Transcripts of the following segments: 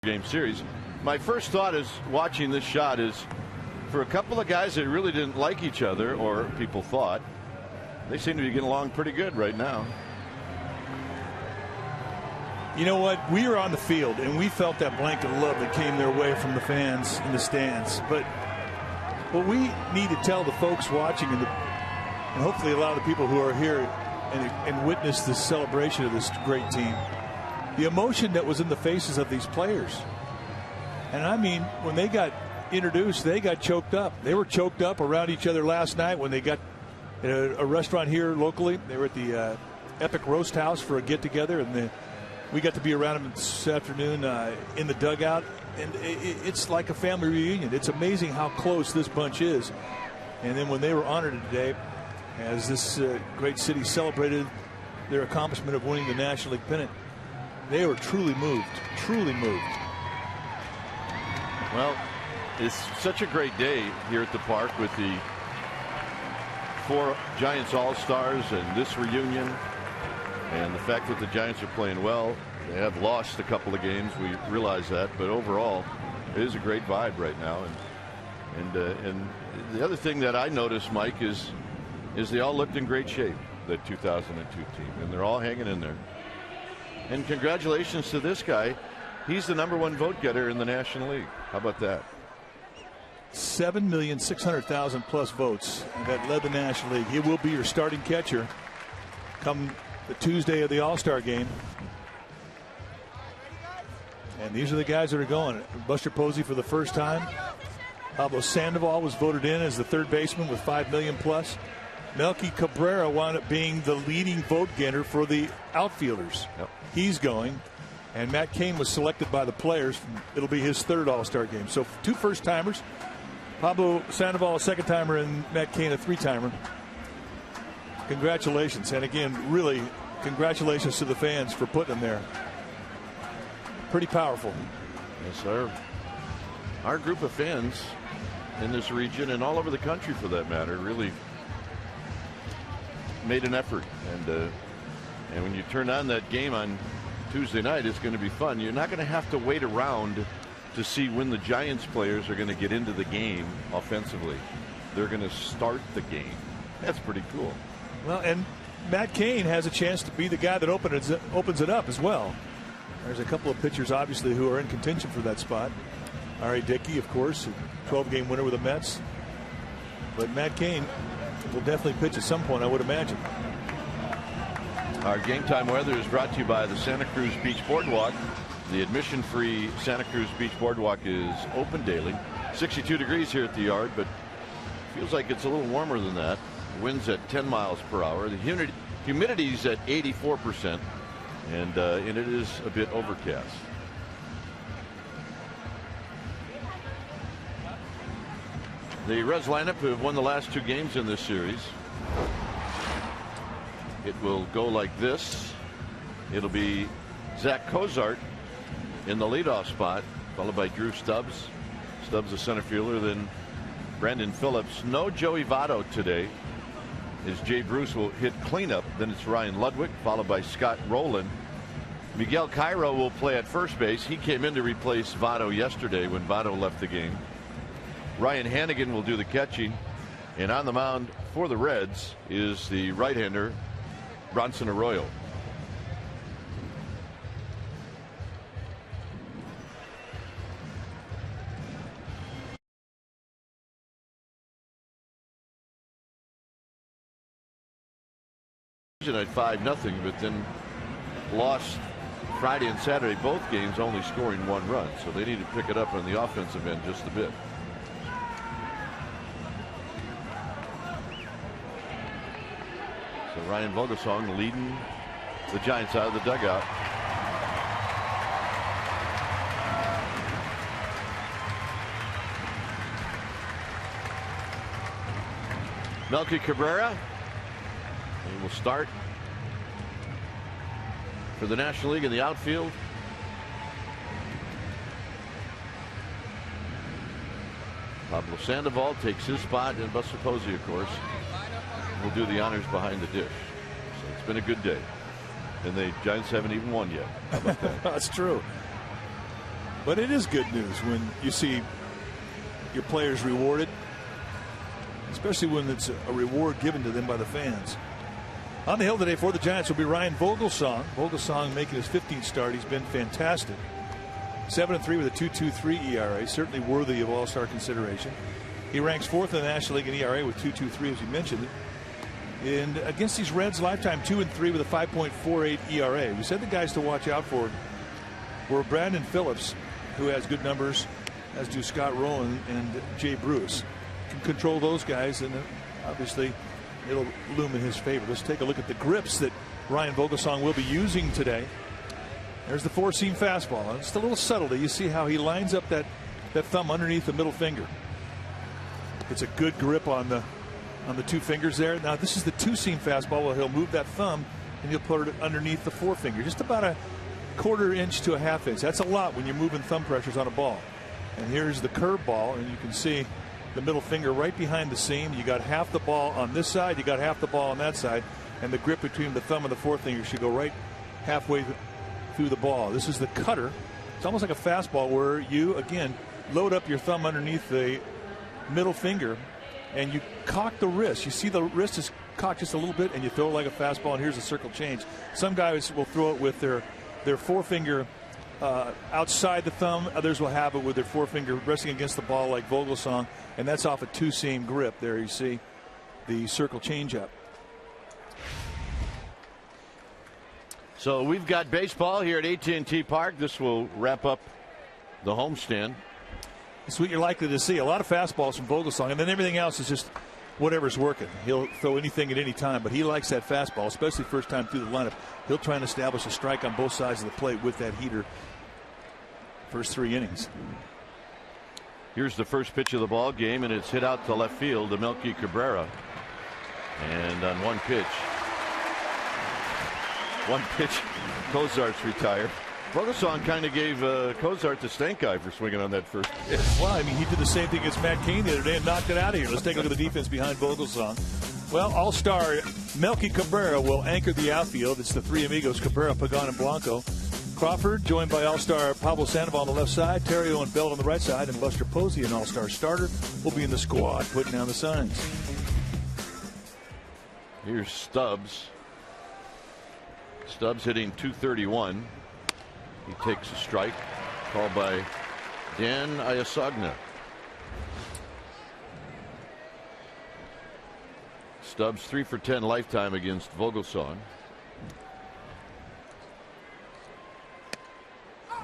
game series. My first thought is watching this shot is for a couple of guys that really didn't like each other, or people thought, they seem to be getting along pretty good right now. You know what? We were on the field, and we felt that blanket of love that came their way from the fans in the stands. But what we need to tell the folks watching and hopefully a lot of the people who are here and witness this celebration of this great team, the emotion that was in the faces of these players. And I mean, when they got introduced, they got choked up. They were choked up around each other last night when they got at a restaurant here locally. They were at the Epic Roast House for a get-together, and we got to be around them this afternoon in the dugout. And it's like a family reunion. It's amazing how close this bunch is. And then when they were honored today, as this great city celebrated their accomplishment of winning the National League pennant, they were truly moved, truly moved. Well, it's such a great day here at the park with the 4 Giants All-Stars and this reunion, and the fact that the Giants are playing well. They have lost a couple of games, we realize that, but overall it is a great vibe right now. And the other thing that I noticed, Mike, is they all looked in great shape, that 2002 team, and they're all hanging in there. And congratulations to this guy. He's the #1 vote getter in the National League. How about that? 7,600,000 plus votes that led the National League. He will be your starting catcher come the Tuesday of the All-Star game. And these are the guys that are going. Buster Posey for the first time. Pablo Sandoval was voted in as the third baseman with 5 million plus. Melky Cabrera wound up being the leading vote getter for the outfielders. Yep. He's going. And Matt Cain was selected by the players. It'll be his third All-Star game. So 2 first-timers. Pablo Sandoval, a second-timer, and Matt Cain, a 3-timer. Congratulations. And again, really, congratulations to the fans for putting them there. Pretty powerful. Yes, sir. Our group of fans in this region and all over the country, for that matter, really made an effort. And when you turn on that game on Tuesday night, it's going to be fun. You're not going to have to wait around to see when the Giants players are going to get into the game offensively. They're going to start the game. That's pretty cool. Well, and Matt Cain has a chance to be the guy that opens it up as well. There's a couple of pitchers, obviously, who are in contention for that spot. R.A. Dickey, of course, a 12-game winner with the Mets. But Matt Cain will definitely pitch at some point, I would imagine. Our game time weather is brought to you by the Santa Cruz Beach Boardwalk. The admission-free Santa Cruz Beach Boardwalk is open daily. 62 degrees here at the yard, but feels like it's a little warmer than that. Winds at 10 miles per hour. The humidity is at 84%, and it is a bit overcast. The Reds lineup have won the last 2 games in this series. It will go like this. It'll be Zach Cozart in the leadoff spot, followed by Drew Stubbs. Stubbs, the center fielder, then Brandon Phillips. No Joey Votto today, as Jay Bruce will hit cleanup. Then it's Ryan Ludwig, followed by Scott Rowland. Miguel Cairo will play at first base. He came in to replace Votto yesterday when Votto left the game. Ryan Hannigan will do the catching. And on the mound for the Reds is the right-hander, Bronson Arroyo. At 5-0, but then lost Friday and Saturday, both games only scoring 1 run, so they need to pick it up on the offensive end just a bit. So Ryan Vogelsong leading the Giants out of the dugout. Melky Cabrera, he will start for the National League in the outfield. Pablo Sandoval takes his spot, and Buster Posey, of course, will do the honors behind the dish. So it's been a good day. And the Giants haven't even won yet. How about that? That's true. But it is good news when you see your players rewarded, especially when it's a reward given to them by the fans. On the hill today for the Giants will be Ryan Vogelsong. Vogelsong making his 15th start. He's been fantastic. 7-3 with a 2.23 ERA, certainly worthy of all-star consideration. He ranks 4th in the National League in ERA with 2.23, as you mentioned. And against these Reds, lifetime 2-3 with a 5.48 ERA. We said the guys to watch out for were Brandon Phillips, who has good numbers, as do Scott Rowland and Jay Bruce. Can control those guys, and obviously it'll loom in his favor. Let's take a look at the grips that Ryan Vogelsong will be using today. There's the four-seam fastball. It's a little subtlety. You see how he lines up that thumb underneath the middle finger. It's a good grip on the two fingers there. Now this is the two-seam fastball where he'll move that thumb and he'll put it underneath the forefinger, just about a 1/4 inch to a 1/2 inch. That's a lot when you're moving thumb pressures on a ball. And here's the curve ball, and you can see the middle finger right behind the seam. You got half the ball on this side, you got half the ball on that side, and the grip between the thumb and the forefinger should go right halfway through the ball. This is the cutter. It's almost like a fastball where you, again, load up your thumb underneath the middle finger and you cock the wrist. You see the wrist is cocked just a little bit and you throw it like a fastball, and here's a circle change. Some guys will throw it with their forefinger outside the thumb. Others will have it with their forefinger resting against the ball like Vogelsong, and that's off a two-seam grip. There you see the circle changeup. So we've got baseball here at AT&T Park. This will wrap up the homestand. It's what you're likely to see. A lot of fastballs from Vogelsong, and then everything else is just whatever's working. He'll throw anything at any time, but he likes that fastball, especially first time through the lineup. He'll try and establish a strike on both sides of the plate with that heater. First 3 innings. Here's the first pitch of the ball game, and it's hit out to left field to Melky Cabrera. And on one pitch, Cozart's retired. Vogelsong kind of gave Cozart the stank eye for swinging on that first pitch. Well, I mean, he did the same thing against Matt Cain the other day and knocked it out of here. Let's take a look at the defense behind Vogelsong. Well, all-star Melky Cabrera will anchor the outfield. It's the three amigos, Cabrera, Pagan, and Blanco. Crawford, joined by all-star Pablo Sandoval on the left side, Terrio and Bell on the right side, and Buster Posey, an all-star starter, will be in the squad putting down the signs. Here's Stubbs. Stubbs hitting .231. He takes a strike called by Dan Iasagna. Stubbs 3 for 10 lifetime against Vogelsong.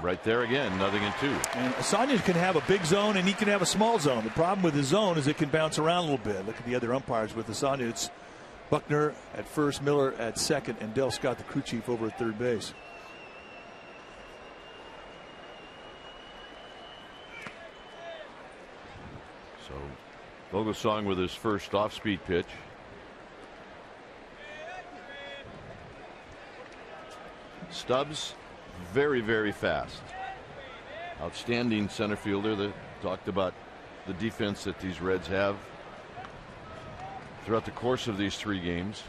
Right there again, 0-2. And Asanya can have a big zone and he can have a small zone. The problem with his zone is it can bounce around a little bit. Look at the other umpires with Asanya. It's Buckner at first, Miller at second, and Del Scott, the crew chief, over at third base. So Vogelsong with his first off-speed pitch. Stubbs, very, very fast. Outstanding center fielder. That talked about the defense that these Reds have throughout the course of these 3 games.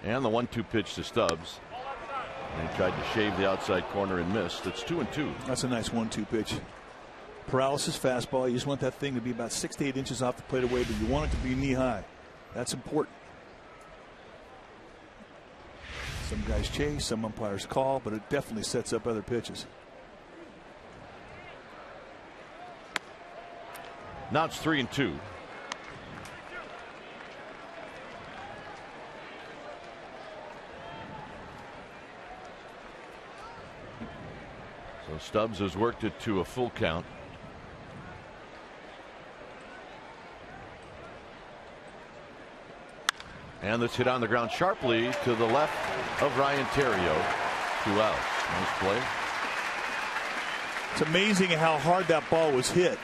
And the 1-2 pitch to Stubbs. And he tried to shave the outside corner and missed. It's 2-2. That's a nice 1-2 pitch. Paralysis fastball. You just want that thing to be about 6 to 8 inches off the plate away, but you want it to be knee high. That's important. Some guys chase, some umpires call, but it definitely sets up other pitches. Now it's 3-2. So Stubbs has worked it to a full count. And this hit on the ground sharply to the left of Ryan Terrio. 2 outs. Nice play. It's amazing how hard that ball was hit.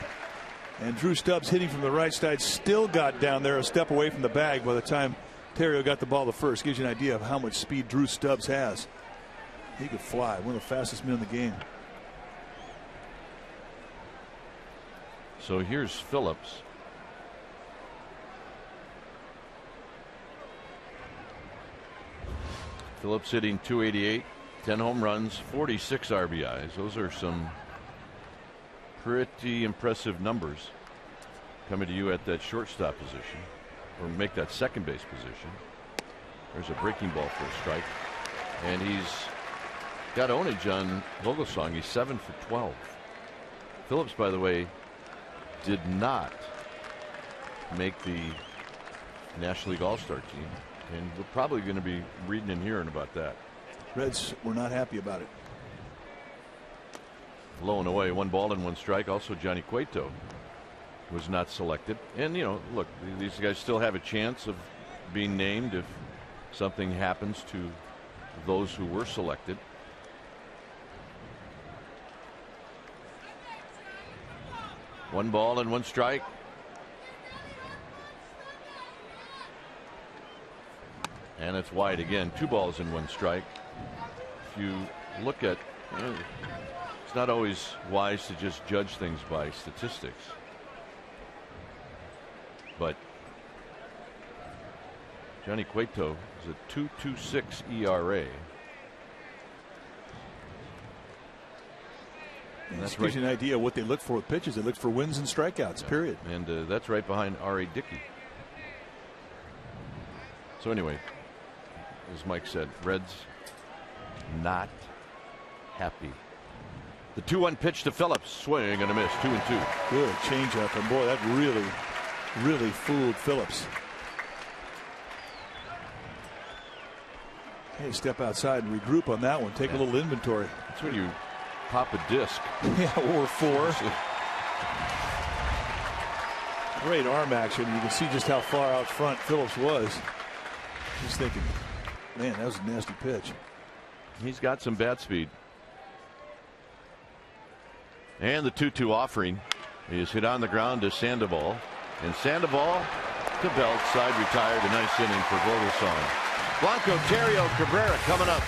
And Drew Stubbs, hitting from the right side, still got down there a step away from the bag by the time Terrio got the ball to first. Gives you an idea of how much speed Drew Stubbs has. He could fly. One of the fastest men in the game. So here's Phillips. Phillips hitting .288, 10 home runs, 46 RBIs. Those are some pretty impressive numbers coming to you at that shortstop position, or make that second base position. There's a breaking ball for a strike, and he's got ownage on Vogelsong. He's 7 for 12. Phillips, by the way, did not make the National League All-Star team, and we're probably going to be reading and hearing about that. Reds were not happy about it. Low and away, 1 ball and 1 strike. Also, Johnny Cueto was not selected. And, you know, look, these guys still have a chance of being named if something happens to those who were selected. One ball and 1 strike. And it's wide again. 2 balls and 1 strike. If you look at, you know, it's not always wise to just judge things by statistics. But Johnny Cueto is a 2.26 ERA. And that gives you an idea of what they look for with pitches. They look for wins and strikeouts, period. And that's right behind R.A. Dickey. So anyway, as Mike said, Reds not happy. The 2-1 pitch to Phillips. Swing and a miss. 2-2. Good changeup. And boy, that really fooled Phillips. Hey, step outside and regroup on that one. Take a little inventory. That's when you pop a disc. Yeah, or 4. Great arm action. You can see just how far out front Phillips was. Just thinking, man, that was a nasty pitch. He's got some bat speed. And the 2-2 offering is hit on the ground to Sandoval. And Sandoval to Belt, side retired. A nice inning for Vogelsong. Blanco, Terrio, Cabrera coming up.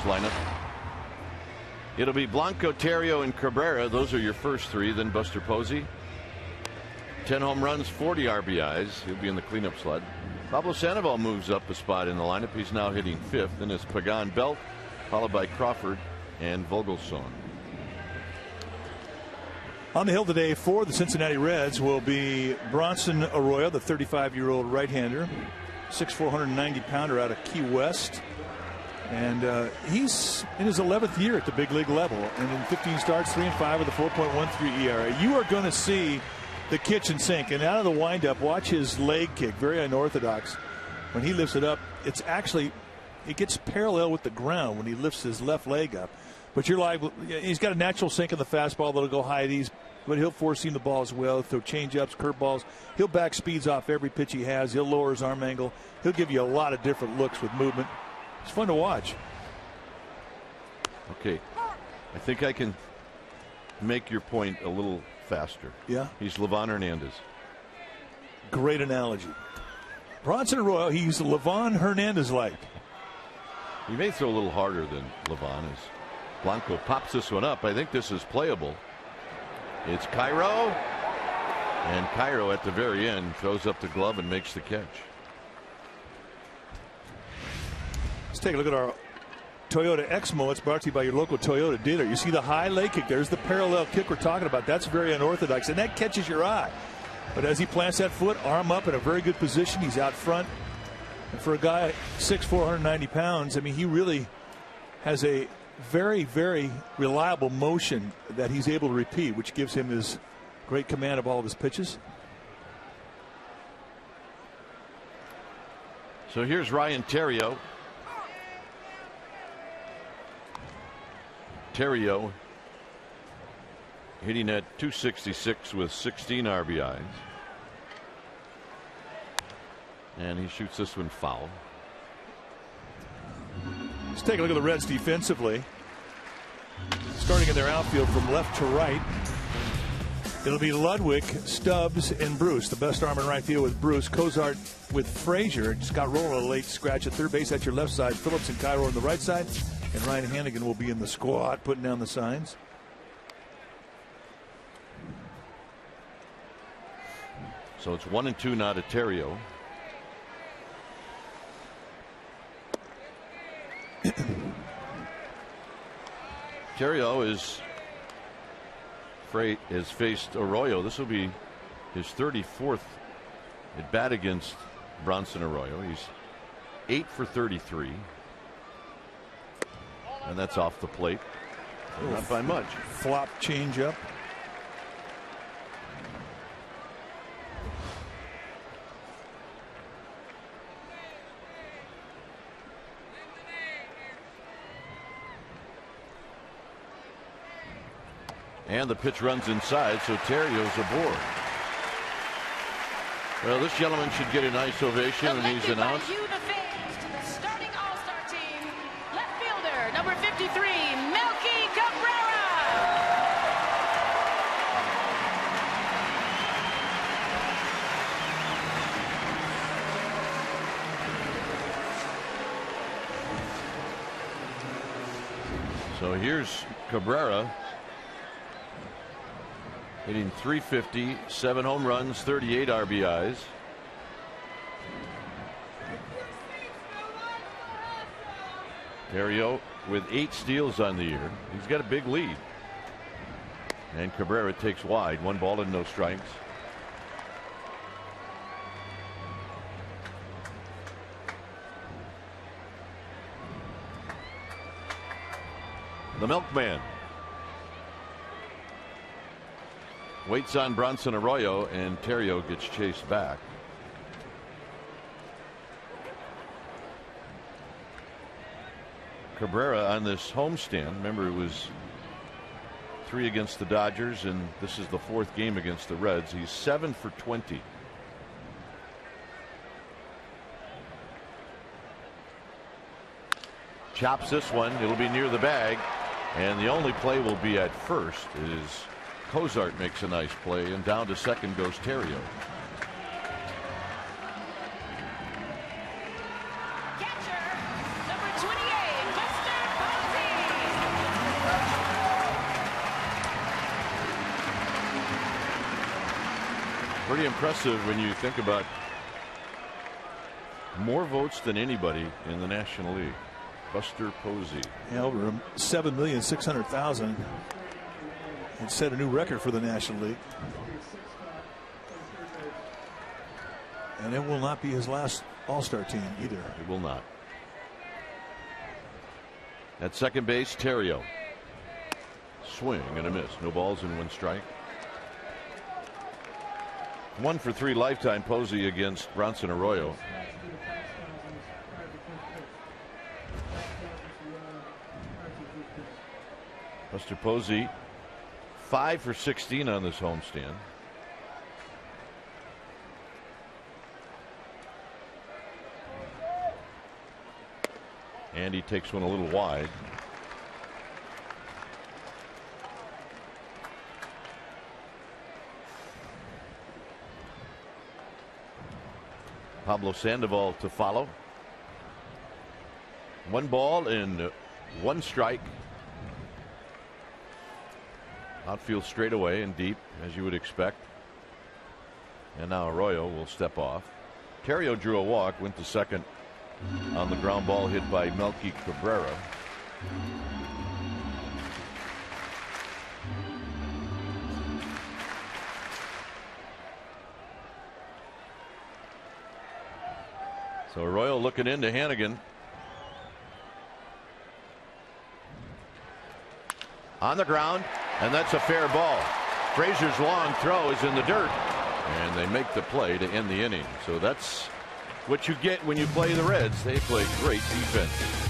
Lineup. It'll be Blanco, Terrio, and Cabrera. Those are your first 3. Then Buster Posey. 10 home runs, 40 RBIs. He'll be in the cleanup slot. Pablo Sandoval moves up a spot in the lineup. He's now hitting 5th. Then it's Pagan, Belt, followed by Crawford and Vogelsong. On the hill today for the Cincinnati Reds will be Bronson Arroyo, the 35-year-old right-hander, 6'4", 190-pounder out of Key West. And he's in his 11th year at the big league level, and in 15 starts, 3-5 with a 4.13 ERA. You are going to see the kitchen sink, and out of the windup, watch his leg kick, very unorthodox. When he lifts it up, it's actually, it gets parallel with the ground when he lifts his left leg up. But you're like, he's got a natural sink in the fastball that'll go high at ease, but he'll four-seam the ball as well, throw change-ups, curveballs. He'll back speeds off every pitch he has. He'll lower his arm angle. He'll give you a lot of different looks with movement. It's fun to watch. Okay. I think I can make your point a little faster. Yeah. He's Livan Hernandez. Great analogy. Bronson Arroyo, he's Livan Hernandez-like. He may throw a little harder than Livan as Blanco pops this one up. I think this is playable. It's Cairo. And Cairo at the very end throws up the glove and makes the catch. Let's take a look at our Toyota Exmo. It's brought to you by your local Toyota dealer. You see the high leg kick. There's the parallel kick we're talking about. That's very unorthodox, and that catches your eye. But as he plants that foot, arm up in a very good position, he's out front. And for a guy 6'4", 490 pounds, I mean, he really has a very, very reliable motion that he's able to repeat, which gives him his great command of all of his pitches. So here's Ryan Theriot. Theriot hitting at .266 with 16 RBIs. And he shoots this one foul. Let's take a look at the Reds defensively. Starting in their outfield from left to right. It'll be Ludwig, Stubbs, and Bruce. The best arm in right field with Bruce. Cozart with Frazier. Scott Roller a late scratch at third base at your left side. Phillips and Cairo on the right side. And Ryan Hannigan will be in the squad putting down the signs. So it's 1-2 now to Theriot. Theriot has faced Arroyo. This will be his 34th at bat against Bronson Arroyo. He's 8 for 33. And that's off the plate. Not by much. Flop change up. And the pitch runs inside, so Theriot's aboard. Well, this gentleman should get a nice ovation when he's announced. To the starting All-Star team, left fielder, number 53, Melky Cabrera. So here's Cabrera. Hitting .350, 7 home runs, 38 RBIs. Theriot with 8 steals on the year. He's got a big lead. And Cabrera takes wide. 1 ball and no strikes. The Milkman waits on Bronson Arroyo, and Theriot gets chased back. Cabrera on this homestand. Remember, it was 3 against the Dodgers, and this is the 4th game against the Reds. He's 7 for 20. Chops this one. It'll be near the bag, and the only play will be at first. Is Cozart makes a nice play, and down to second goes Theriot. Catcher, number 28, Buster Posey. Pretty impressive when you think about more votes than anybody in the National League. Buster Posey. Yeah, over 7,600,000. And set a new record for the National League. And it will not be his last All-Star team either. It will not. At second base, Theriot. Swing and a miss. No balls and 1 strike. 1 for 3 lifetime Posey against Bronson Arroyo. Buster Posey 5 for 16 on this homestand. And he takes one a little wide. Pablo Sandoval to follow. 1 ball and 1 strike. Outfield straight away and deep, as you would expect. And now Arroyo will step off. Terrio drew a walk, went to second on the ground ball hit by Melky Cabrera. So Arroyo looking into Hannigan. On the ground, and that's a fair ball. Frazier's long throw is in the dirt, and they make the play to end the inning. So that's what you get when you play the Reds. They play great defense.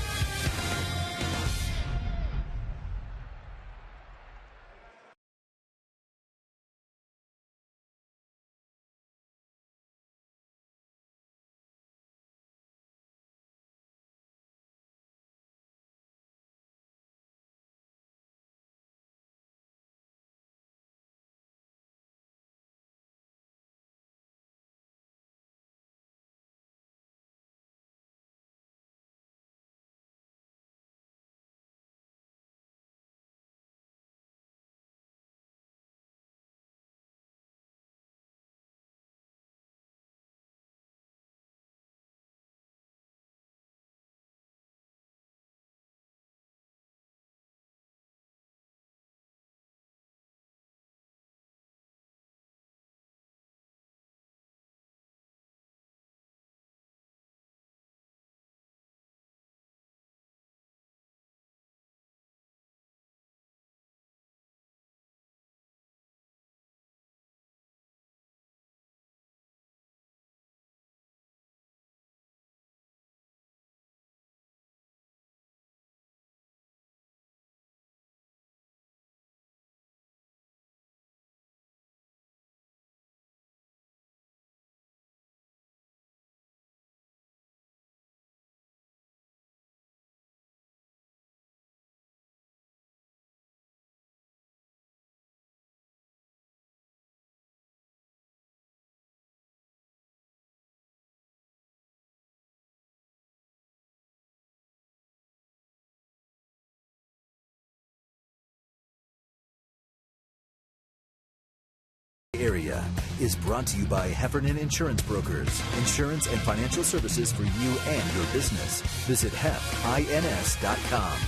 Area is brought to you by Heffernan Insurance Brokers. Insurance and financial services for you and your business. Visit HEFINS.com.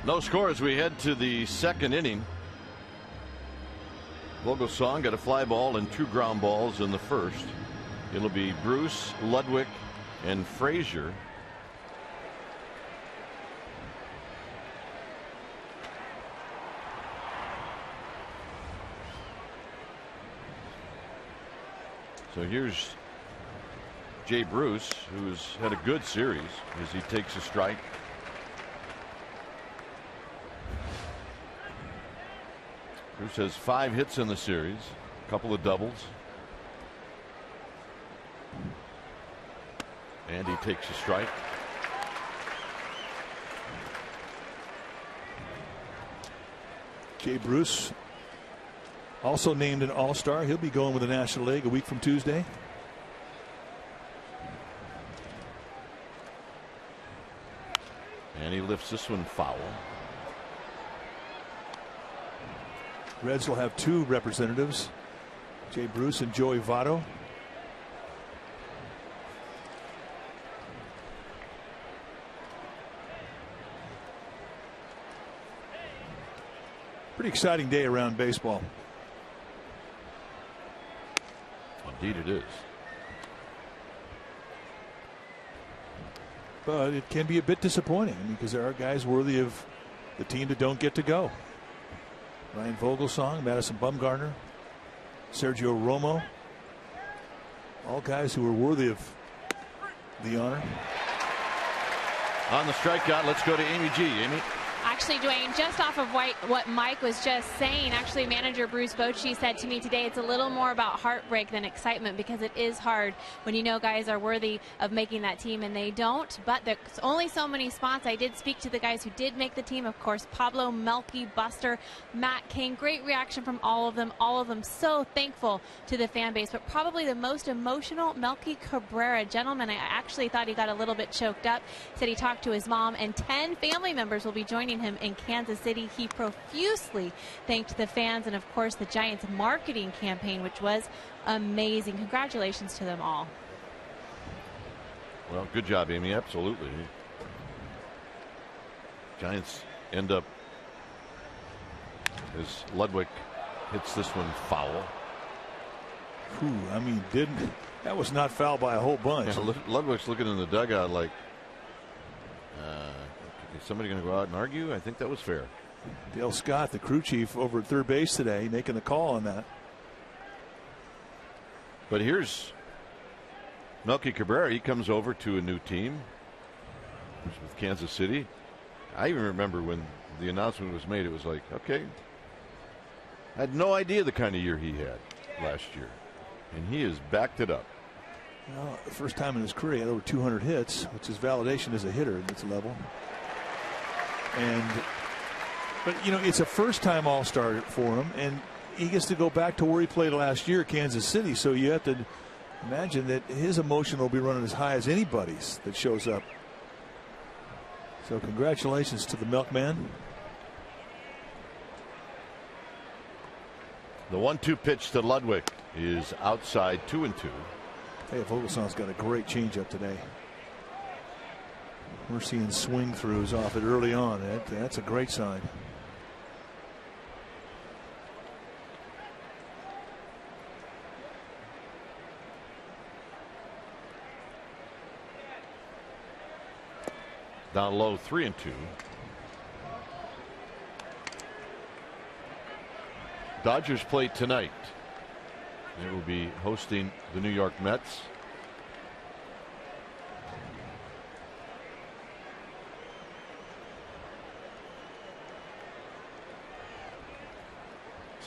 No score as we head to the second inning. Vogelsong got a fly ball and 2 ground balls in the first. It'll be Bruce, Ludwig, and Frazier. So here's Jay Bruce, who's had a good series as he takes a strike. Bruce has 5 hits in the series, a couple of doubles. And he takes a strike. Jay Bruce, also named an All-Star. He'll be going with the National League a week from Tuesday. And he lifts this one foul. Reds will have 2 representatives, Jay Bruce and Joey Votto. Pretty exciting day around baseball. Indeed it is. But it can be a bit disappointing because there are guys worthy of the team that don't get to go. Ryan Vogelsong, Madison Bumgarner, Sergio Romo, all guys who are worthy of the honor. On the strikeout, let's go to Amy G. Amy. Actually, Dwayne, just off of what Mike was just saying, actually manager Bruce Bochy said to me today it's a little more about heartbreak than excitement because it is hard when you know guys are worthy of making that team and they don't. But there's only so many spots. I did speak to the guys who did make the team. Of course, Pablo, Melky, Buster, Matt King. Great reaction from all of them. All of them so thankful to the fan base. But probably the most emotional, Melky Cabrera. Gentlemen, I actually thought he got a little bit choked up. Said he talked to his mom and 10 family members will be joining signing him in Kansas City. He profusely thanked the fans and, of course, the Giants' marketing campaign, which was amazing. Congratulations to them all. Well, good job, Amy. Absolutely. Giants end up, as Ludwig hits this one foul. I mean, that was not foul by a whole bunch. Yeah, Ludwig's looking in the dugout like, is somebody going to go out and argue? I think that was fair. Dale Scott, the crew chief over at third base today, making the call on that. But here's Melky Cabrera. He comes over to a new team with Kansas City. I even remember when the announcement was made, it was like, okay, I had no idea the kind of year he had last year. And he has backed it up. Well, the first time in his career, he had over 200 hits, which is validation as a hitter at this level. But you know, it's a first-time All-Star for him, and he gets to go back to where he played last year, Kansas City. So you have to imagine that his emotion will be running as high as anybody's that shows up. So congratulations to the Milkman. The 1-2 pitch to Ludwig is outside, 2-2. Hey, Vogelsong's got a great changeup today. We're seeing swing throughs off it early on. That's a great sign. Down low, 3-2. Dodgers play tonight. They will be hosting the New York Mets.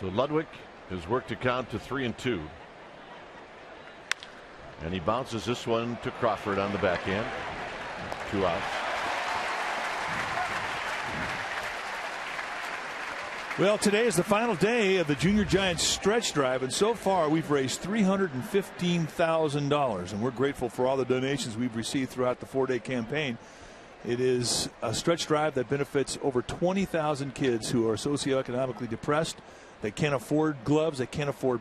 So Ludwig has worked to count to 3-2. And he bounces this one to Crawford on the backhand. 2 outs. Well, today is the final day of the Junior Giants stretch drive, and so far we've raised $315,000, and we're grateful for all the donations we've received throughout the 4-day campaign. It is a stretch drive that benefits over 20,000 kids who are socioeconomically depressed. They can't afford gloves, they can't afford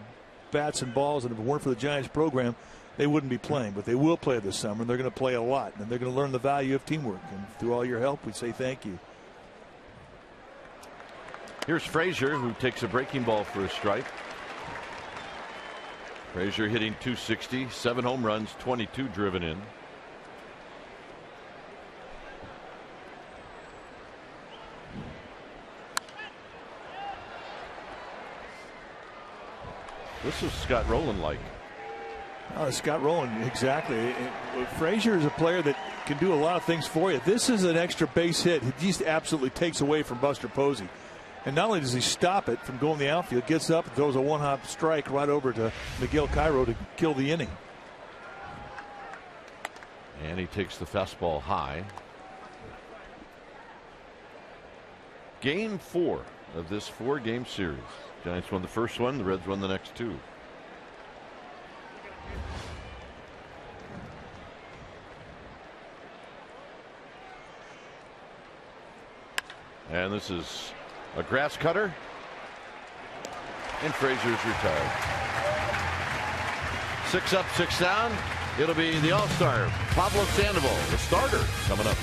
bats and balls, and if it weren't for the Giants program, they wouldn't be playing. But they will play this summer, and they're going to play a lot, and they're going to learn the value of teamwork. And through all your help, we say thank you. Here's Frazier, who takes a breaking ball for a strike. Frazier hitting .260, 7 home runs, 22 driven in. This is Scott Rowland like. Scott Rowland, exactly. Frazier is a player that can do a lot of things for you. This is an extra base hit. He just absolutely takes away from Buster Posey. And not only does he stop it from going the outfield, gets up and throws a one-hop strike right over to Miguel Cairo to kill the inning. And he takes the fastball high. Game 4 of this 4-game series. Giants won the first one, the Reds won the next 2. And this is a grass cutter, and Frazier's retired. 6 up, 6 down. It'll be the All-Star Pablo Sandoval, the starter, coming up.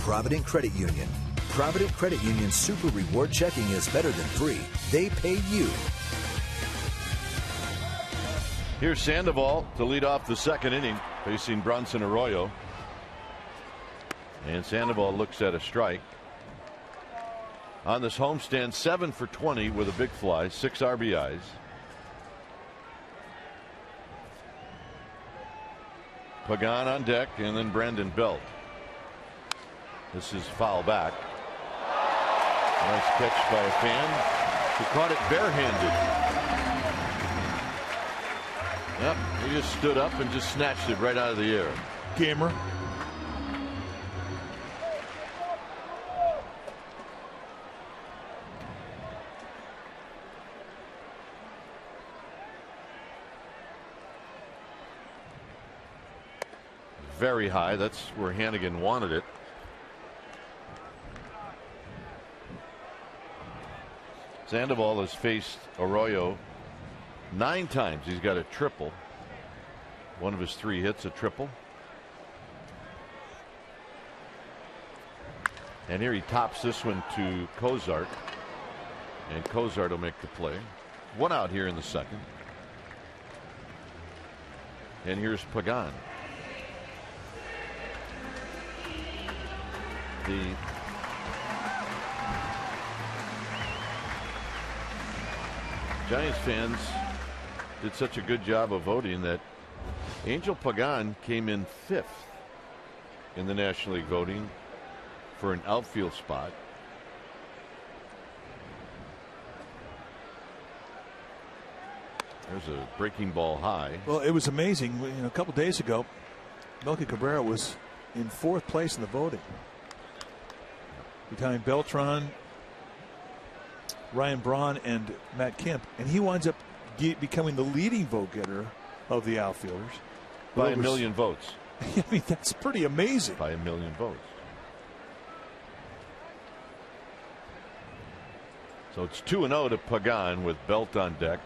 Provident Credit Union. Provident Credit Union Super Reward Checking is better than free. They pay you. Here's Sandoval to lead off the second inning, facing Vogelsong and Arroyo. And Sandoval looks at a strike. On this homestand, 7 for 20 with a big fly, 6 RBIs. Pagan on deck, and then Brandon Belt. This is foul back. Nice catch by a fan who caught it barehanded. Yep, he just stood up and just snatched it right out of the air. Gamer. Very high. That's where Hannigan wanted it. Sandoval has faced Arroyo 9 times. He's got a triple. One of his 3 hits, a triple. And here he tops this one to Cozart. And Cozart will make the play. 1 out here in the second. And here's Pagan. The Giants fans did such a good job of voting that Angel Pagan came in 5th in the National League voting for an outfield spot. There's a breaking ball high. Well, it was amazing. A couple days ago, Melky Cabrera was in 4th place in the voting, behind Beltran, Ryan Braun, and Matt Kemp, and he winds up becoming the leading vote getter of the outfielders by a million votes. I mean, that's pretty amazing. By a million votes. So it's 2-0 to Pagan with Belt on deck.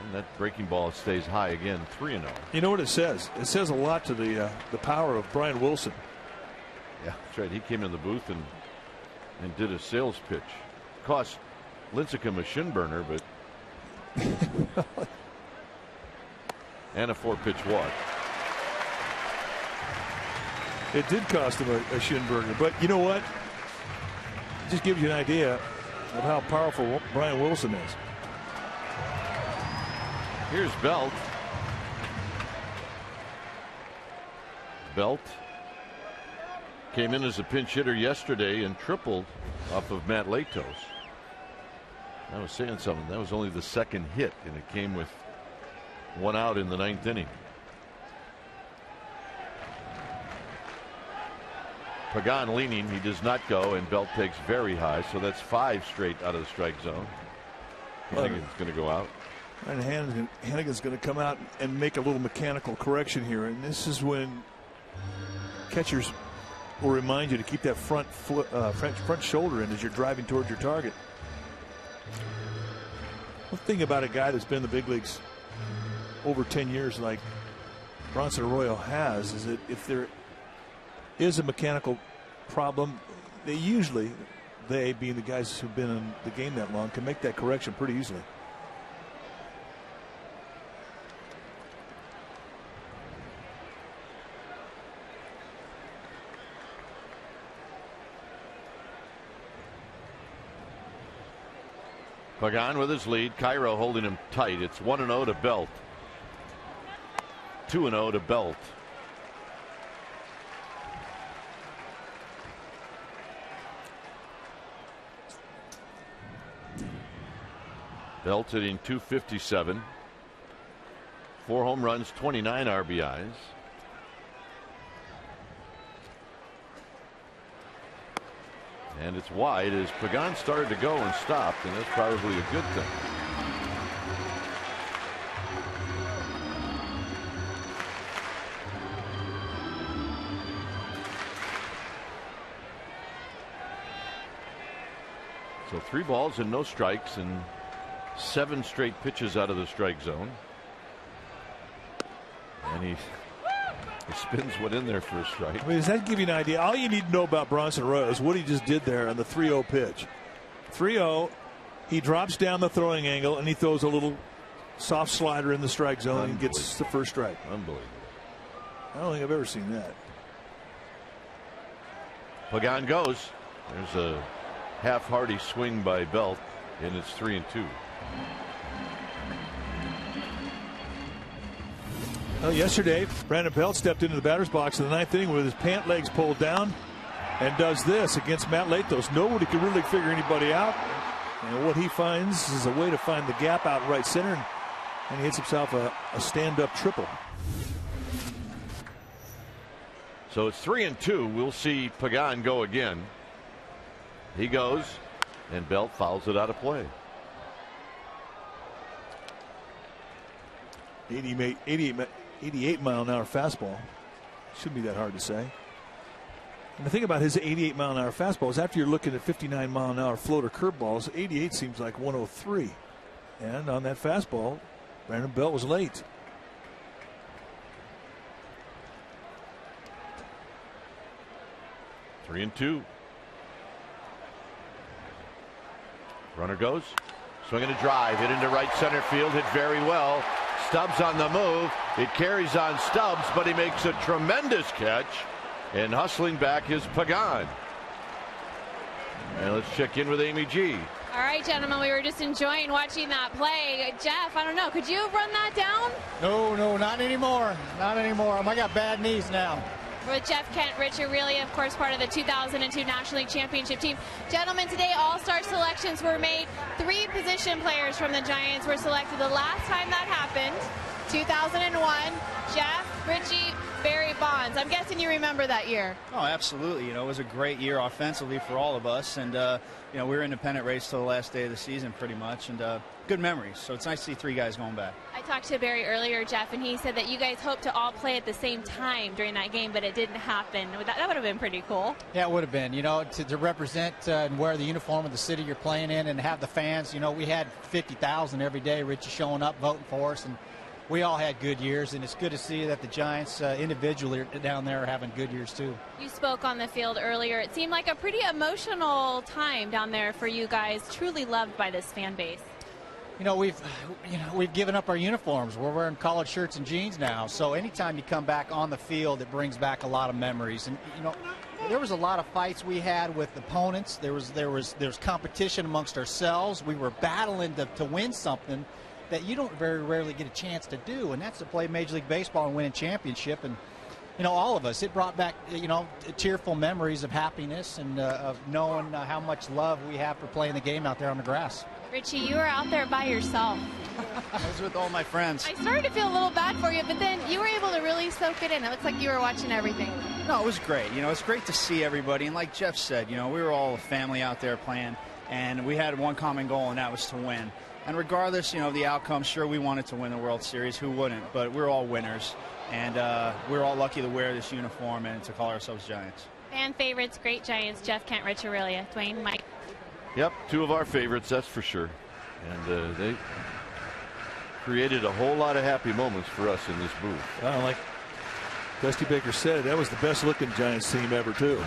And that breaking ball stays high again, 3-0. You know what it says? It says a lot to the power of Brian Wilson. Yeah, that's right. He came in the booth and did a sales pitch. Cost Lincecum a shin burner, but and a 4-pitch walk. It did cost him a shin burner, but you know what? It just gives you an idea of how powerful Brian Wilson is. Here's Belt. Belt came in as a pinch hitter yesterday and tripled off of Matt Latos. I was saying something. That was only the 2nd hit, and it came with 1 out in the 9th inning. Pagan leaning. He does not go, and Belt takes very high, so that's 5 straight out of the strike zone. Hannigan's going to go out. And Hannigan's going to come out and make a little mechanical correction here, and this is when catchers will remind you to keep that front shoulder in as you're driving towards your target. One thing about a guy that's been in the big leagues over 10 years like Vogelsong Arroyo has is that if there is a mechanical problem, they being the guys who've been in the game that long, can make that correction pretty easily. Pagan with his lead. Cairo holding him tight. It's 1-0 to Belt. 2-0 to Belt. Belt hitting .257. 4 home runs, 29 RBIs. And it's wide as Pagan started to go and stopped, and that's probably a good thing. So 3 balls and no strikes, and 7 straight pitches out of the strike zone. And he He spins one in there for a strike. I mean, does that give you an idea? All you need to know about Bronson Arroyo is what he just did there on the 3-0 pitch. 3-0, he drops down the throwing angle and he throws a little soft slider in the strike zone and gets the first strike. Unbelievable. I don't think I've ever seen that. Pagan goes. There's a half-hearty swing by Belt, and it's 3-2. Well, yesterday, Brandon Belt stepped into the batter's box in the 9th inning with his pant legs pulled down and does this against Matt Latos. Nobody could really figure anybody out. And what he finds is a way to find the gap out in right center, and he hits himself a stand-up triple. So it's 3-2. We'll see Pagan go again. He goes, and Belt fouls it out of play. 88 mile an hour fastball. Shouldn't be that hard to say. And the thing about his 88 mile an hour fastball is after you're looking at 59 mile an hour floater curveballs, 88 seems like 103. And on that fastball, Brandon Belt was late. 3-2. Runner goes. Swinging a drive. Hit into right center field. Hit very well. Stubbs on the move. It carries on Stubbs, but he makes a tremendous catch. And hustling back is Pagan. And let's check in with Amy G. All right, gentlemen, we were just enjoying watching that play. Jeff, I don't know, could you run that down? No, not anymore. Not anymore. I got bad knees now. With Jeff Kent, Rich Aurilia, of course, part of the 2002 National League Championship team. Gentlemen, today all-star selections were made. 3 position players from the Giants were selected. The last time that happened, 2001, Jeff, Richie, Barry Bonds. I'm guessing you remember that year. Oh, absolutely. It was a great year offensively for all of us. And, we were in independent race till the last day of the season pretty much. And good memories. So it's nice to see 3 guys going back. I talked to Barry earlier, Jeff, and he said that you guys hoped to all play at the same time during that game, but it didn't happen. That would have been pretty cool. Yeah, it would have been. To represent and wear the uniform of the city you're playing in and have the fans. We had 50,000 every day, Richie, showing up, voting for us. And we all had good years, and it's good to see that the Giants individually down there are having good years too. You spoke on the field earlier. It seemed like a pretty emotional time down there for you guys, truly loved by this fan base. We've given up our uniforms. We're wearing collared shirts and jeans now. So anytime you come back on the field, it brings back a lot of memories. And there was a lot of fights we had with opponents. There was competition amongst ourselves. We were battling to win something that you don't very rarely get a chance to do, and that's to play Major League Baseball and win a championship. And all of us, it brought back tearful memories of happiness and of knowing how much love we have for playing the game out there on the grass. Richie, you were out there by yourself. I was with all my friends. I started to feel a little bad for you, but then you were able to really soak it in. It looks like you were watching everything. No, it was great. It's great to see everybody. And like Jeff said, we were all a family out there playing, and we had one common goal, and that was to win. And regardless, of the outcome, sure, we wanted to win the World Series. Who wouldn't? But we're all winners, and we're all lucky to wear this uniform and to call ourselves Giants. Fan favorites, great Giants, Jeff Kent, Rich Aurilia, Dwayne, Mike. Yep, 2 of our favorites, that's for sure. And they created a whole lot of happy moments for us in this booth. Well, like Dusty Baker said, that was the best-looking Giants team ever, too.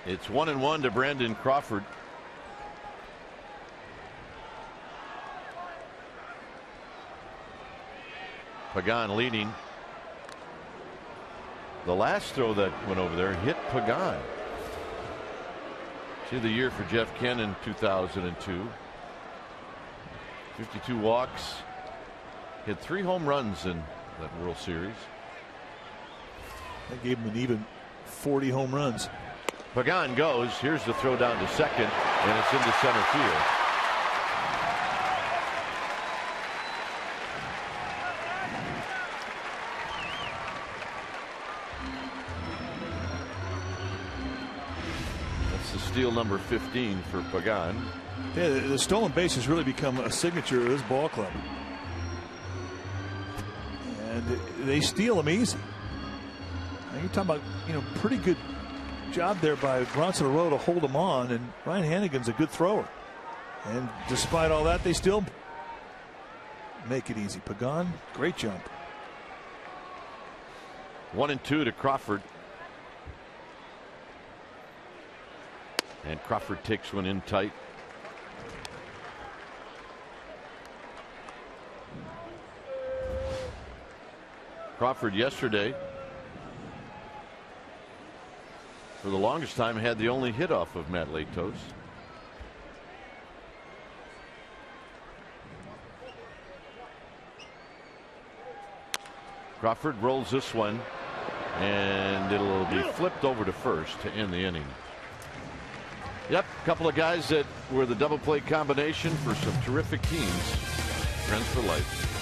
It's 1-1 to Brandon Crawford. Pagan leading. The last throw that went over there hit Pagan. See the year for Jeff Kent in 2002. 52 walks. Hit 3 home runs in that World Series. That gave him an even 40 home runs. Pagan goes. Here's the throw down to second, and it's into center field. That's the steal number 15 for Pagan. Yeah, the stolen base has really become a signature of this ball club. And they steal them easy. Now you're talking about, pretty good job there by Bronson Arroyo to hold him on, and Ryan Hannigan's a good thrower. And despite all that, they still make it easy. Pagan, great jump. 1-2 to Crawford. And Crawford takes one in tight. Crawford yesterday, for the longest time, had the only hit off of Matt Latos. Crawford rolls this one, and it'll be flipped over to first to end the inning. Yep, a couple of guys that were the double play combination for some terrific teams. Friends for life.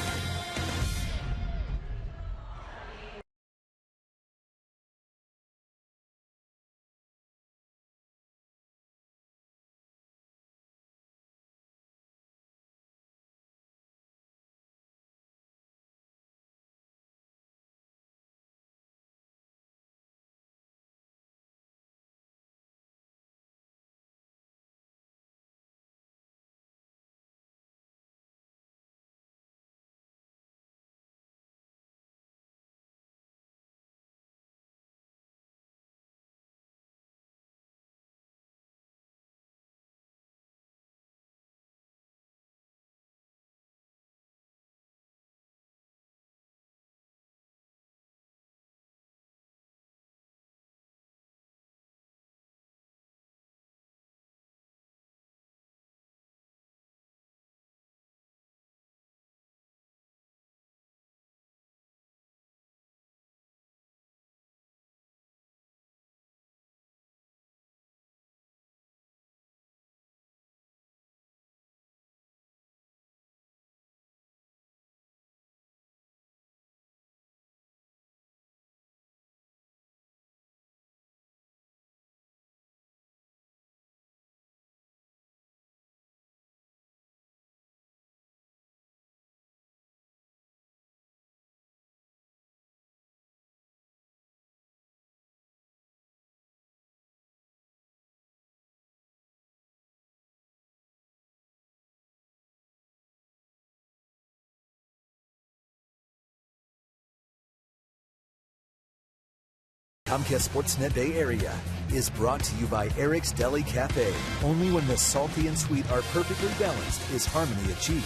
Comcast Sportsnet Bay Area is brought to you by Eric's Deli Cafe. Only when the salty and sweet are perfectly balanced is harmony achieved.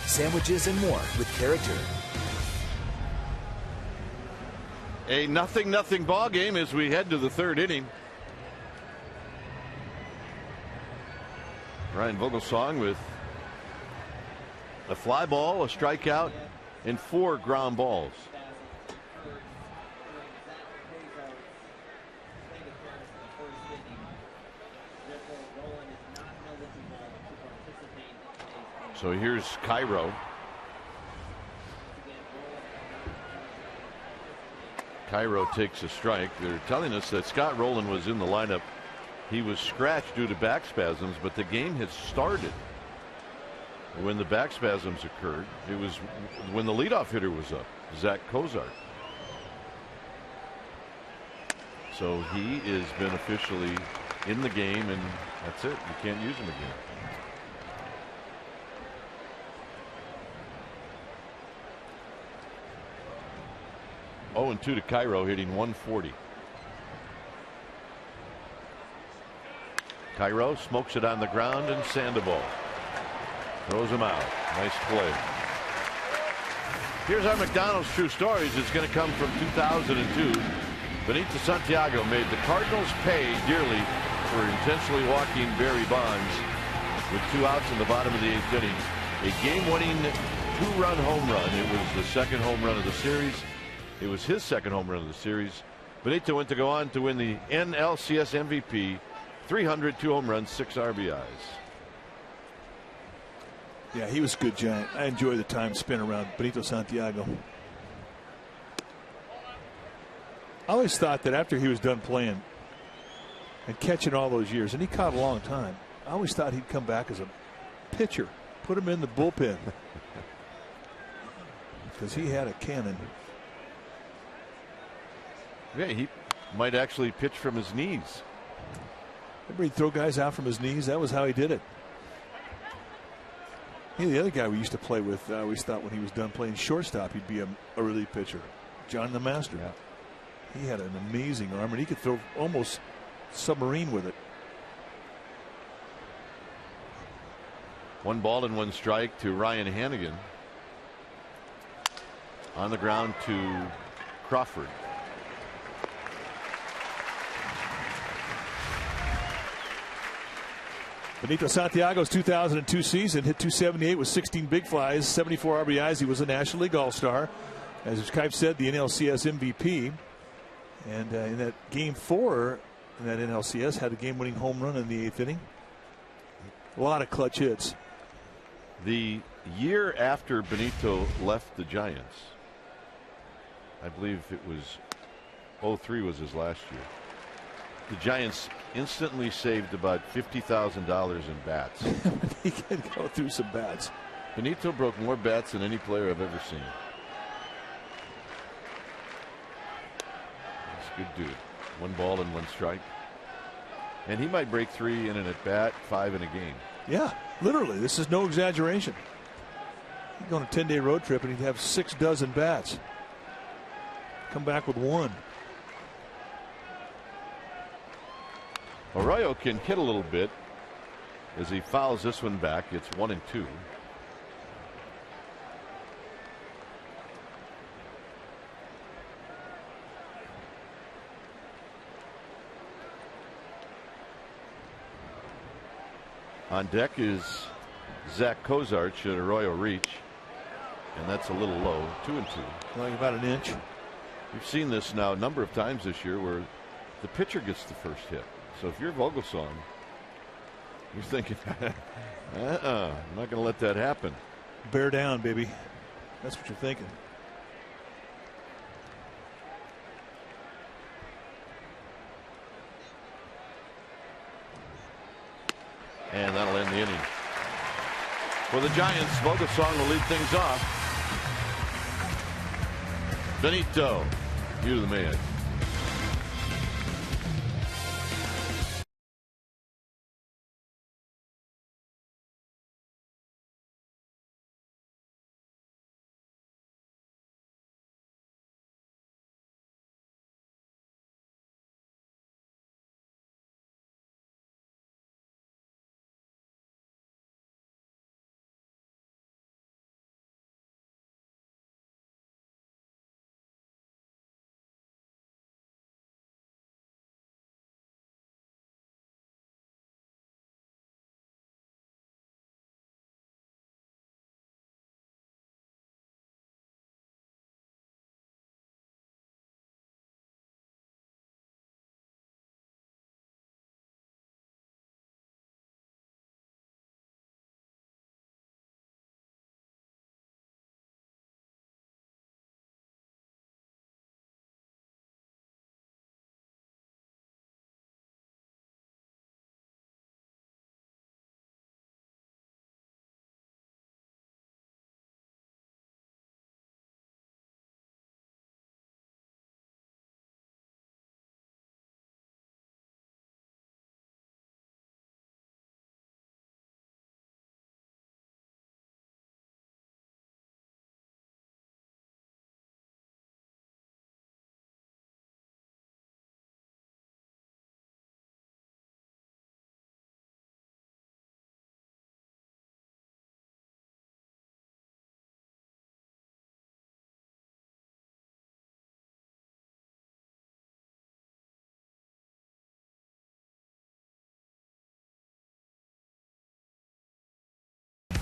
Sandwiches and more with character. A 0-0 ball game as we head to the third inning. Ryan Vogelsong with a fly ball, a strikeout, and 4 ground balls. So here's Cairo. Cairo takes a strike. They're telling us that Scott Rowland was in the lineup. He was scratched due to back spasms, but the game had started when the back spasms occurred. It was when the leadoff hitter was up, Zach Cozart. So he has been officially in the game, and that's it. You can't use him again. Oh, and 2 to Cairo, hitting 140. Cairo smokes it on the ground, and Sandoval throws him out. Nice play. Here's our McDonald's True Stories. It's going to come from 2002. Benito Santiago made the Cardinals pay dearly for intentionally walking Barry Bonds with 2 outs in the bottom of the 8th inning. A game-winning 2-run home run. It was the second home run of the series. It was his second home run of the series. Benito went to go on to win the NLCS MVP, 302 home runs, 6 RBIs. Yeah, he was a good Giant. I enjoy the time spent around Benito Santiago. I always thought that after he was done playing and catching all those years, and he caught a long time, I always thought he'd come back as a pitcher, put him in the bullpen. Because he had a cannon. Yeah, he might actually pitch from his knees. Remember, he'd throw guys out from his knees. That was how he did it. The other guy we used to play with, I always thought when he was done playing shortstop, he'd be a relief pitcher. John the Master. Yeah. He had an amazing arm, and he could throw almost submarine with it. 1 ball and 1 strike to Ryan Hannigan. On the ground to Crawford. Benito Santiago's 2002 season hit .278 with 16 big flies, 74 RBIs. He was a National League All-Star. As Kipe said, the NLCS MVP. And in that game 4 in that NLCS, had a game-winning home run in the 8th inning. A lot of clutch hits. The year after Benito left the Giants, I believe it was 03 was his last year. The Giants instantly saved about $50,000 in bats. He could go through some bats. Benito broke more bats than any player I've ever seen. He's a good dude. 1 ball and 1 strike. And he might break 3 in an at-bat, 5 in a game. Yeah, literally. This is no exaggeration. He'd go on a 10-day road trip and he'd have 6 dozen bats. Come back with 1. Arroyo can hit a little bit as he fouls this one back. It's 1-2. On deck is Zach Kozarch at Arroyo reach, and that's a little low. 2-2. Like about an inch. We've seen this now a number of times this year where the pitcher gets the first hit. So if you're Vogelsong, you're thinking, I'm not going to let that happen. Bear down, baby. That's what you're thinking. And that'll end the inning. For the Giants, Vogelsong will lead things off. Benito, you're the man.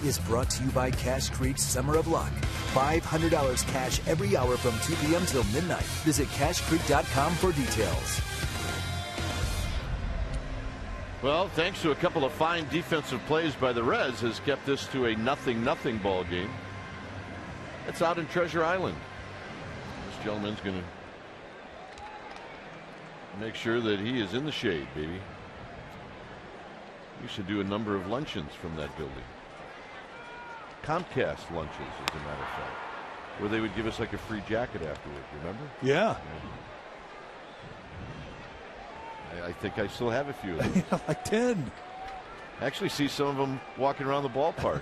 Is brought to you by Cash Creek's Summer of Luck. $500 cash every hour from 2 p.m. till midnight. Visit cashcreek.com for details. Well, thanks to a couple of fine defensive plays by the Reds, has kept this to a 0-0 ball game. It's out in Treasure Island. This gentleman's going to make sure that he is in the shade, baby. We should do a number of luncheons from that building. Comcast lunches, as a matter of fact, where they would give us like a free jacket afterward. Remember? Yeah. I think I still have a few of them. Like 10. Actually see some of them walking around the ballpark.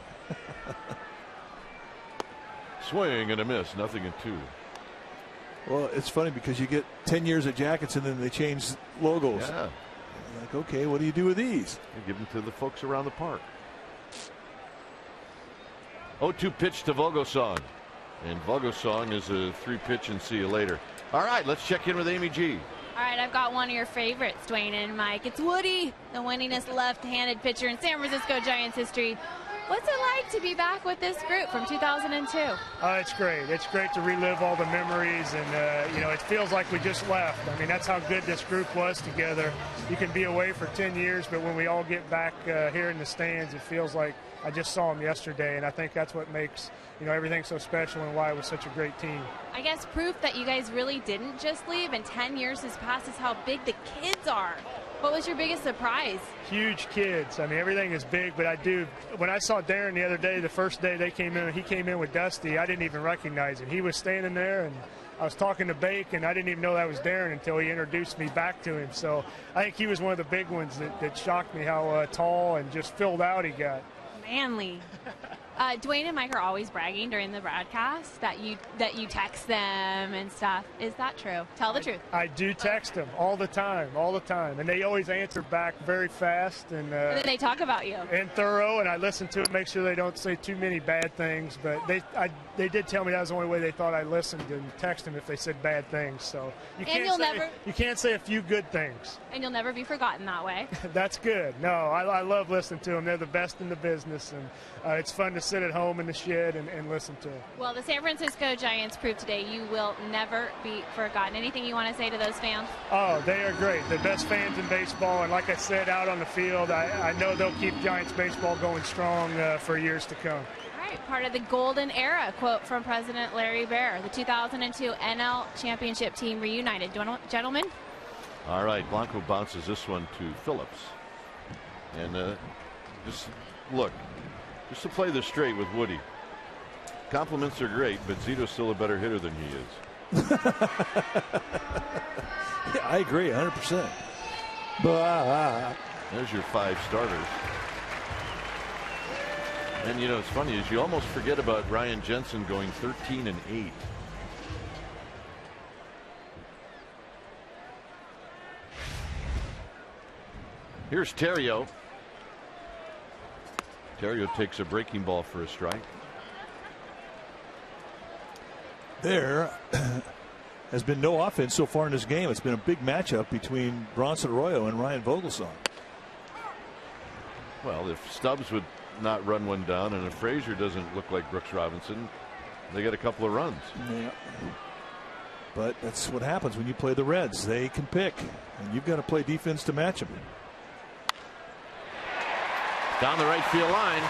Swing and a miss, nothing in 2. Well, it's funny because you get 10 years at Jackets and then they change logos. Yeah. Like, okay, what do you do with these? You give them to the folks around the park. 0-2 pitch to Vogelsong. And Vogelsong is a 3-pitch and see you later. All right, let's check in with Amy G. All right, I've got one of your favorites, Dwayne and Mike. It's Woody, the winningest left-handed pitcher in San Francisco Giants history. What's it like to be back with this group from 2002? It's great. It's great to relive all the memories, and it feels like we just left. I mean, that's how good this group was together. You can be away for 10 years, but when we all get back here in the stands, it feels like I just saw them yesterday, and I think that's what makes everything so special and why it was such a great team. I guess proof that you guys really didn't just leave, and 10 years has passed, is how big the kids are. What was your biggest surprise? Huge kids. I mean, everything is big, but when I saw Darren the other day, the first day he came in with Dusty, I didn't even recognize him. He was standing there, and I was talking to Bake, and I didn't even know that was Darren until he introduced me back to him. So I think he was one of the big ones that shocked me how tall and just filled out he got. Manly. Dwayne and Mike are always bragging during the broadcast that you text them and stuff. Is that true? Tell the truth. I do text them all the time, and they always answer back very fast and they talk about you and thorough. And I listen to it, make sure they don't say too many bad things. But they did tell me that was the only way they thought I listened, and text them if they said bad things. So you can't say a few good things. And you'll never be forgotten that way. That's good. No, I love listening to them. They're the best in the business, and it's fun to sit at home in the shed and listen to them. Well, the San Francisco Giants proved today you will never be forgotten. Anything you want to say to those fans? Oh, they are great. The best fans in baseball, and like I said, out on the field, I know they'll keep Giants baseball going strong for years to come. All right, part of the golden era, quote from President Larry Baer. The 2002 NL Championship team reunited. Gentlemen? All right, Blanco bounces this one to Phillips. And just to play this straight with Woody. Compliments are great, but Zito's still a better hitter than he is. Yeah, I agree 100%. There's your 5 starters. And it's funny is you almost forget about Ryan Jensen going 13-8. Here's Terrio. Terrio takes a breaking ball for a strike. There has been no offense so far in this game. It's been a big matchup between Bronson Arroyo and Ryan Vogelsong. Well, if Stubbs would not run one down and if Frazier doesn't look like Brooks Robinson, they get a couple of runs. Yeah. But that's what happens when you play the Reds. They can pick, and you've got to play defense to match them. Down the right field line.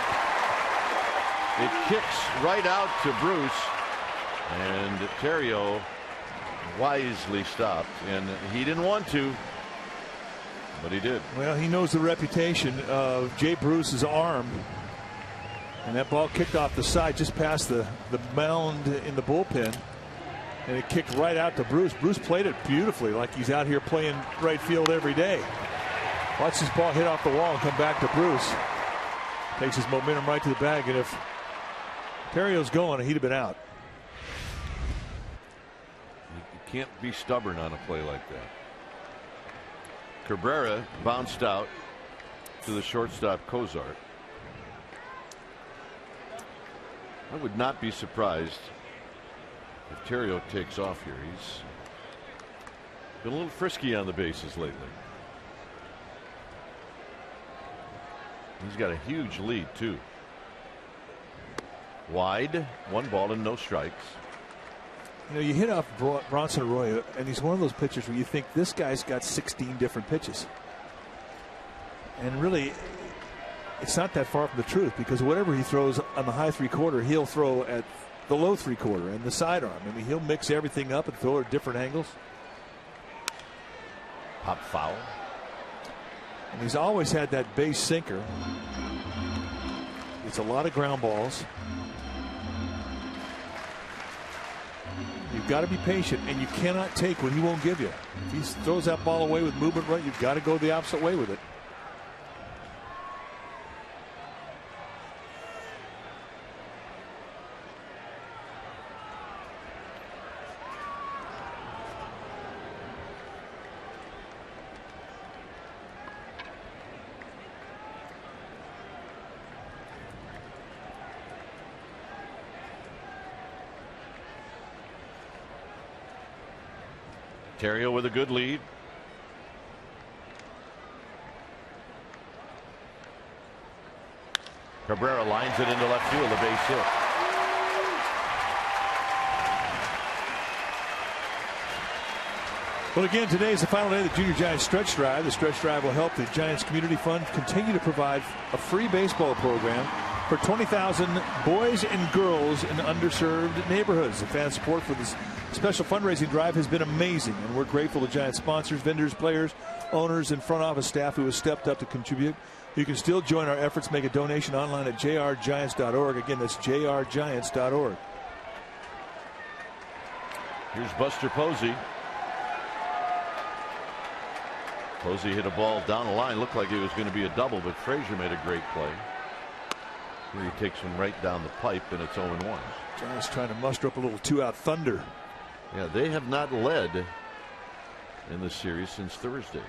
It kicks right out to Bruce, and Terrio wisely stopped, and he didn't want to, but he did. Well, he knows the reputation of Jay Bruce's arm, and that ball kicked off the side just past the mound in the bullpen, and it kicked right out to Bruce. Bruce played it beautifully, like he's out here playing right field every day. Watch this ball hit off the wall and come back to Bruce. Takes his momentum right to the bag, and if Terrio's going, he'd have been out. You can't be stubborn on a play like that. Cabrera bounced out to the shortstop Cozart. I would not be surprised if Terrio takes off here. He's been a little frisky on the bases lately. He's got a huge lead too. Wide, 1 ball and no strikes. You hit off Bronson Arroyo, and he's one of those pitchers where you think this guy's got 16 different pitches. And really, it's not that far from the truth, because whatever he throws on the high 3/4, he'll throw at the low 3/4 and the sidearm. I mean, he'll mix everything up and throw it at different angles. Pop foul. And he's always had that base sinker. It's a lot of ground balls. You've got to be patient, and you cannot take what he won't give you. If he throws that ball away with movement right, you've got to go the opposite way with it. Terrio with a good lead. Cabrera lines it into left field, a base hit. Well, again, today is the final day of the Junior Giants Stretch Drive. The Stretch Drive will help the Giants Community Fund continue to provide a free baseball program for 20,000 boys and girls in underserved neighborhoods. The fan support for this special fundraising drive has been amazing, and we're grateful to Giants sponsors, vendors, players, owners, and front office staff who have stepped up to contribute. You can still join our efforts. Make a donation online at jrgiants.org. Again, that's jrgiants.org. Here's Buster Posey. Posey hit a ball down the line. Looked like it was going to be a double, but Frazier made a great play. Here he takes one right down the pipe, and it's 0-1. Giants trying to muster up a little two-out thunder. Yeah, they have not led in this series since Thursday.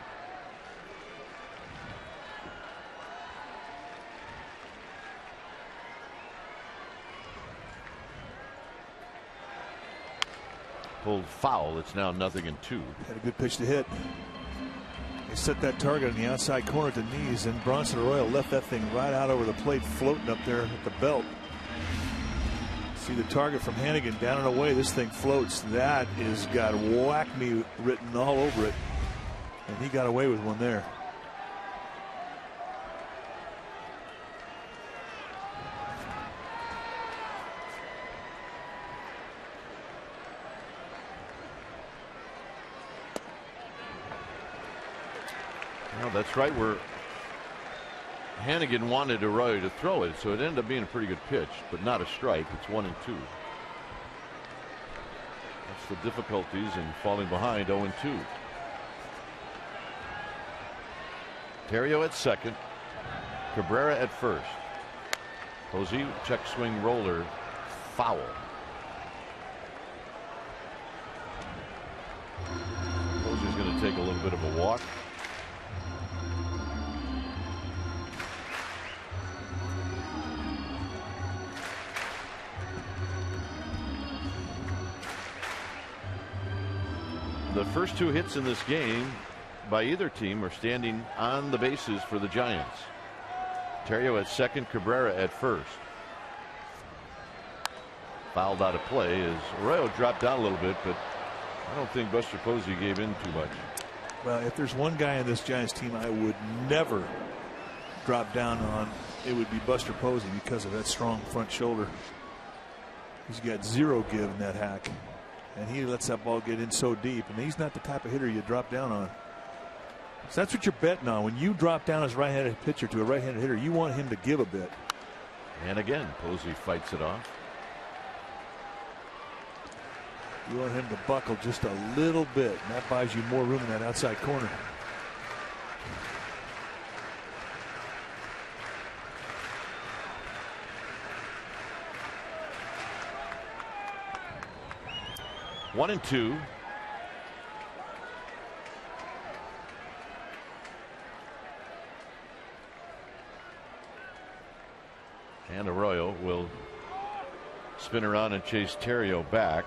Pulled foul. It's now 0-2. Had a good pitch to hit. They set that target on the outside corner at the knees, and Bronson Arroyo left that thing right out over the plate, floating up there at the belt. See the target from Hannigan down and away. This thing floats. That is got "whack me" written all over it, and he got away with one there. Well, that's right, where Hannigan wanted Arroyo to throw it, so it ended up being a pretty good pitch, but not a strike. It's 1-2. That's the difficulties in falling behind. 0-2. Terrio at second. Cabrera at first. Posey, check swing roller, foul. Posey's going to take a little bit of a walk. The first two hits in this game by either team are standing on the bases for the Giants. Terrio at second, Cabrera at first. Fouled out of play as Arroyo dropped down a little bit, but I don't think Buster Posey gave in too much. Well, if there's one guy in this Giants team I would never drop down on, it would be Buster Posey because of that strong front shoulder. He's got zero give in that hack, and he lets that ball get in so deep, and he's not the type of hitter you drop down on. So that's what you're betting on. When you drop down as a right-handed pitcher to a right-handed hitter, you want him to give a bit. And again, Posey fights it off. You want him to buckle just a little bit, and that buys you more room in that outside corner. One and two. And Arroyo will spin around and chase Terrio back.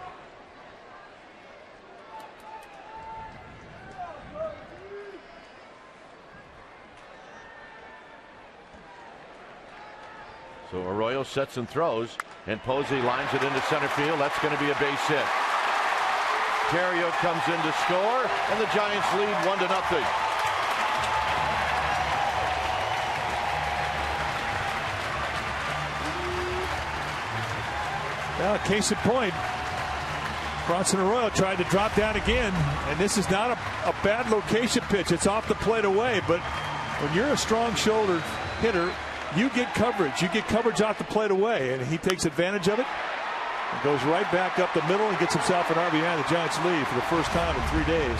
So Arroyo sets and throws, and Posey lines it into center field. That's going to be a base hit. Terrio comes in to score, and the Giants lead 1-0. Now, case in point, Bronson Arroyo tried to drop down again, and this is not a bad location pitch. It's off the plate away, but when you're a strong shouldered hitter, you get coverage. You get coverage off the plate away, and he takes advantage of it. And goes right back up the middle and gets himself an RBI. The Giants lead for the first time in 3 days.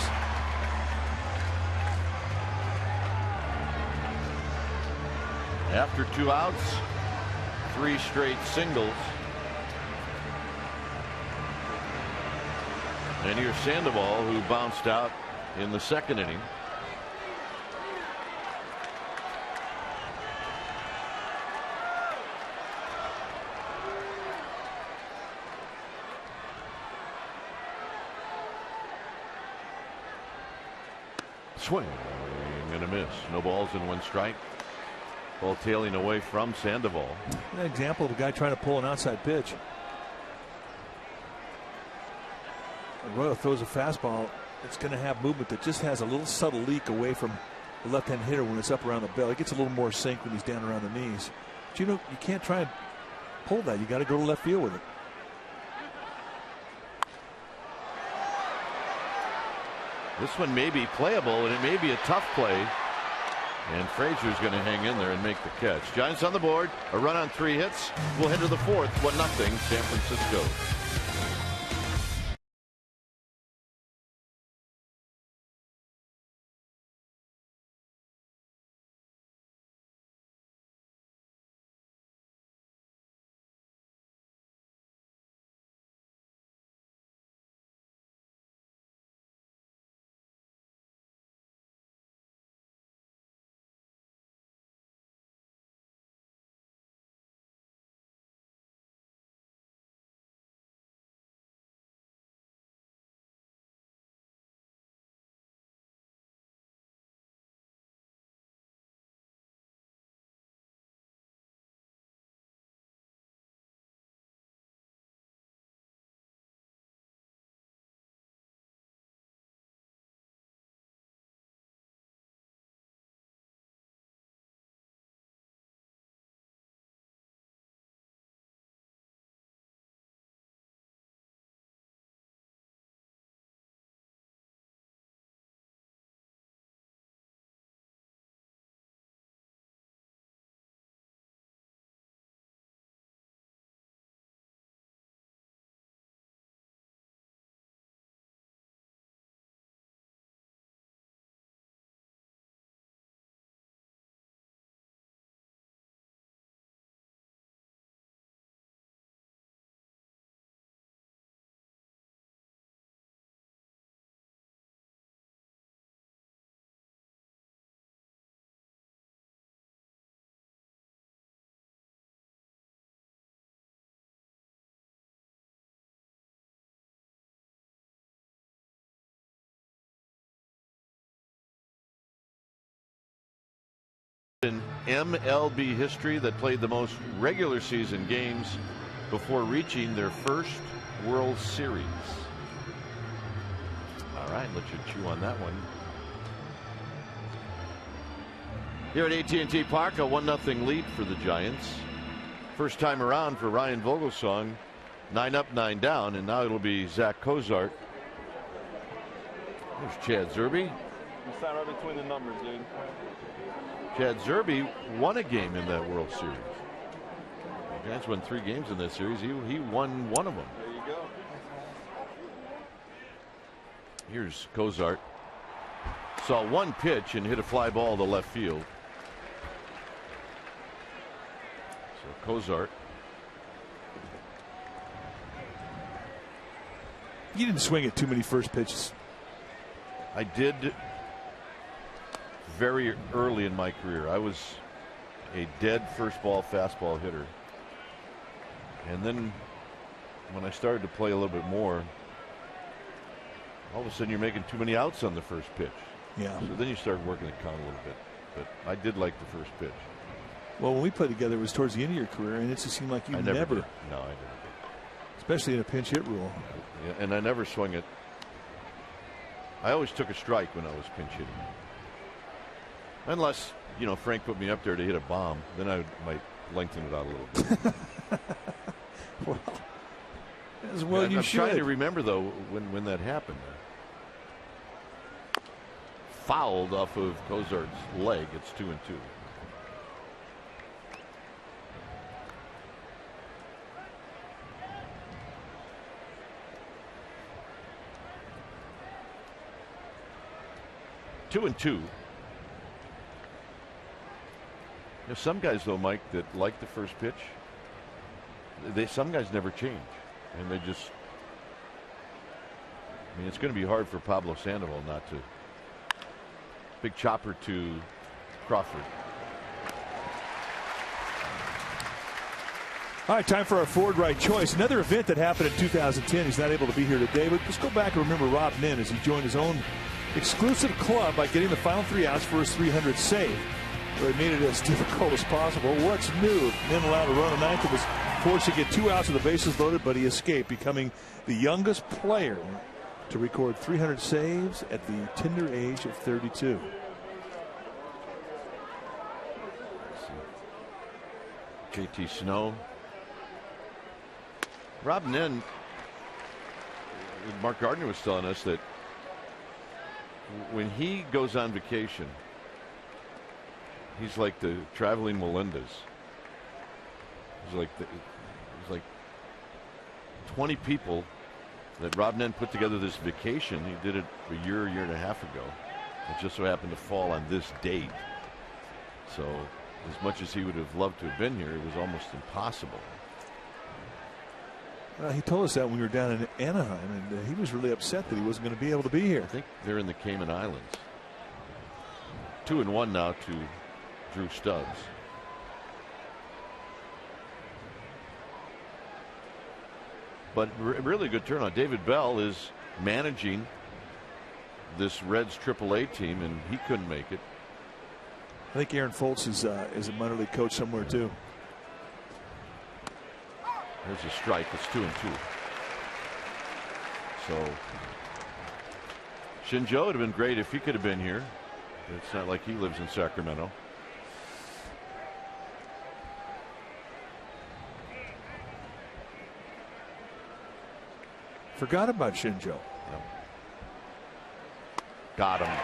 After 2 outs, 3 straight singles. And here's Sandoval, who bounced out in the second inning. Swing and a miss. No balls and 1 strike. Ball tailing away from Sandoval. An example of a guy trying to pull an outside pitch. Arroyo throws a fastball. It's going to have movement that just has a little subtle leak away from the left-hand hitter when it's up around the belly. It gets a little more sink when he's down around the knees. But you can't try and pull that. You got to go to left field with it. This one may be playable, and it may be a tough play. And Frazier's going to hang in there and make the catch. Giants on the board. A run on 3 hits. We'll head to the 4th. 1-0 San Francisco. In MLB history that played the most regular season games before reaching their first World Series. All right, let you chew on that one. Here at AT&T Park, a 1-0 lead for the Giants. First time around for Ryan Vogelsong. 9 up, 9 down, and now it'll be Zach Cozart. There's Chad Zerbe. You stand right between the numbers, dude. Chad Zerbe won a game in that World Series. The Giants won 3 games in that series. He won one of them. There you go. Here's Cozart. Saw 1 pitch and hit a fly ball to left field. So Cozart. You didn't swing at too many first pitches. I did very early in my career. I was a dead first ball fastball hitter. And then when I started to play a little bit more, all of a sudden you're making too many outs on the first pitch. Yeah. So then you start working the count a little bit. But I did like the first pitch. Well, when we played together, it was towards the end of your career, and it just seemed like you never did. No, I never did. Especially in a pinch hit rule. Yeah, and I never swung it. I always took a strike when I was pinch hitting. Unless, Frank put me up there to hit a bomb, then I might lengthen it out a little bit. Well, as well you should. I'm trying to remember, though, when that happened. Fouled off of Cozart's leg. It's 2-2. Two and two. There's some guys, though, Mike, that like the first pitch. Some guys never change, and they just. I mean, it's going to be hard for Pablo Sandoval not to. Big chopper to Crawford. All right, time for our forward right choice. Another event that happened in 2010. He's not able to be here today, but let's go back and remember Rob Nin as he joined his own exclusive club by getting the final 3 outs for his 300th save. So he made it as difficult as possible. What's new? Nin allowed a run in ninth and was forced to get 2 outs with the bases loaded, but he escaped, becoming the youngest player to record 300 saves at the tender age of 32. JT Snow. Rob Nin, Mark Gardner was telling us that when he goes on vacation, he's like the traveling Melendez. He's like 20 people that Rob Nin put together this vacation. He did it a year and a half ago. It just so happened to fall on this date. So as much as he would have loved to have been here, it was almost impossible. He told us that when we were down in Anaheim, and he was really upset that he wasn't going to be able to be here. I think they're in the Cayman Islands. 2-1 now to Drew Stubbs. But really good turnout. David Bell is managing this Reds AAA team, and he couldn't make it. I think Aaron Foltz is a minor league coach somewhere too. There's a strike. It's 2-2. So Shinjo would have been great if he could have been here. It's not like he lives in Sacramento. Forgot about Shinjo. Yep. Got him.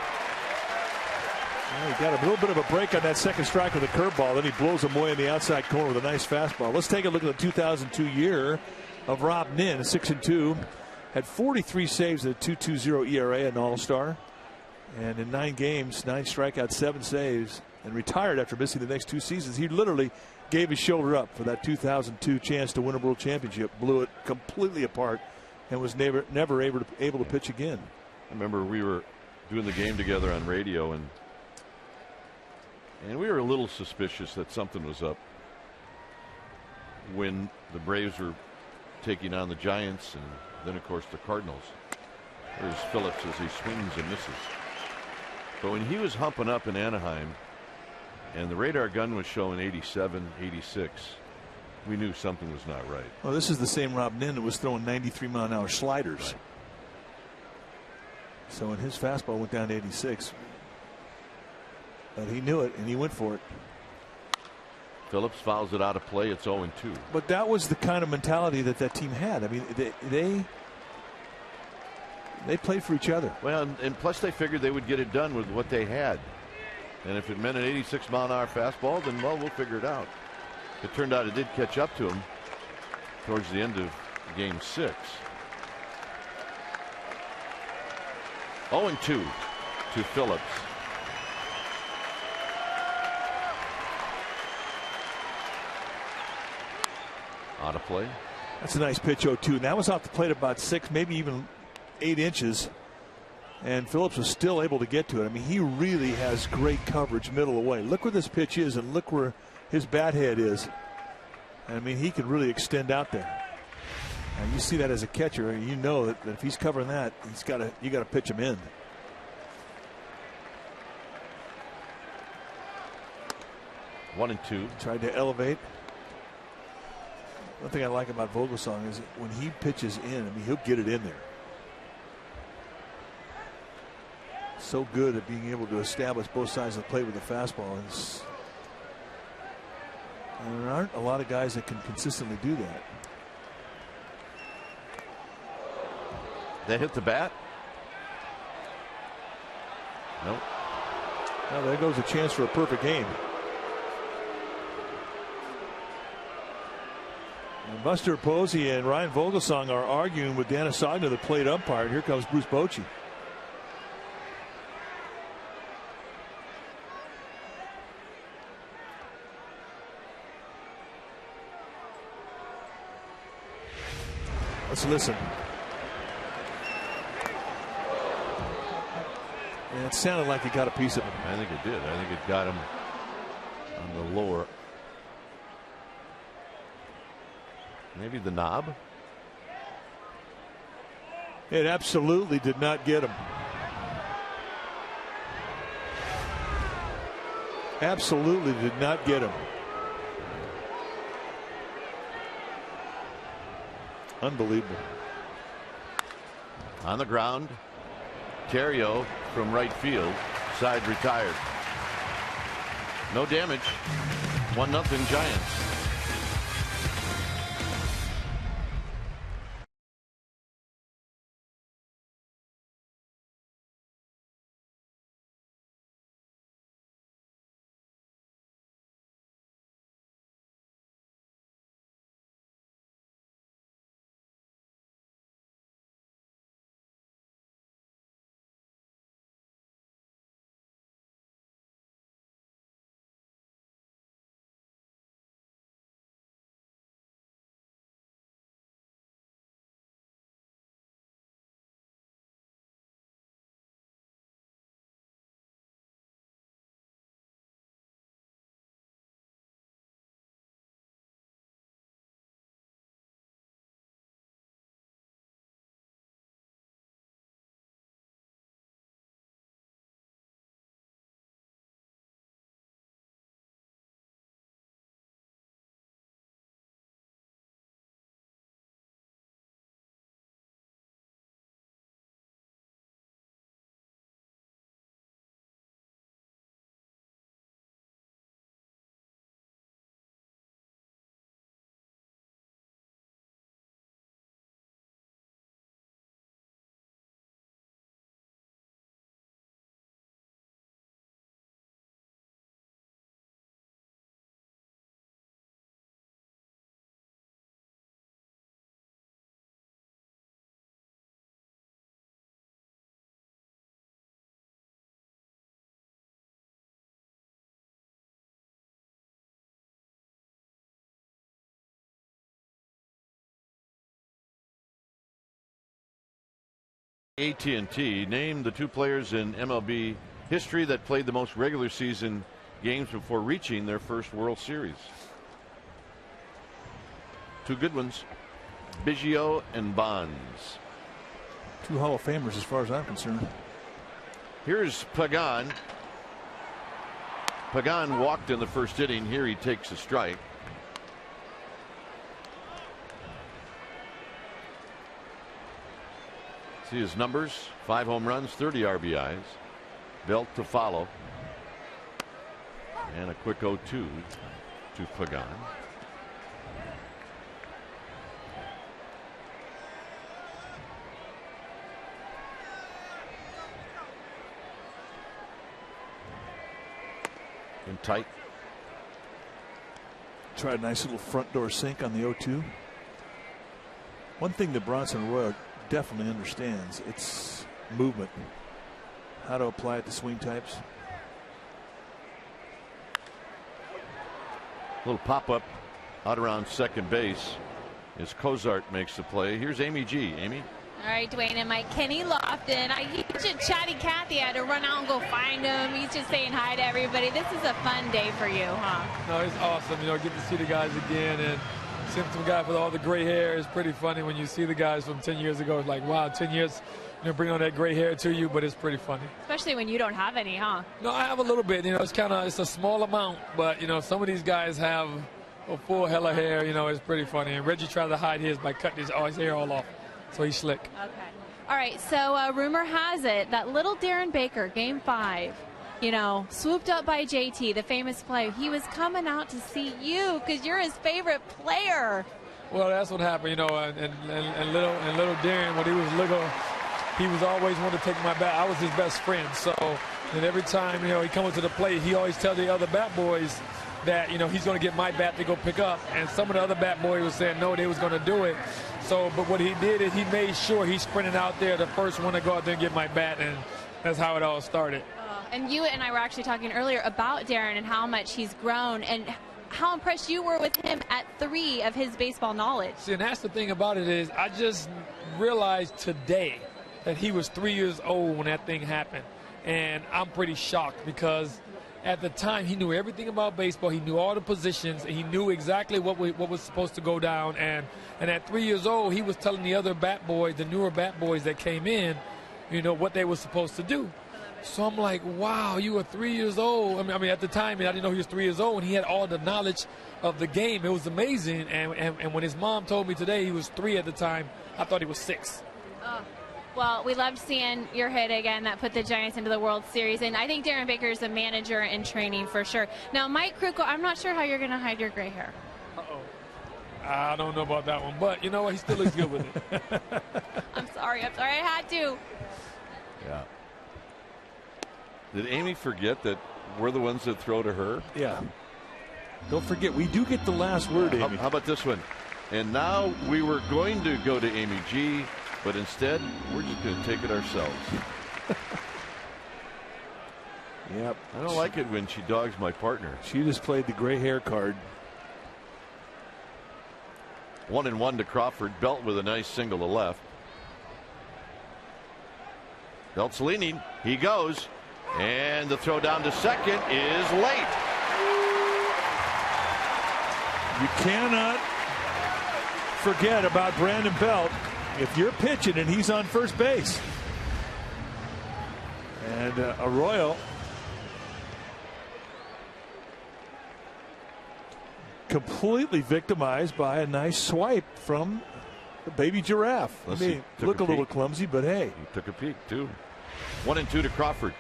Well, he got a little bit of a break on that second strike with a curveball. Then he blows him away in the outside corner with a nice fastball. Let's take a look at the 2002 year of Rob Nin. 6-2, had 43 saves at a 2.20 ERA, an All-Star, and in 9 games, 9 strikeouts, 7 saves, and retired after missing the next 2 seasons. He literally gave his shoulder up for that 2002 chance to win a World Championship, blew it completely apart, and was never able to pitch again. I remember we were doing the game together on radio, and we were a little suspicious that something was up when the Braves were taking on the Giants, and then of course the Cardinals. There's Phillips as he swings and misses. But when he was humping up in Anaheim and the radar gun was showing 87, 86, we knew something was not right. Well, this is the same Rob Nin that was throwing 93-mile-an-hour sliders. Right. So when his fastball went down to 86, but he knew it and he went for it. Phillips fouls it out of play. It's 0-2. But that was the kind of mentality that team had. I mean, they played for each other. Well, and plus they figured they would get it done with what they had. And if it meant an 86-mile-an-hour fastball, then well, we'll figure it out. It turned out it did catch up to him towards the end of Game 6. 0-2 to Phillips. Out of play. That's a nice pitch, 0-2. And that was off the plate about 6, maybe even 8 inches. And Phillips was still able to get to it. I mean, he really has great coverage middle away. Look where this pitch is and look where his bat head is. I mean, he can really extend out there. And you see that as a catcher, and you know that if he's covering that, you got to pitch him in. One and two. Tried to elevate. One thing I like about Vogelsong is when he pitches in, I mean, he'll get it in there. So good at being able to establish both sides of the plate with the fastball. And there aren't a lot of guys that can consistently do that. That hit the bat? Nope. Well, there goes a chance for a perfect game. And Buster Posey and Ryan Vogelsong are arguing with Dan Asagna, the plate umpire. Here comes Bruce Bochy. Let's listen. And it sounded like it got a piece of him. I think it did. I think it got him on the lower. Maybe the knob. It absolutely did not get him. Absolutely did not get him. Unbelievable. On the ground, Terrio from right field, side retired. No damage. 1-0 Giants. AT&T named the 2 players in MLB history that played the most regular season games before reaching their first World Series. 2 good ones, Biggio and Bonds. 2 Hall of Famers as far as I'm concerned. Here's Pagan. Pagan walked in the first inning. Here he takes a strike. See his numbers: 5 home runs, 30 RBIs. Belt to follow. And a quick 0-2 to Pagan. In tight. Tried a nice little front door sink on the 0-2. One thing that Bronson Arroyo definitely understands, it's movement, how to apply it to swing types. Little pop-up out around second base as Cozart makes the play. Here's Amy G. Amy. All right, Dwayne and Mike. Kenny Lofton. Chatty Cathy had to run out and go find him. He's just saying hi to everybody. This is a fun day for you, huh? No, it's awesome. You know, get to see the guys again, and seeing some guy with all the gray hair is pretty funny when you see the guys from 10 years ago. It's like, wow, 10 years, you know, bring on that gray hair to you, but it's pretty funny. Especially when you don't have any, huh? No, I have a little bit. You know, it's a small amount, but, you know, some of these guys have a full hell of hair. You know, it's pretty funny. And Reggie tried to hide his by cutting his hair all off, so he's slick. Okay. All right, so rumor has it that little Darren Baker, Game 5, you know, swooped up by JT, the famous player. He was coming out to see you because you're his favorite player. Well, that's what happened, you know, and little Darren, when he was little, he was always wanting to take my bat. I was his best friend, so and every time, you know, he comes to the plate, he always tells the other bat boys that, you know, he's going to get my bat to go pick up. And some of the other bat boys were saying no, they was going to do it. So, but what he did is he made sure he sprinted out there, the first one to go out there and get my bat, and that's how it all started. And you and I were actually talking earlier about Darren and how much he's grown and how impressed you were with him at 3 of his baseball knowledge. See, and that's the thing about it is I just realized today that he was 3 years old when that thing happened. And I'm pretty shocked because at the time he knew everything about baseball. He knew all the positions. He knew exactly what was supposed to go down. And at 3 years old, he was telling the other bat boys, the newer bat boys that came in, you know, what they were supposed to do. So I'm like, wow, you were 3 years old. I mean, at the time, I didn't know he was 3 years old, and he had all the knowledge of the game. It was amazing. And when his mom told me today he was 3 at the time, I thought he was 6. Well, we loved seeing your hit again that put the Giants into the World Series, and I think Darren Baker is a manager in training for sure. Now, Mike Krukow, I'm not sure how you're going to hide your gray hair. I don't know about that one, but you know what? He still looks good with it. I'm sorry. I had to. Yeah. Did Amy forget that we're the ones that throw to her? Yeah. Don't forget, we do get the last word, Amy. How about this one? And now we were going to go to Amy G., but instead, we're just going to take it ourselves. Yep. I don't like it when she dogs my partner. She just played the gray hair card. 1-1 to Crawford. Belt with a nice single to left. Belt's leaning. He goes. And the throw down to second is late. You cannot forget about Brandon Belt if you're pitching and he's on first base. And Arroyo completely victimized by a nice swipe from the baby giraffe. I mean, look a little clumsy, but hey. He took a peek, too. 1-2 to Crawford.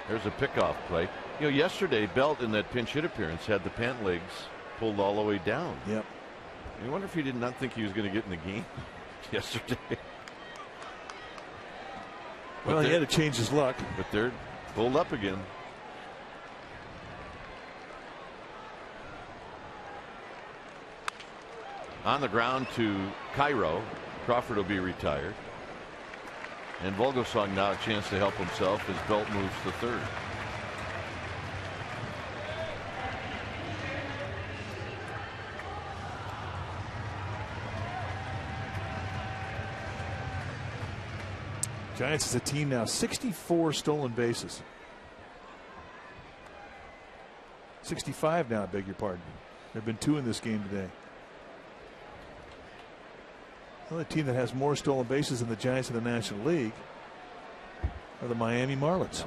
There's a pickoff play. You know, yesterday, Belt in that pinch hit appearance had the pant legs pulled all the way down. Yep. I wonder if he did not think he was going to get in the game yesterday. Well, he had to change his luck. But they're pulled up again. On the ground to Cairo. Crawford will be retired. And Vogelsong now a chance to help himself as Belt moves to third. Giants as a team now 64 stolen bases. 65 now, I beg your pardon. There have been 2 in this game today. The only team that has more stolen bases than the Giants in the National League are the Miami Marlins.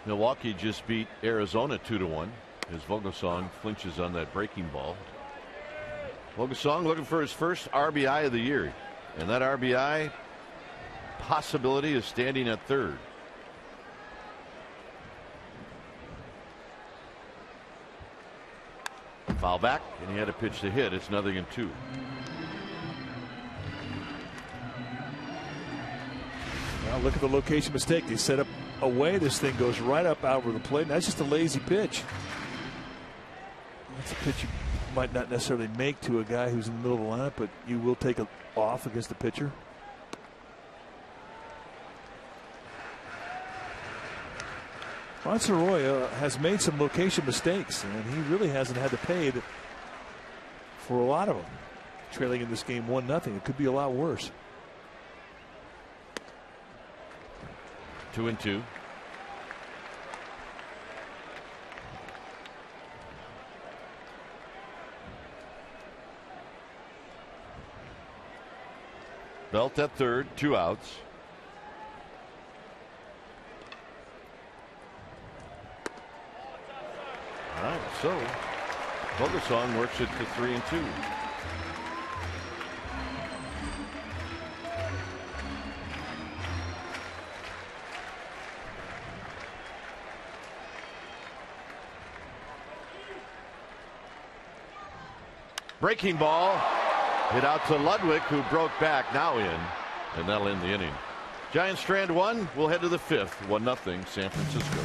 Milwaukee just beat Arizona 2-1 as Vogelsong flinches on that breaking ball. Vogelsong looking for his first RBI of the year, and that RBI possibility is standing at third. Foul back, and he had a pitch to hit. It's 0-2. Now look at the location mistake. They set up away. This thing goes right up out over the plate. And that's just a lazy pitch. That's a pitch you might not necessarily make to a guy who's in the middle of the lineup, but you will take it off against the pitcher. Arroyo has made some location mistakes, and he really hasn't had to pay for a lot of them. Trailing in this game 1-0. It could be a lot worse. 2-2. Belt at third, 2 outs. All right, so Vogelsong works it to 3-2. Breaking ball hit out to Ludwig, who broke back, now in, and that'll end the inning. Giants strand 1. We'll head to the 5th. 1-0 San Francisco.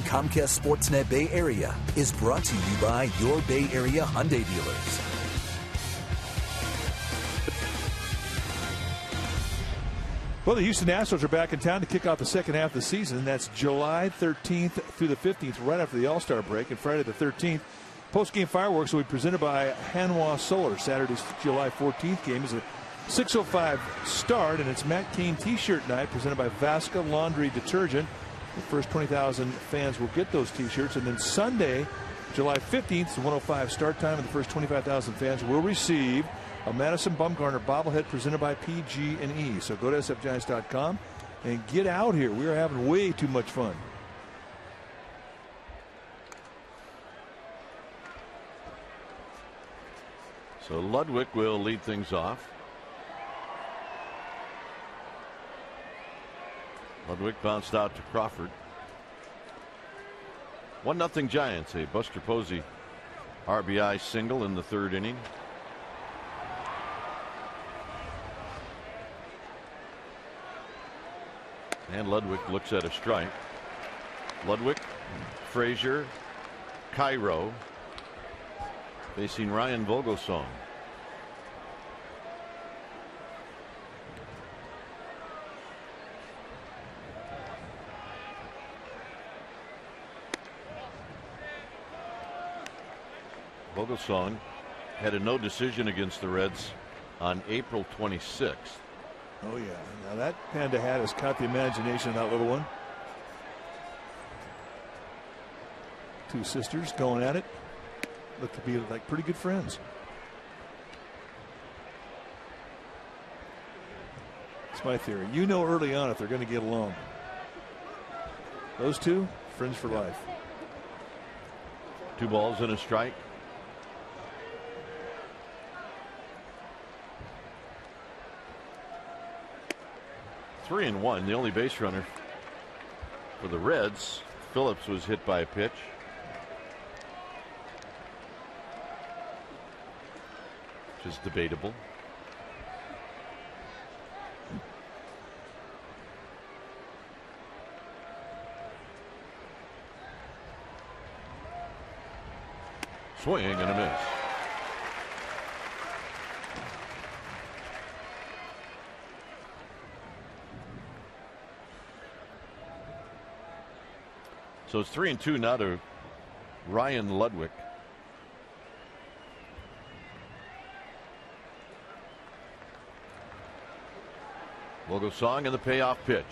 Comcast Sportsnet Bay Area is brought to you by your Bay Area Hyundai dealers. Well, the Houston Astros are back in town to kick off the second half of the season. That's July 13th through the 15th, right after the All-Star break. And Friday the 13th, post-game fireworks will be presented by Hanwha Solar. Saturday's July 14th game is a 6:05 start, and it's Matt Cain T-shirt night presented by Vasca Laundry Detergent. The first 20,000 fans will get those T-shirts. And then Sunday, July 15th, it's a 1:05 start time, and the first 25,000 fans will receive a Madison Bumgarner bobblehead presented by PG&E. So go to sfgiants.com and get out here. We are having way too much fun. So Ludwig will lead things off. Ludwig bounced out to Crawford. 1-0 Giants. A Buster Posey RBI single in the third inning. And Ludwig looks at a strike. Ludwig, Frazier, Cairo facing Ryan Vogelsong. Vogelsong had a no decision against the Reds on April 26th. Oh, yeah. Now that panda hat has caught the imagination of that little one. Two sisters going at it. Look to be like pretty good friends. That's my theory. You know early on if they're going to get along. Those two, friends for life. 2 balls and a strike. Three and one. The only base runner for the Reds. Phillips was hit by a pitch. Which is debatable. Swing and a miss. So it's 3-2 now to Ryan Ludwig. Vogelsong and the payoff pitch.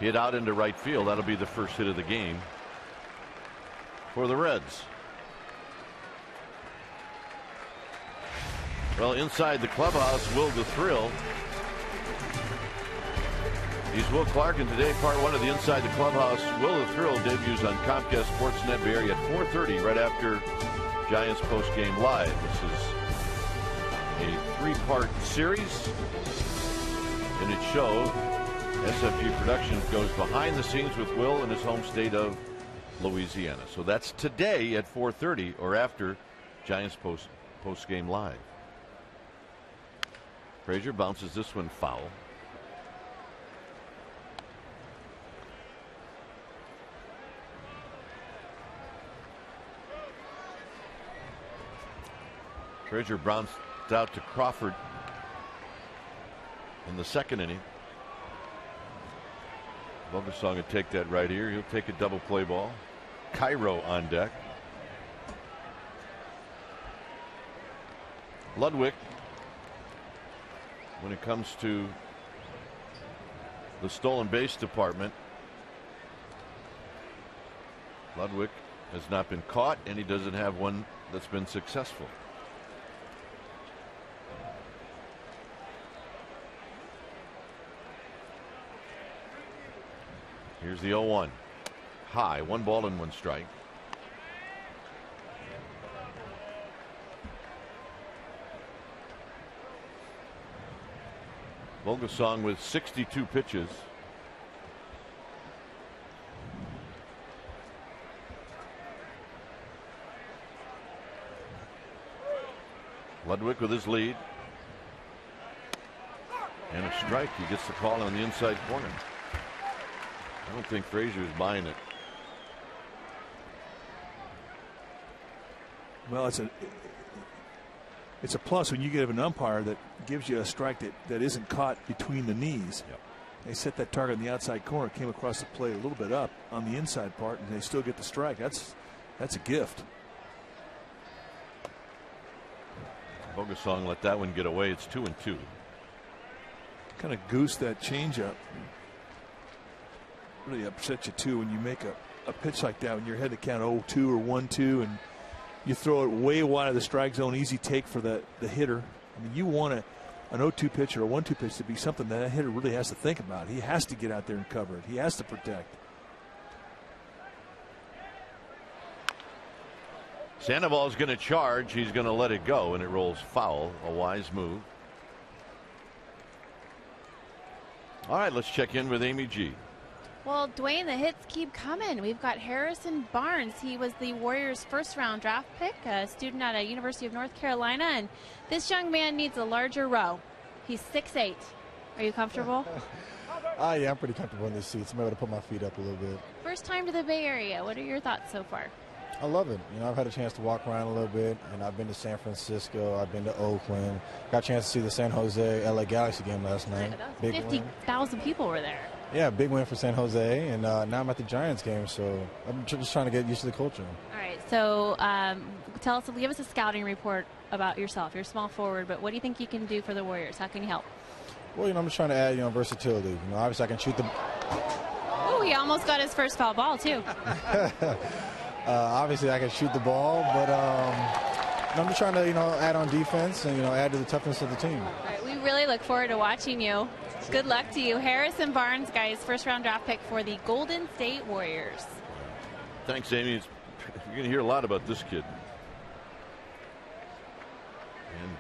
Hit out into right field. That'll be the first hit of the game for the Reds. Well, inside the clubhouse, Will the Thrill. He's Will Clark, and today, part one of the Inside the Clubhouse Will the Thrill debuts on Comcast Sportsnet Bay Area at 4:30, right after Giants post-game live. This is a 3-part series in its show. SFG Productions goes behind the scenes with Will in his home state of Louisiana. So that's today at 4:30, or after Giants post-game live. Frazier bounces this one foul. Frazier bounced out to Crawford in the second inning. Vogelsong would take that right here. He'll take a double play ball. Cairo on deck. Ludwig, when it comes to the stolen base department, Ludwig has not been caught, and he doesn't have one that's been successful. Here's the 0-1. High, 1 ball and 1 strike. Vogelsong with 62 pitches. Ludwig with his lead. And a strike. He gets the call on the inside corner. I don't think Frazier is buying it. Well, it's a plus when you get an umpire that gives you a strike that isn't caught between the knees. Yep. They set that target in the outside corner, came across the plate a little bit up on the inside part, and they still get the strike. That's a gift. Vogelsong let that one get away. It's 2-2. Kind of goose that changeup. Really upsets you too when you make a pitch like that when you're heading to count 0-2 or 1-2 and you throw it way wide of the strike zone. Easy take for the hitter. I mean, you want an 0-2 pitch or a 1-2 pitch to be something that hitter really has to think about. He has to get out there and cover it. He has to protect. Sandoval's going to charge. He's going to let it go, and it rolls foul. A wise move. All right, let's check in with Amy G. Well, Dwayne, the hits keep coming. We've got Harrison Barnes. He was the Warriors' first-round draft pick, a student at the University of North Carolina, and this young man needs a larger row. He's 6'8". Are you comfortable? Yeah, I'm pretty comfortable in this seat. I'm able to put my feet up a little bit. First time to the Bay Area. What are your thoughts so far? I love it. You know, I've had a chance to walk around a little bit, and I've been to San Francisco. I've been to Oakland. Got a chance to see the San Jose LA Galaxy game last night. 50,000 people were there. Yeah, big win for San Jose, and now I'm at the Giants game, so I'm just trying to get used to the culture. All right, so give us a scouting report about yourself. You're a small forward, but what do you think you can do for the Warriors? How can you help? Well, you know, I'm just trying to add, versatility. You know, obviously I can shoot the. Oh, he almost got his first foul ball too. Obviously I can shoot the ball, but I'm just trying to, add on defense and, add to the toughness of the team. All right, we really look forward to watching you. Good luck to you. Harrison Barnes, guys, first-round draft pick for the Golden State Warriors. Thanks, Amy. You're going to hear a lot about this kid. And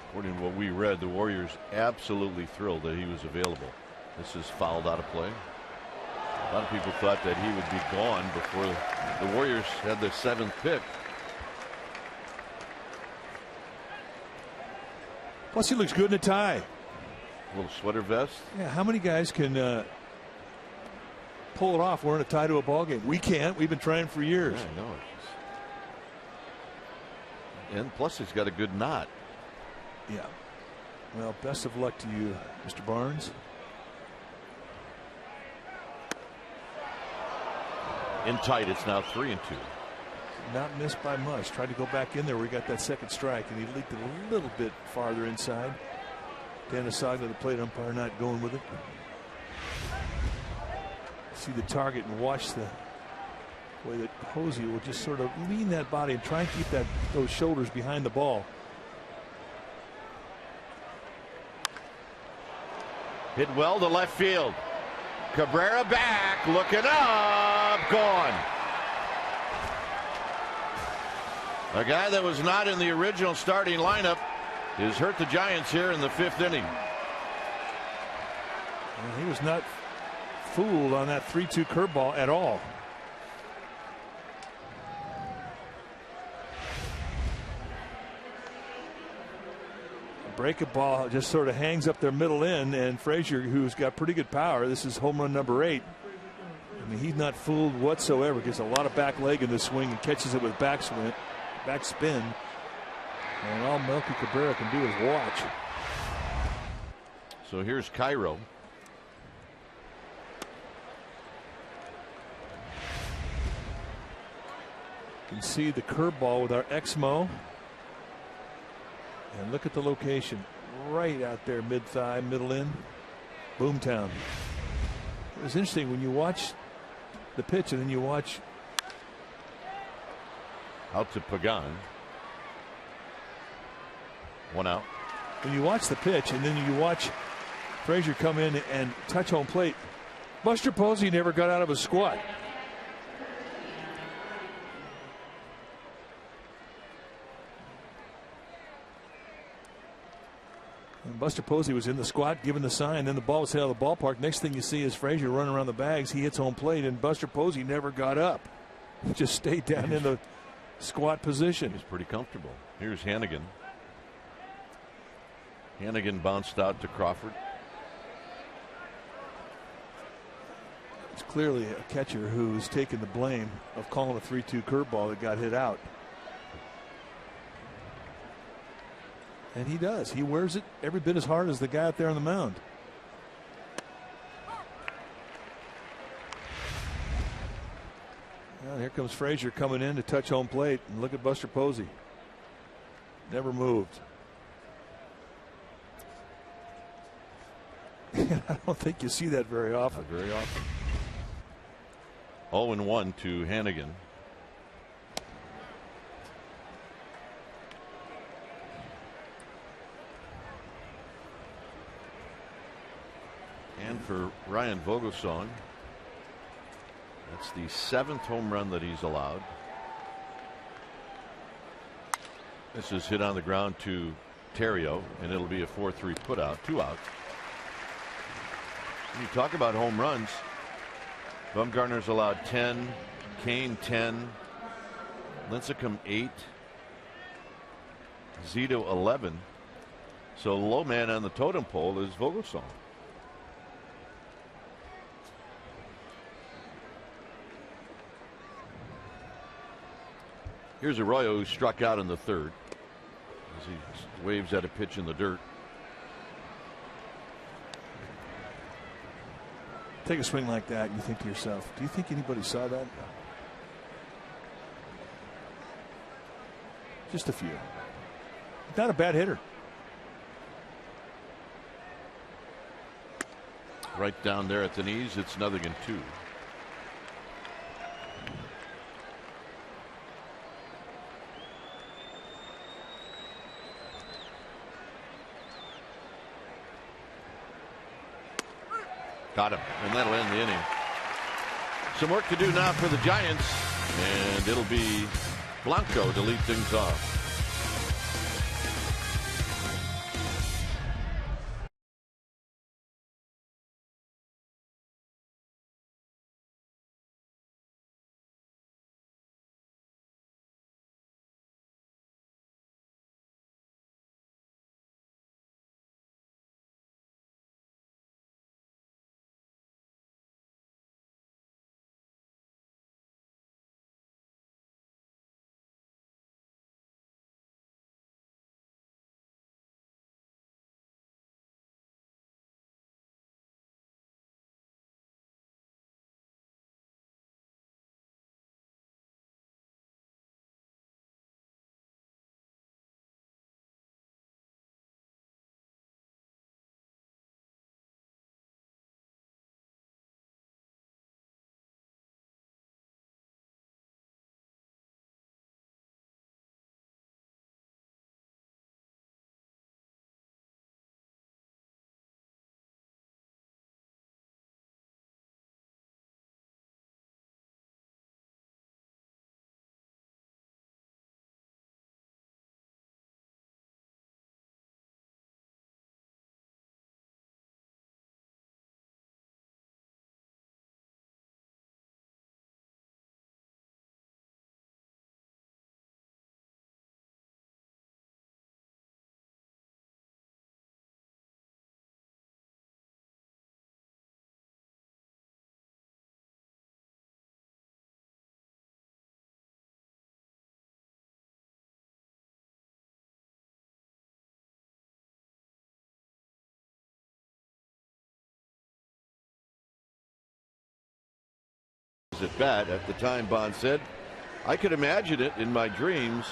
according to what we read, the Warriors absolutely thrilled that he was available. This is fouled out of play. A lot of people thought that he would be gone before the Warriors had their 7th pick. Plus, he looks good in a tie. A little sweater vest. Yeah, how many guys can pull it off wearing a tie to a ball game? We can't. We've been trying for years. Yeah, I know. And plus, he's got a good knot. Yeah. Well, best of luck to you, Mr. Barnes. In tight, it's now 3-2. Not missed by much. Tried to go back in there where he got that second strike, and he leaked it a little bit farther inside. Danisagna, the plate umpire, not going with it. See the target and watch the way that Posey will just sort of lean that body and try and keep those shoulders behind the ball. Hit well to left field. Cabrera back, looking up, gone. A guy that was not in the original starting lineup has hurt the Giants here in the 5th inning. And he was not fooled on that 3-2 curveball at all. Break a ball just sort of hangs up their middle end, and Frazier, who's got pretty good power, this is home run number 8. I mean, he's not fooled whatsoever. Gets a lot of back leg in the swing and catches it with backspin. And all Melky Cabrera can do is watch. So here's Cairo. You can see the curveball with our Exmo. And look at the location. Right out there, mid-thigh, middle end. Boomtown. It was interesting when you watch the pitch and then you watch. Out to Pagan. 1 out. When you watch the pitch and then you watch Frazier come in and touch home plate, Buster Posey never got out of his squat. And Buster Posey was in the squat giving the sign, then the ball was hit out of the ballpark. Next thing you see is Frazier running around the bags. He hits home plate, and Buster Posey never got up. He just stayed down in the squat position. He's pretty comfortable. Here's Hannigan. Hannigan bounced out to Crawford. It's clearly a catcher who's taken the blame of calling a 3-2 curveball that got hit out. And he does. He wears it every bit as hard as the guy out there on the mound. Well, here comes Frazier coming in to touch home plate. And look at Buster Posey. Never moved. I don't think you see that very often. Not very often. 0-1 to Hannigan. And for Ryan Vogelsong, that's the 7th home run that he's allowed. This is hit on the ground to Terrio, and it'll be a 4-3 put out, 2 outs. When you talk about home runs, Bumgarner's allowed 10, Kane 10, Lincecum 8, Zito 11. So the low man on the totem pole is Vogelsong. Here's Arroyo, who struck out in the 3rd as he waves at a pitch in the dirt. Take a swing like that, and you think to yourself, do you think anybody saw that? Just a few. Not a bad hitter. Right down there at the knees, it's 0-2. Got him, and that'll end the inning. Some work to do now for the Giants, and it'll be Blanco to lead things off. At bat. At the time, Bond said, I could imagine it in my dreams,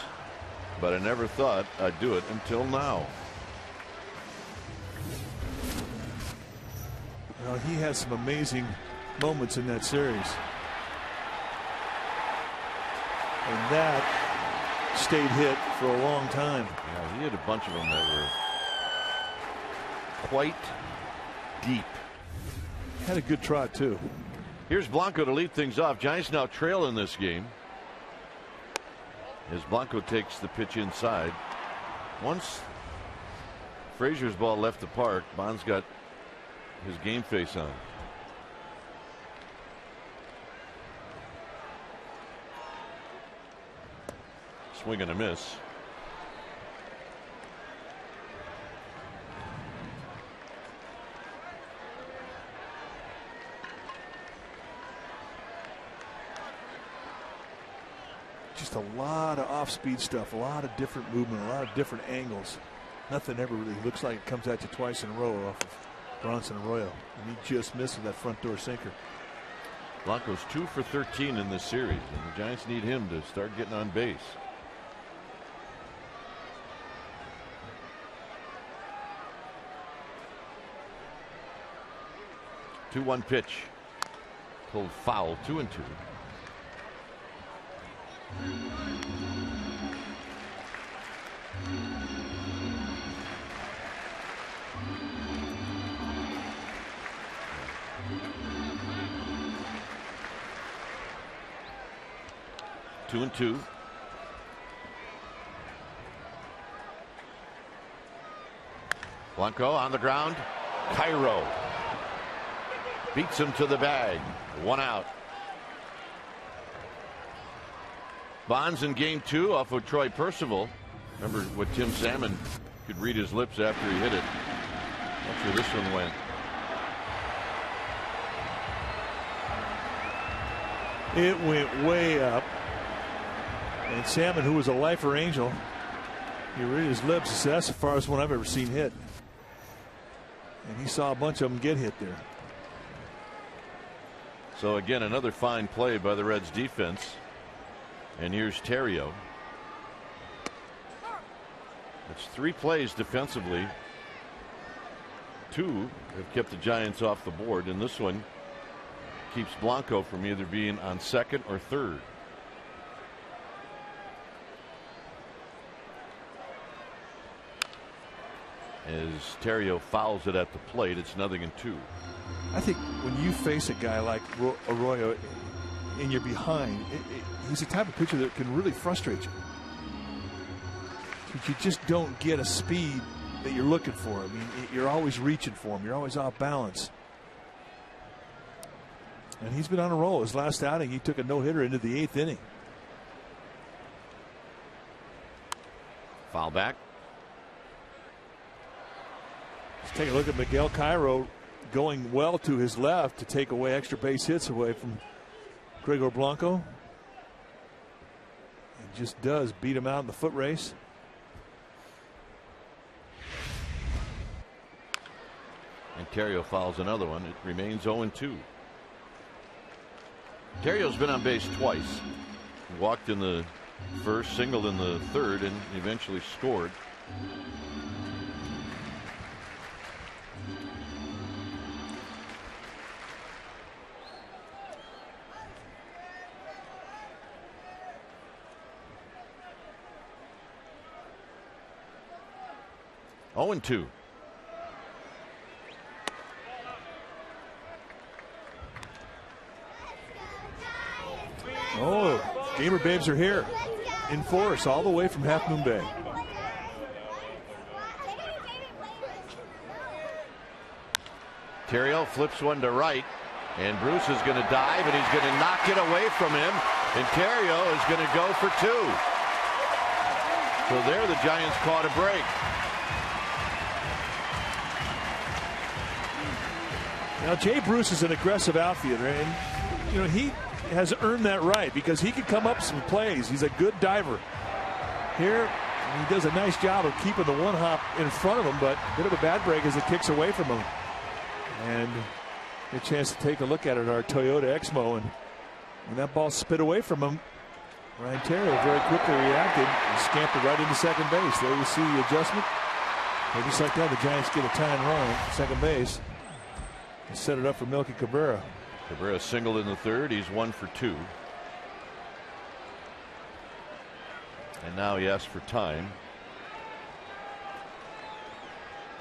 but I never thought I'd do it until now. Well, he has some amazing moments in that series. And that stayed hit for a long time. Yeah, he had a bunch of them that were quite deep. Had a good trot, too. Here's Blanco to lead things off. Giants now trail in this game as Blanco takes the pitch inside. Once Frazier's ball left the park, Bond's got his game face on. Swing and a miss. Just a lot of off-speed stuff, a lot of different movement, a lot of different angles. Nothing ever really looks like it comes at you twice in a row off of Bronson Arroyo. And he just missed with that front door sinker. Blanco's 2 for 13 in this series, and the Giants need him to start getting on base. Two 1 pitch. Pulled foul, 2-2. Two and two. Blanco on the ground. Cairo beats him to the bag. 1 out. Bonds in game 2 off of Troy Percival. Remember what Tim Salmon could read his lips after he hit it. That's where this one went. It went way up. And Salmon, who was a lifer angel, he read his lips and said, that's the farthest one I've ever seen hit. And he saw a bunch of them get hit there. So again, another fine play by the Reds defense. And here's Terrio. It's 3 plays defensively. 2 have kept the Giants off the board, and this one keeps Blanco from either being on second or third. As Terrio fouls it at the plate, it's 0-2. I think when you face a guy like Arroyo and you're behind, he's the type of pitcher that can really frustrate you. But you just don't get a speed that you're looking for. I mean, you're always reaching for him. You're always off balance. And he's been on a roll. His last outing, he took a no-hitter into the 8th inning. Foul back. Let's take a look at Miguel Cairo going well to his left to take away extra base hits away from Gregor Blanco. And just does beat him out in the foot race. And Terrio fouls another one. It remains 0-2. Terrio's been on base twice. He walked in the first, singled in the third, and eventually scored. Oh, and 2. Oh, Gamer Babes are here in force all the way from Half Moon Bay. Terrio flips one to right, and Bruce is going to dive, and he's going to knock it away from him, and Terrio is going to go for 2. So there the Giants caught a break. Now Jay Bruce is an aggressive outfielder, and you know he has earned that right because he can come up some plays. He's a good diver. Here he does a nice job of keeping the one hop in front of him, but a bit of a bad break as it kicks away from him. And a chance to take a look at it, our Toyota Exmo, and when that ball spit away from him, Ryan Terrio very quickly reacted and scampered right into second base. There you see the adjustment. And just like that, the Giants get a tying run at second base and set it up for Melky Cabrera. Cabrera singled in the third. He's 1 for 2. And now he asks for time.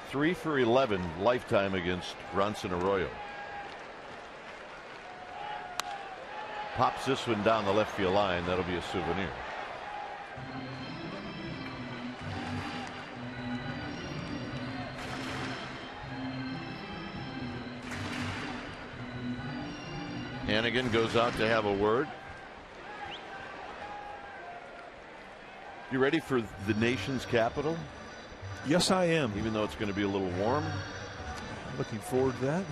3 for 11 lifetime against Bronson Arroyo. Pops this one down the left field line. That'll be a souvenir. Hannigan goes out to have a word. You ready for the nation's capital? Yes, I am. Even though it's going to be a little warm. Looking forward to that.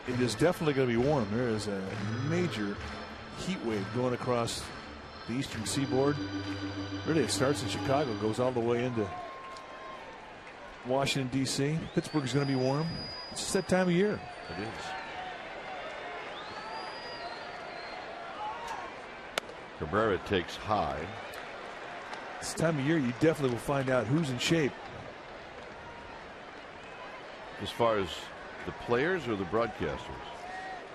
It is definitely going to be warm. There is a major heat wave going across the Eastern Seaboard. Really, it starts in Chicago, goes all the way into Washington, D.C. Pittsburgh's going to be warm. It's just that time of year. It is. Cabrera takes high. This time of year, you definitely will find out who's in shape. As far as the players or the broadcasters?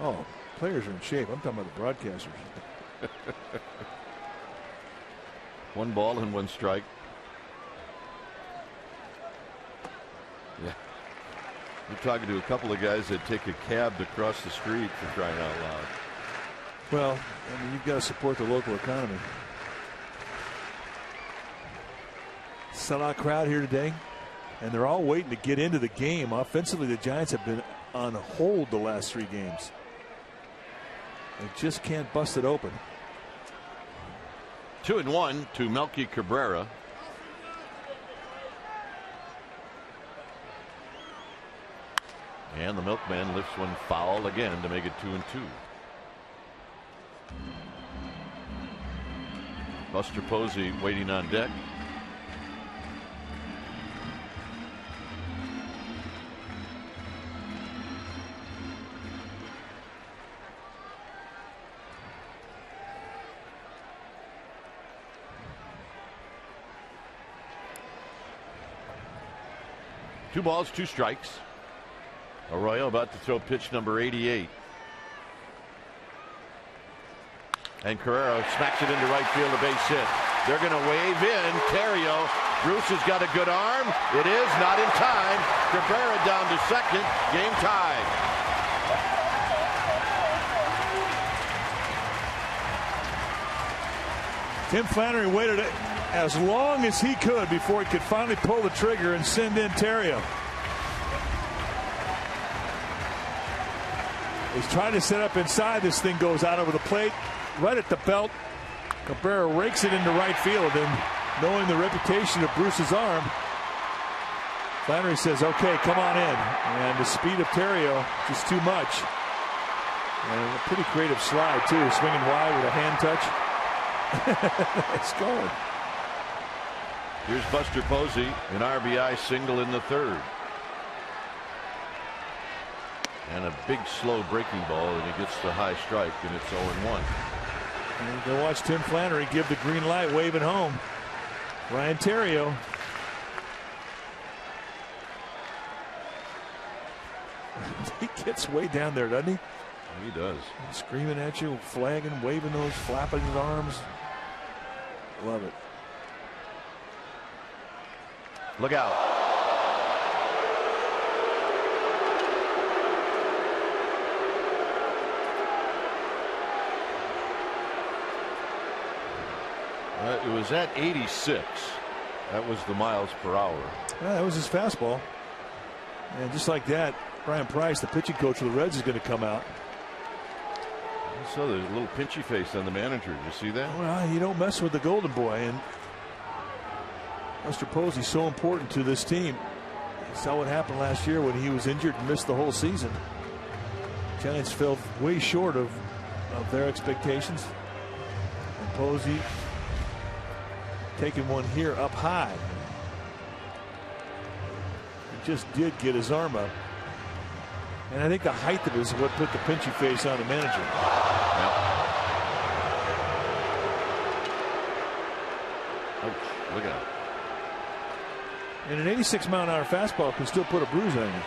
Oh, players are in shape. I'm talking about the broadcasters. 1 ball and 1 strike. Yeah. You're talking to a couple of guys that take a cab to cross the street, for crying out loud. Well, I mean, you've got to support the local economy. Sellout crowd here today, and they're all waiting to get into the game. Offensively, the Giants have been on hold the last 3 games. They just can't bust it open. 2-1 to Melky Cabrera. And the milkman lifts one foul again to make it 2-2. Buster Posey waiting on deck. Two balls, 2 strikes. Arroyo about to throw pitch number 88. And Carrero smacks it into right field, a base hit. They're going to wave in. Terrio. Bruce has got a good arm. It is not in time. Cabrera down to second. Game tied. Tim Flannery waited as long as he could before he could finally pull the trigger and send in Terrio. He's trying to set up inside. This thing goes out over the plate, right at the belt. Cabrera rakes it into right field, and knowing the reputation of Bruce's arm, Flannery says, okay, come on in. And the speed of Terrio just too much. And a pretty creative slide, too, swinging wide with a hand touch. It's going. Here's Buster Posey, an RBI single in the 3rd. And a big slow breaking ball, and he gets the high strike, and it's 0-1. And go watch Tim Flannery give the green light, waving home. Ryan Terrio. He gets way down there, doesn't he? He does. Screaming at you, flagging, waving those, flapping his arms. Love it. Look out. It was at 86. That was the miles per hour. Yeah, that was his fastball. And just like that, Brian Price, the pitching coach of the Reds, is going to come out. So there's a little pinchy face on the manager. Did you see that? Well, you don't mess with the Golden Boy, and Buster Posey's so important to this team. You saw what happened last year when he was injured and missed the whole season. Giants fell way short of their expectations. And Posey taking one here up high. He just did get his arm up. And I think the height of it is what put the pinchy face on the manager. Yep. Ouch, look out. And an 86-mile-an-hour fastball can still put a bruise on you.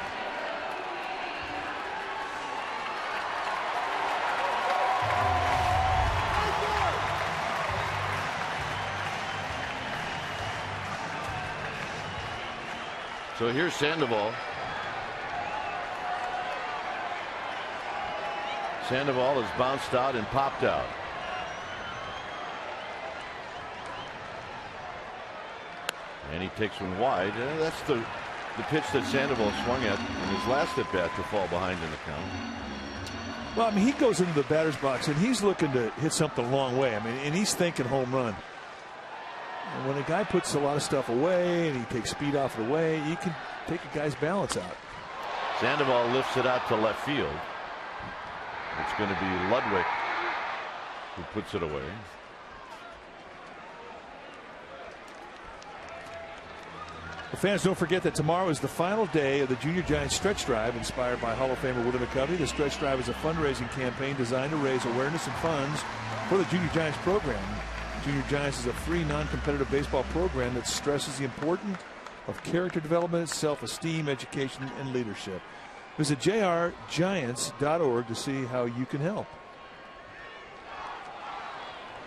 So here's Sandoval. Sandoval has bounced out and popped out. And he takes one wide. That's the pitch that Sandoval swung at in his last at bat to fall behind in the count. Well, I mean, he goes into the batter's box and he's looking to hit something a long way. I mean, and he's thinking home run. And when a guy puts a lot of stuff away and he takes speed off of the way, you can take a guy's balance out. Sandoval lifts it out to left field. It's going to be Ludwig who puts it away. The fans, don't forget that tomorrow is the final day of the Junior Giants Stretch Drive, inspired by Hall of Famer Willie McCovey. The Stretch Drive is a fundraising campaign designed to raise awareness and funds for the Junior Giants program. Junior Giants is a free, non-competitive baseball program that stresses the importance of character development, self-esteem, education, and leadership. Visit jrgiants.org to see how you can help.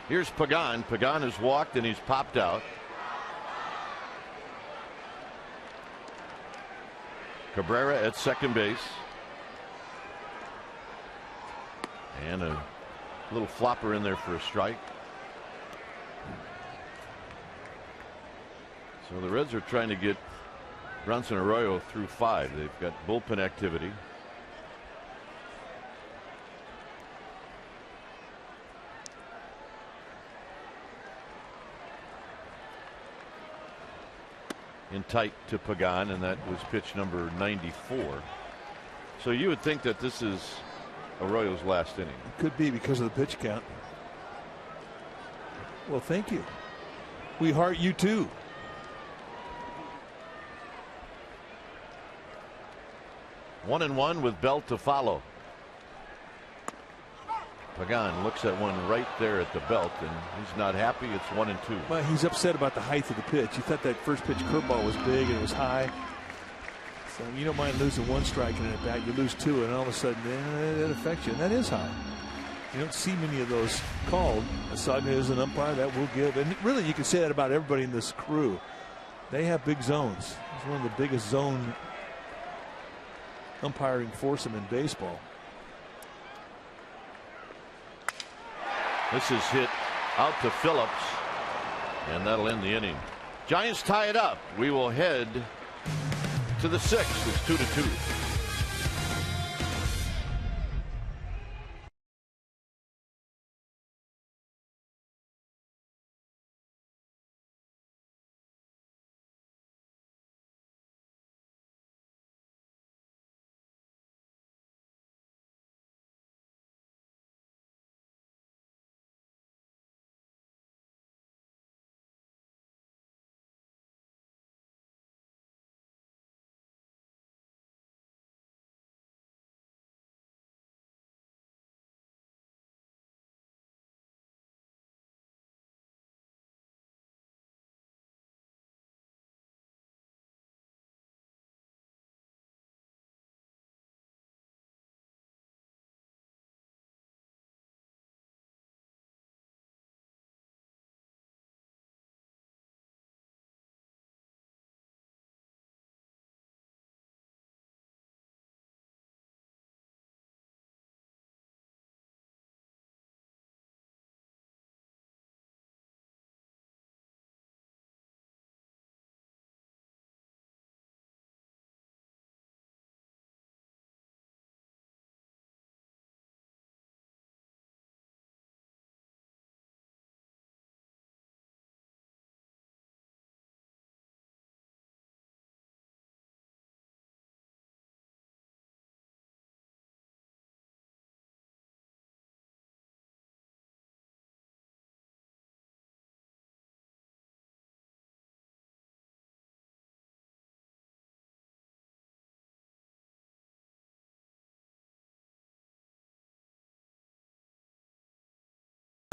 Here's Pagan. Pagan has walked and he's popped out. Cabrera at second base. And a little flopper in there for a strike. So the Reds are trying to get Vogelsong and Arroyo through 5. They've got bullpen activity. In tight to Pagan, and that was pitch number 94. So you would think that this is Arroyo's last inning. It could be because of the pitch count. Well, thank you. We heart you too. 1-1 with Bell to follow. Pagan looks at one right there at the belt, and he's not happy. It's 1-2. Well, he's upset about the height of the pitch. He thought that first pitch curveball was big and it was high. So you don't mind losing 1 strike in an at bat. You lose 2, and all of a sudden that affects you. And that is high. You don't see many of those called. Aside as an umpire, that will give. And really, you can say that about everybody in this crew. They have big zones. It's one of the biggest zone umpiring foursome in baseball. This is hit out to Phillips, and that'll end the inning. Giants tie it up. We will head to the 6th. It's 2-2.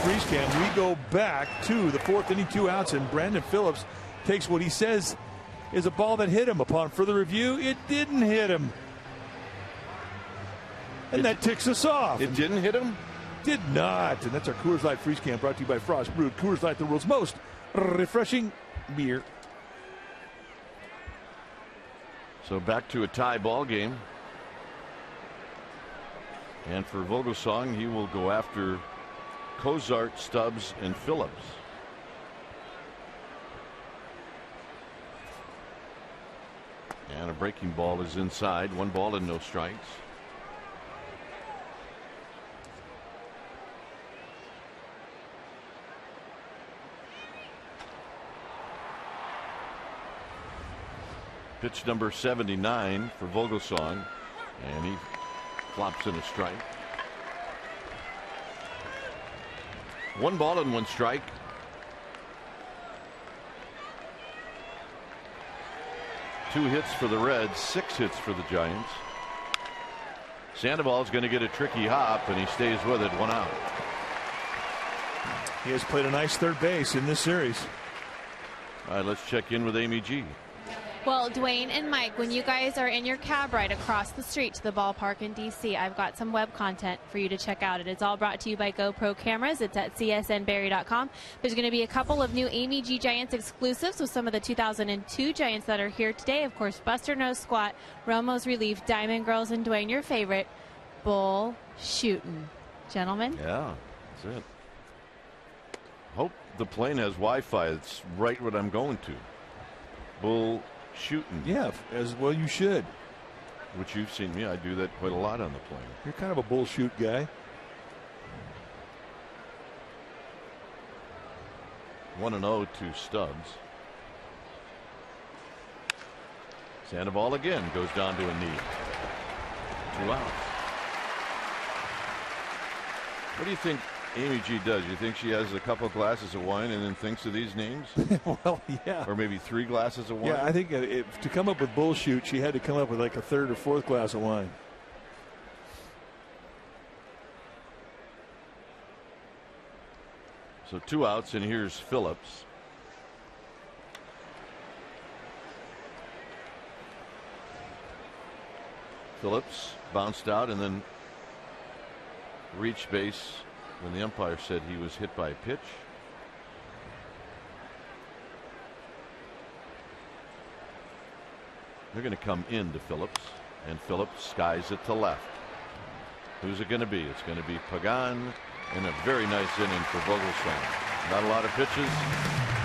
Freeze cam, we go back to the 4th inning, 2 outs, and Brandon Phillips takes what he says is a ball that hit him. Upon further review, it didn't hit him. And that ticks us off. It didn't hit him? Did not. And that's our Coors Light Freeze Cam, brought to you by Frost Brewed. Coors Light, the world's most refreshing beer. So back to a tie ball game. And for Vogelsong, he will go after Cozart, Stubbs, and Phillips. And a breaking ball is inside. 1 ball and no strikes. Pitch number 79 for Vogelsong, and he flops in a strike. 1 ball and 1 strike. 2 hits for the Reds, 6 hits for the Giants. Sandoval's going to get a tricky hop, and he stays with it. 1 out. He has played a nice third base in this series. All right, let's check in with Amy G. Well, Dwayne and Mike, when you guys are in your cab ride across the street to the ballpark in D.C., I've got some web content for you to check out. It is all brought to you by GoPro Cameras. It's at csnberry.com. There's going to be a couple of new Amy G Giants exclusives with some of the 2002 Giants that are here today. Of course, Buster No Squat, Romo's Relief, Diamond Girls, and Dwayne, your favorite, Bull Shootin'. Gentlemen? Yeah, that's it. Hope the plane has Wi-Fi. It's right what I'm going to. Bull shooting. Yeah, as well you should. Which you've seen me. I do that quite a lot on the plane. You're kind of a bull shoot guy. 1-0 to Stubbs. Sandoval again goes down to a knee. 2 outs. What do you think Amy G does? You think she has a couple glasses of wine and then thinks of these names? Well, yeah. Or maybe 3 glasses of wine? Yeah, I think to come up with bull shoot, she had to come up with like a 3rd or 4th glass of wine. So 2 outs, and here's Phillips. Phillips bounced out and then reached base when the umpire said he was hit by a pitch. They're going to come into Phillips, and Phillips skies it to left. Who's it going to be? It's going to be Pagan, and a very nice inning for Vogelsong. Not a lot of pitches.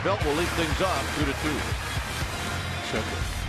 Belt will lead things off 2-2. Simple.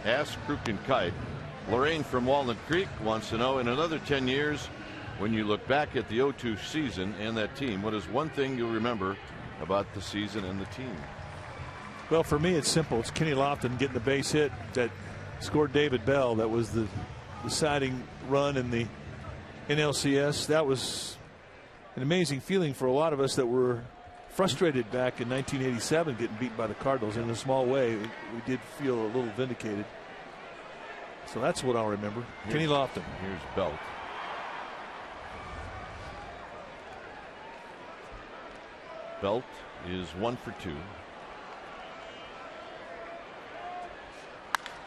Ask Crook and Kite. Lorraine from Walnut Creek wants to know, in another 10 years, when you look back at the 0-2 season and that team, what is one thing you'll remember about the season and the team? Well, for me, it's simple. It's Kenny Lofton getting the base hit that scored David Bell. That was the deciding run in the NLCS. That was an amazing feeling for a lot of us that were frustrated back in 1987 getting beat by the Cardinals. In a small way, we did feel a little vindicated. So that's what I'll remember. Kenny Lofton. Here's Belt. Belt is 1 for 2.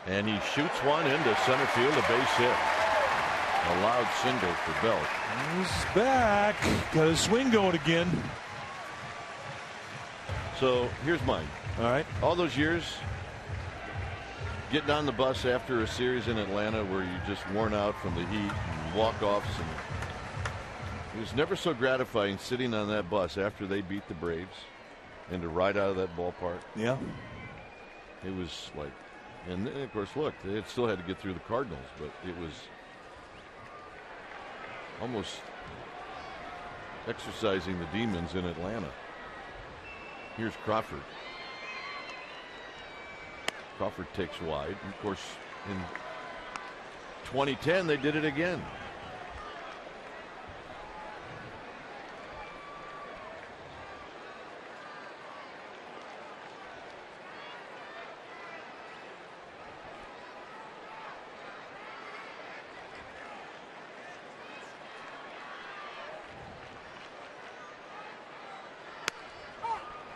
And he shoots one into center field, a base hit. A loud single for Belt. He's back. Got his swing going again. So here's mine. All right. All those years getting on the bus after a series in Atlanta where you're just worn out from the heat and walk-offs, and it was never so gratifying sitting on that bus after they beat the Braves and to ride out of that ballpark. Yeah. It was like, and of course, look, they had still had to get through the Cardinals, but it was almost exercising the demons in Atlanta. Here's Crawford. Crawford takes wide. And of course, in 2010, they did it again.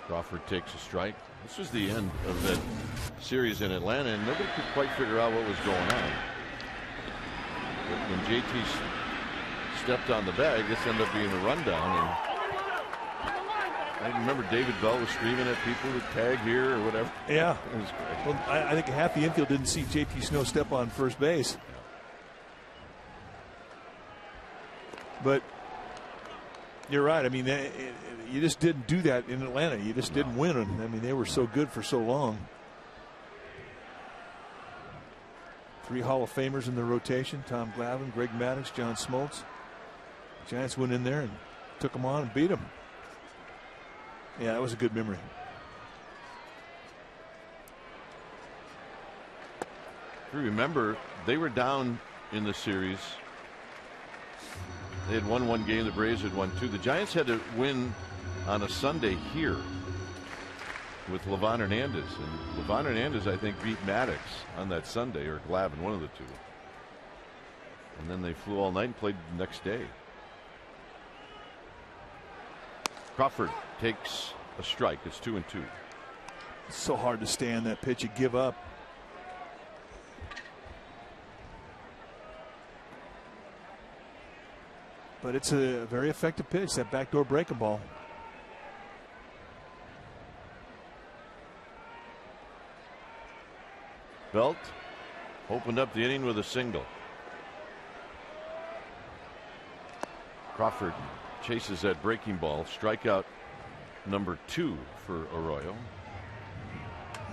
Crawford takes a strike. This was the end of that series in Atlanta, and nobody could quite figure out what was going on. But when JT stepped on the bag, this ended up being a rundown. And I remember David Bell was screaming at people to tag here or whatever. Yeah. It was great. Well, I think half the infield didn't see JT Snow step on first base. But you're right. I mean, you just didn't do that in Atlanta. You just didn't win them. I mean, they were so good for so long. 3 Hall of Famers in the rotation: Tom Glavine, Greg Maddux, John Smoltz. Giants went in there and took them on and beat them. Yeah, that was a good memory. If you remember, they were down in the series. They had won 1 game. The Braves had won 2. The Giants had to win on a Sunday here with Livan Hernandez. And Livan Hernandez, I think, beat Maddux on that Sunday, or Glavine, one of the two. And then they flew all night and played the next day. Crawford takes a strike. It's 2-2. It's so hard to stand that pitch. You give up. But it's a very effective pitch, that backdoor breaking ball. Belt opened up the inning with a single. Crawford chases that breaking ball. Strikeout number 2 for Arroyo.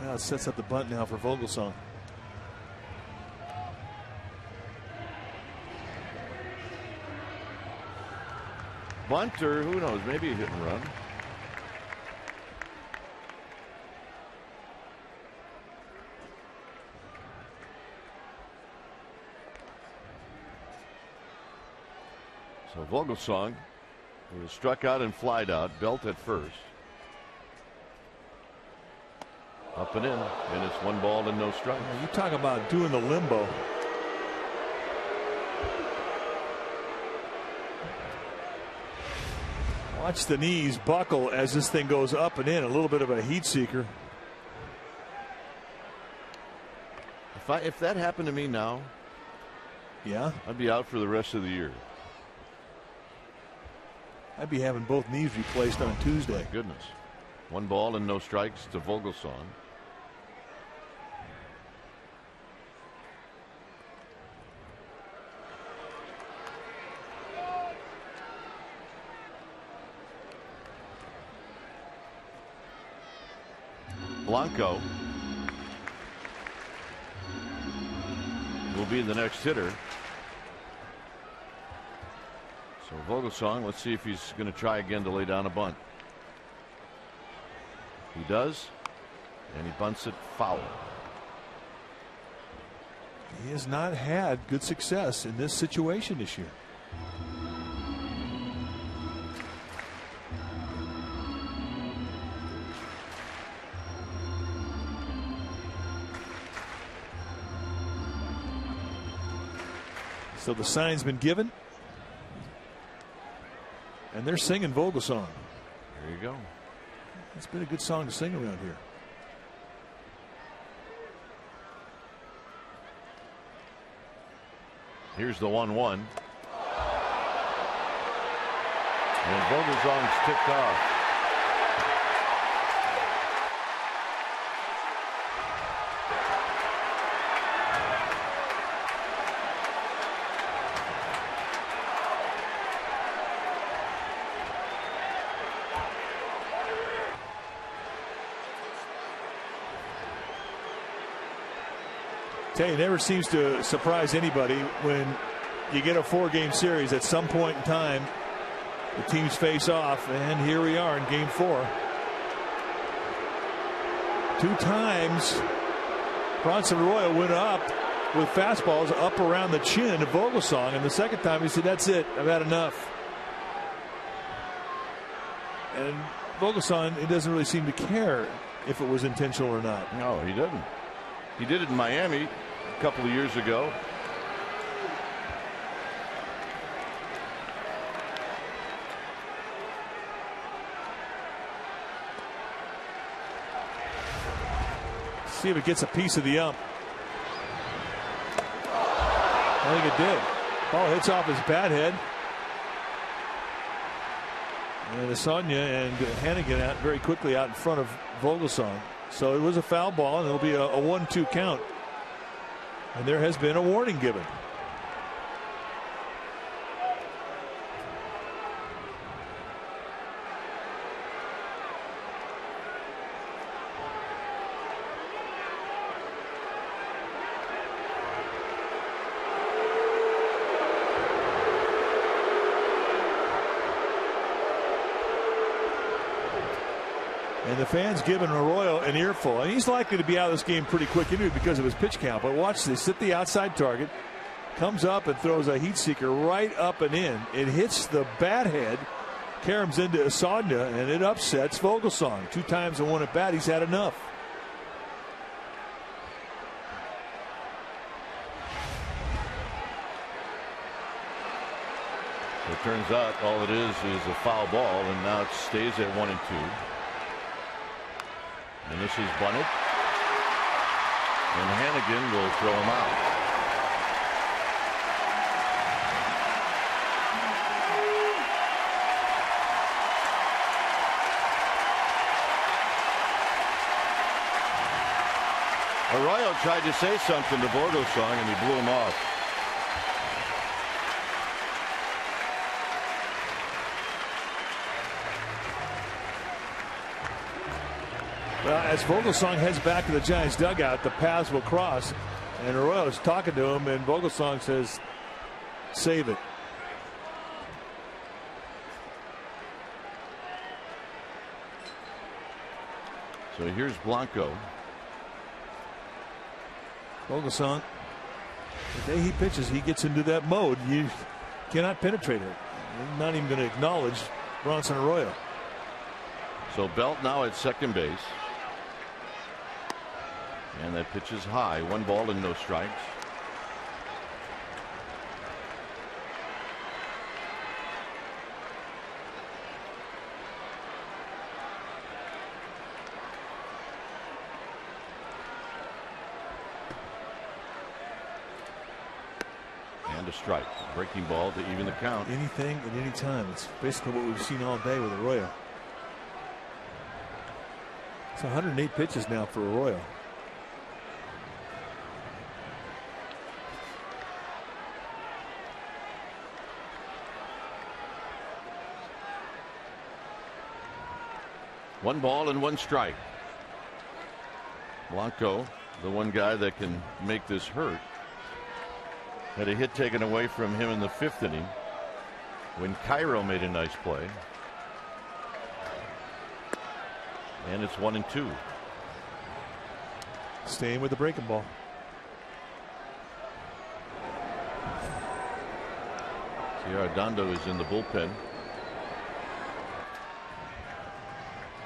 Well, it sets up the bunt now for Vogelsong. Bunt, or who knows, maybe a hit and run. So Vogelsong, who was struck out and flied out, Belt at first. Up and in, and it's 1 ball and no strikes. You talk about doing the limbo. Watch the knees buckle as this thing goes up and in. A little bit of a heat seeker. If that happened to me now, yeah, I'd be out for the rest of the year. I'd be having both knees replaced on Tuesday. My goodness. 1 ball and no strikes to Vogelsong. Blanco will be the next hitter. So Vogelsong, let's see if he's going to try again to lay down a bunt. He does, and he bunts it foul. He has not had good success in this situation this year. So the sign's been given, and they're singing Vogelsong. There you go. It's been a good song to sing around here. Here's the 1-1. And Vogelsong's tipped off. It never seems to surprise anybody when you get a 4-game series. At some point in time, The teams face off, and here we are in game 4. 2 times Bronson Arroyo went up with fastballs up around the chin of Vogelsong, and the second time he said, "That's it, I've had enough." And Vogelsong, it doesn't really seem to care if it was intentional or not. No, he doesn't. He did it in Miami a couple of years ago. See if it gets a piece of the ump. I think it did. Ball hits off his bat head. And Asanya and Hannigan out very quickly out in front of Vogelsong. So it was a foul ball, and it'll be a 1-2 count. And there has been a warning given. And the fans giving Arroyo an earful. And he's likely to be out of this game pretty quick anyway because of his pitch count. But watch this. Hit the outside target. Comes up and throws a heat seeker right up and in. It hits the bat head. Caroms into Asanya, and it upsets Vogelsong. 2 times in 1 at bat. He's had enough. It turns out all it is a foul ball, and now it stays at 1-2. And this is bunted. And Hannigan will throw him out. Arroyo tried to say something to Vogelsong, and he blew him off. Well, as Vogelsong heads back to the Giants dugout, the paths will cross, and Arroyo's talking to him, and Vogelsong says, "Save it." So here's Blanco. Vogelsong, the day he pitches, he gets into that mode. You cannot penetrate it. You're not even going to acknowledge Bronson Arroyo. So Belt now at second base. And that pitch is high. 1 ball and no strikes. And a strike. Breaking ball to even the count. Anything at any time. It's basically what we've seen all day with Arroyo. It's 108 pitches now for Arroyo. One ball and 1 strike. Blanco, the one guy that can make this hurt, had a hit taken away from him in the 5th inning when Cairo made a nice play. And it's 1-2. Staying with the breaking ball. See, Arredondo is in the bullpen.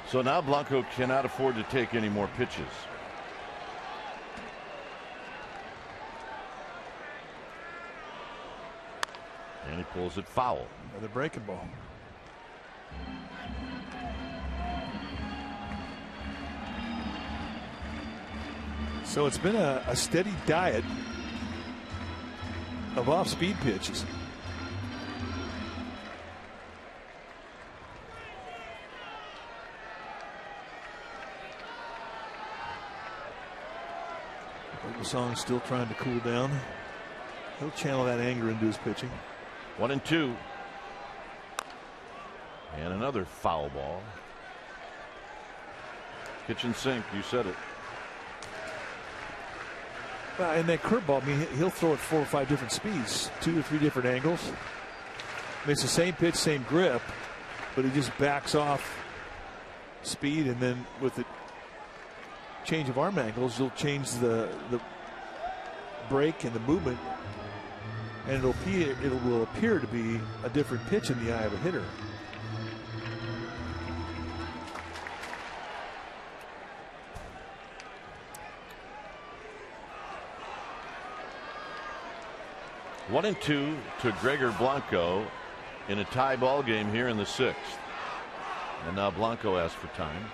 So now Blanco cannot afford to take any more pitches. And he pulls it foul. Another breaking ball. So it's been a steady diet of off-speed pitches. Vogelsong still trying to cool down. He'll channel that anger into his pitching. 1-2. And another foul ball. Kitchen sink, you said it. Well, and that curveball, I mean, he'll throw it 4 or 5 different speeds, 2 or 3 different angles. I mean, it's the same pitch, same grip, but he just backs off speed, and then with the change of arm angles, you'll change the break and the movement, and it will appear to be a different pitch in the eye of a hitter. One and two to Gregor Blanco in a tie ball game here in the 6th. And now Blanco asks for time.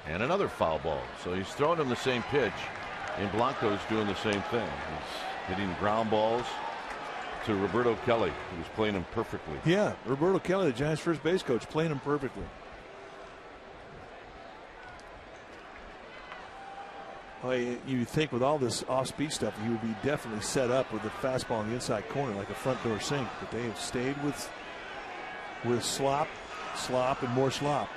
And another foul ball. So he's throwing him the same pitch, and Blanco's doing the same thing. He's hitting ground balls to Roberto Kelly, who's playing him perfectly. Yeah, Roberto Kelly, the Giants' first base coach, playing him perfectly. Well, you think with all this off-speed stuff, he would be definitely set up with the fastball in the inside corner like a front door sink. But they have stayed with slop, and more slop.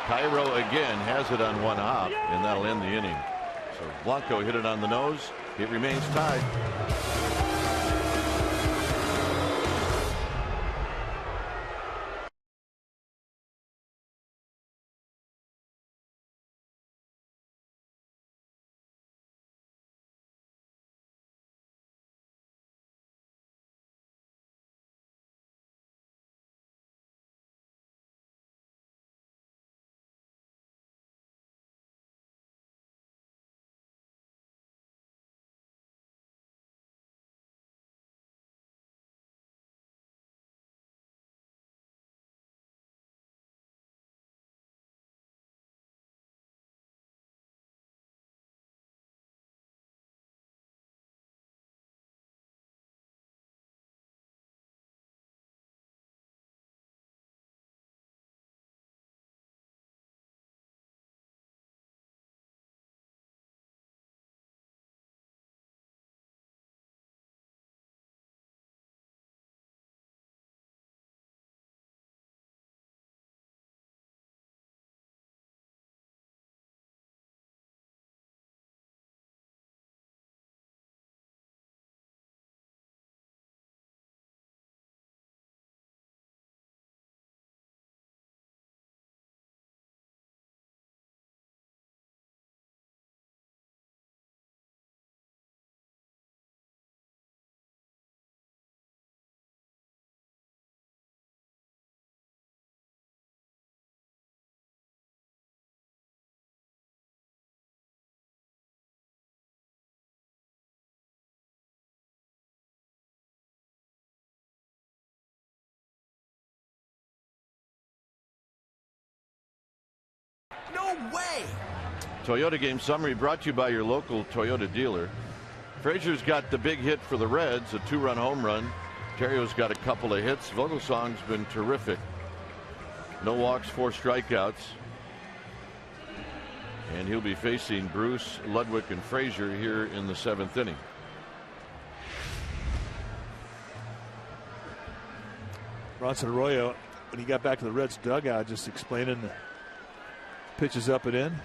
Cairo again has it on one hop, and that'll end the inning. So Blanco hit it on the nose. It remains tied. No way! Toyota game summary brought to you by your local Toyota dealer. Frazier's got the big hit for the Reds, a 2-run home run. Terrio's got a couple of hits. Vogelsong's been terrific. No walks, 4 strikeouts. And he'll be facing Bruce, Ludwig, and Frazier here in the 7th inning. Bronson Arroyo, when he got back to the Reds dugout, just explaining the pitches up and in.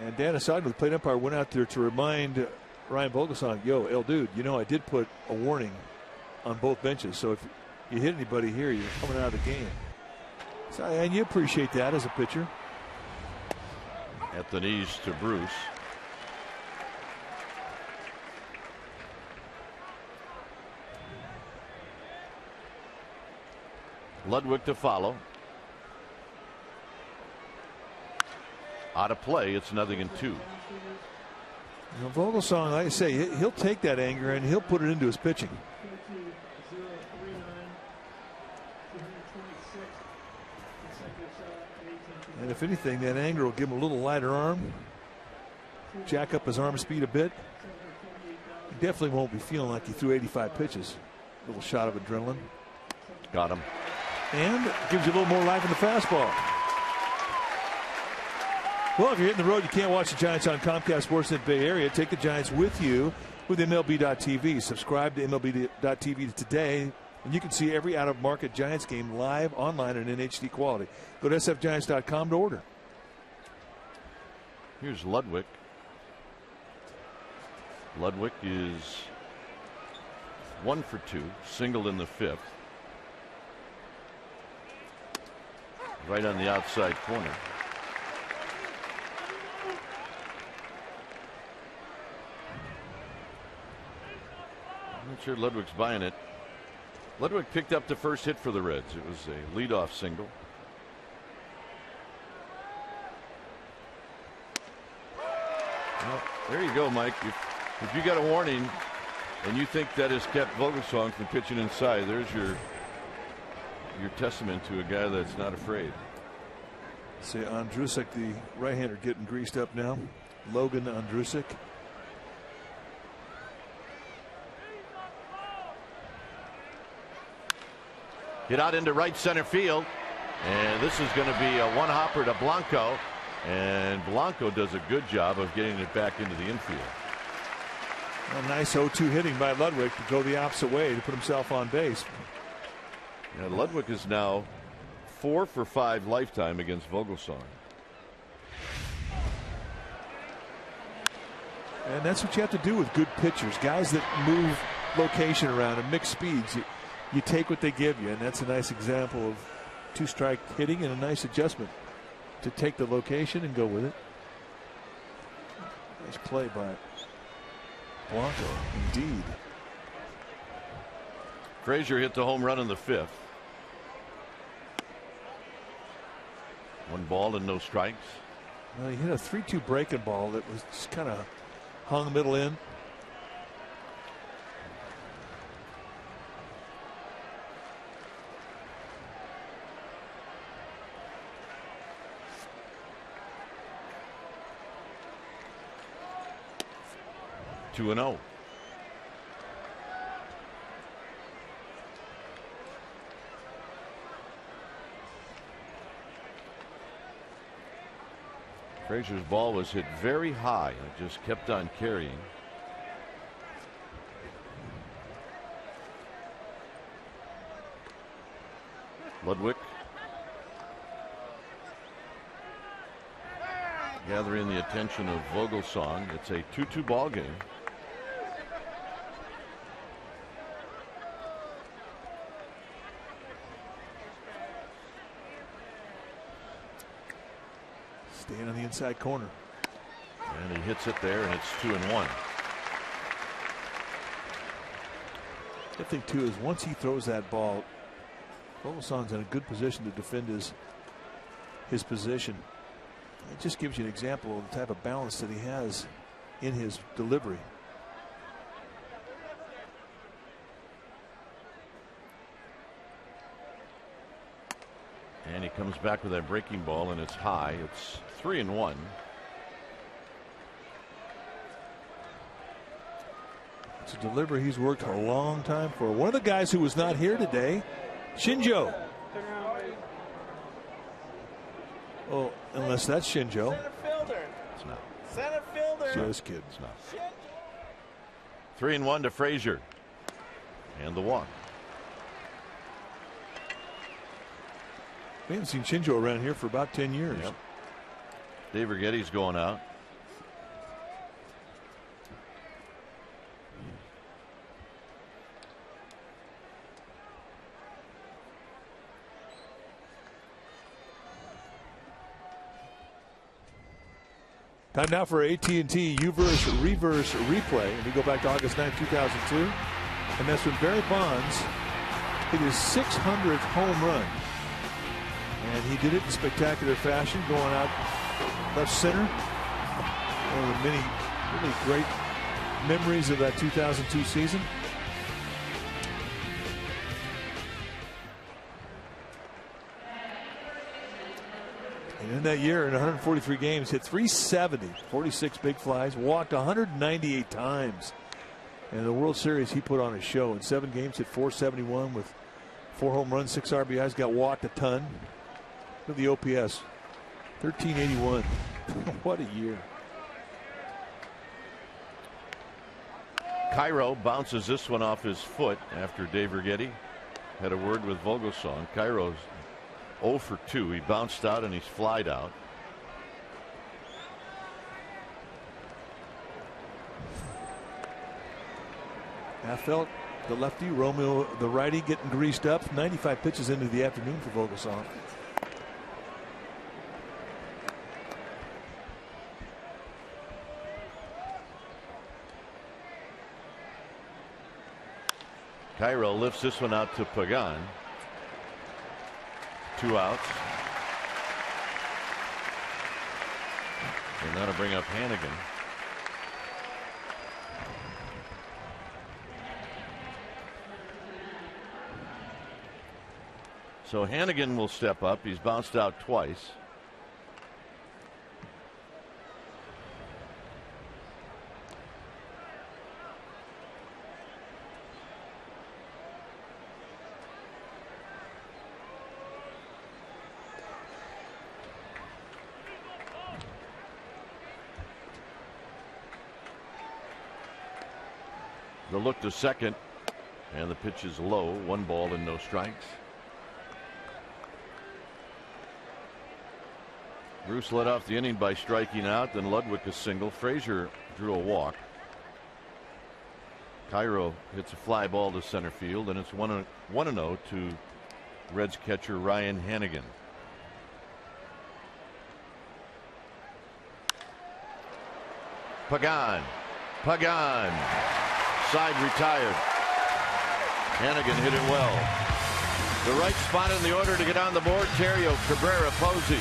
And Dan Asagno, the plate umpire, went out there to remind Ryan Vogelsong, yo, El Dude, you know I did put a warning on both benches, so if you hit anybody here, you're coming out of the game. So, and you appreciate that as a pitcher. At the knees to Bruce. Ludwig to follow. Out of play, it's 0-2. Vogelsong, like I say, he'll take that anger and he'll put it into his pitching. And if anything, that anger will give him a little lighter arm, jack up his arm speed a bit. He definitely won't be feeling like he threw 85 pitches. A little shot of adrenaline. Got him. And gives you a little more life in the fastball. Well, if you're hitting the road, you can't watch the Giants on Comcast Sportsnet Bay Area. Take the Giants with you with MLB.tv. Subscribe to MLB.tv today, and you can see every out-of-market Giants game live online and in HD quality. Go to sfgiants.com to order. Here's Ludwig. Ludwig is 1 for 2, singled in the 5th. Right on the outside corner. I'm not sure Ludwig's buying it. Ludwig picked up the first hit for the Reds. It was a leadoff single. Well, there you go, Mike. If you got a warning and you think that has kept Vogelsong from pitching inside, there's your testament to a guy that's not afraid. See Andrusek, the right-hander, getting greased up now. Logan Andrusek. Hit out into right center field, and this is going to be a one-hopper to Blanco, and Blanco does a good job of getting it back into the infield. A nice 0-2 hitting by Ludwig to go the opposite way to put himself on base. Yeah, Ludwig is now 4 for 5 lifetime against Vogelsong. And that's what you have to do with good pitchers, guys that move location around and mix speeds. You take what they give you, and that's a nice example of two-strike hitting and a nice adjustment to take the location and go with it. Nice play by Blanco, indeed. Frazier hit the home run in the 5th. 1 ball and no strikes. Well, he hit a 3-2 breaking ball that was just kind of hung middle in. Two and 0. Frazier's ball was hit very high. It just kept on carrying. Ludwig gathering the attention of Vogelsong. It's a 2-2 ball game. Staying on the inside corner. And he hits it there, and it's 2-1. The thing, too, is once he throws that ball, Vogelsong's in a good position to defend his position. It just gives you an example of the type of balance that he has in his delivery. And he comes back with that breaking ball, and it's high. It's 3-1. It's a delivery he's worked a long time for. One of the guys who was not here today, Shinjo. Oh, unless that's Shinjo. Center fielder. It's not. Center fielder. Just kidding. It's not. 3-1 to Frazier. And the walk. We haven't seen Shinjo around here for about 10 years. Yep. Dave Righetti's going out. Time now for AT&T Uverse Reverse Replay. And we go back to August 9, 2002. And that's when Barry Bonds hit his 600th home run. And he did it in spectacular fashion, going out left center. One of the many really great memories of that 2002 season. And in that year, in 143 games, hit 370, 46 big flies, walked 198 times. And in the World Series, he put on a show. In 7 games, hit 471 with 4 home runs, 6 RBIs, got walked a ton. Look at the OPS, 1381. What a year. Cairo bounces this one off his foot after Dave Righetti had a word with Vogelsong. Cairo's 0 for 2. He bounced out and he's flied out. I felt the lefty, Romeo the righty, getting greased up. 95 pitches into the afternoon for Vogelsong. Cairo lifts this one out to Pagan. 2 outs. And that'll bring up Hannigan. So Hannigan will step up. He's bounced out twice. The look to second, and the pitch is low. 1 ball and no strikes. Bruce led off the inning by striking out, then Ludwig a single. Frazier drew a walk. Cairo hits a fly ball to center field, and it's 1-0 to Reds catcher Ryan Hannigan. Pagan. Side retired. Hannigan hit it well. The right spot in the order to get on the board. Terrio, Cabrera, Posey.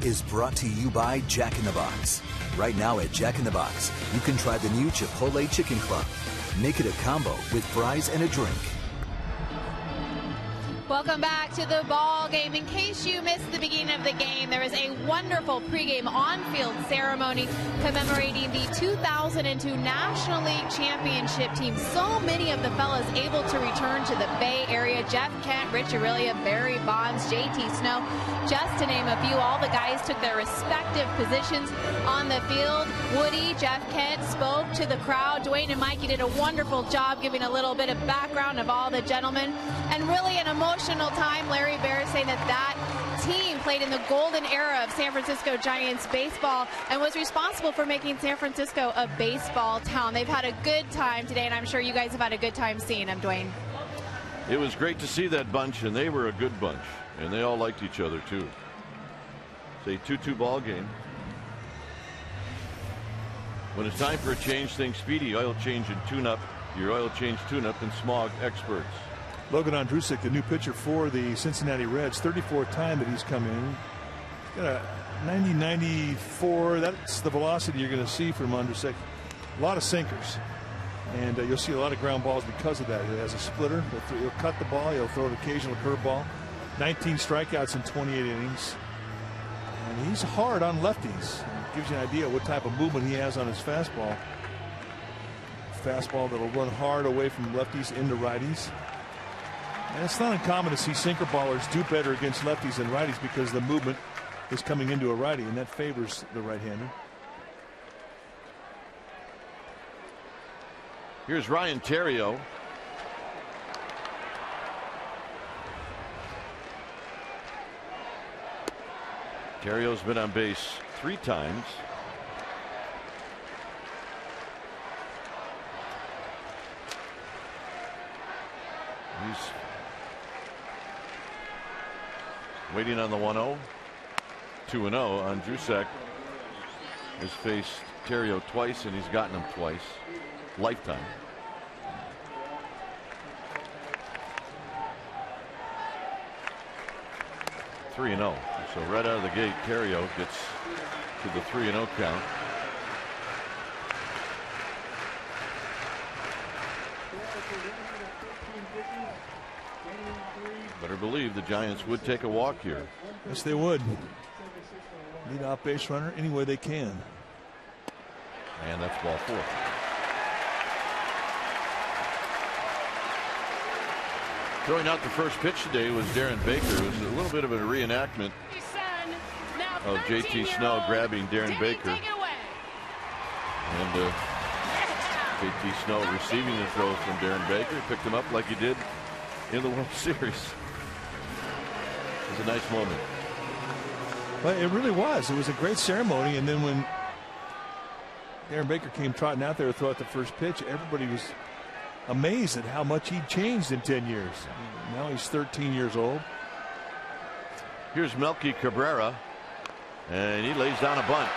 Is brought to you by Jack in the Box. Right now at Jack in the Box, you can try the new Chipotle Chicken Club. Make it a combo with fries and a drink. Welcome back to the ball game. In case you missed the beginning of the game, there was a wonderful pregame on-field ceremony commemorating the 2002 National League Championship team. So many of the fellas able to return to the Bay Area. Jeff Kent, Rich Aurilia, Barry Bonds, JT Snow, just to name a few. All the guys took their respective positions on the field. Woody, Jeff Kent spoke to the crowd. Dwayne and Mikey did a wonderful job giving a little bit of background of all the gentlemen. And really an emotional time. Larry Bear saying that team played in the golden era of San Francisco Giants baseball and was responsible for making San Francisco a baseball town. They've had a good time today, and I'm sure you guys have had a good time seeing them, Dwayne. It was great to see that bunch, and they were a good bunch, and they all liked each other too. It's a 2-2 ball game. When it's time for a change, think Speedy Oil Change and Tune-Up, your oil change tune-up and smog experts. Logan Ondrusek, the new pitcher for the Cincinnati Reds, 34th time that he's come in. He's got a 90-94. That's the velocity you're going to see from Ondrusek. A lot of sinkers. And you'll see a lot of ground balls because of that. He has a splitter. He'll cut the ball. He'll throw an occasional curveball. 19 strikeouts in 28 innings. And he's hard on lefties. Gives you an idea what type of movement he has on his fastball. Fastball that'll run hard away from lefties into righties. And it's not uncommon to see sinker ballers do better against lefties than righties because the movement is coming into a righty, and that favors the right-hander. Here's Ryan Theriot. Terrio's been on base 3 times. He's waiting on the 1-0. 2-0 on Drusak. Has faced Theriot twice, and he's gotten him twice. Lifetime. Three 3-0. So right out of the gate, Theriot gets to the 3-0 count. Better believe the Giants would take a walk here. Yes, they would. Lead off base runner any way they can. And that's ball 4. Throwing out the first pitch today was Darren Baker. It was a little bit of a reenactment of JT Snow grabbing Darren Baker. And JT Snow receiving the throw from Darren Baker. Picked him up like he did in the World Series. It was a nice moment. Well, it really was. It was a great ceremony. And then when Darren Baker came trotting out there to throw out the first pitch, everybody was amazed at how much he'd changed in 10 years. Now he's 13 years old. Here's Melky Cabrera, and he lays down a bunt.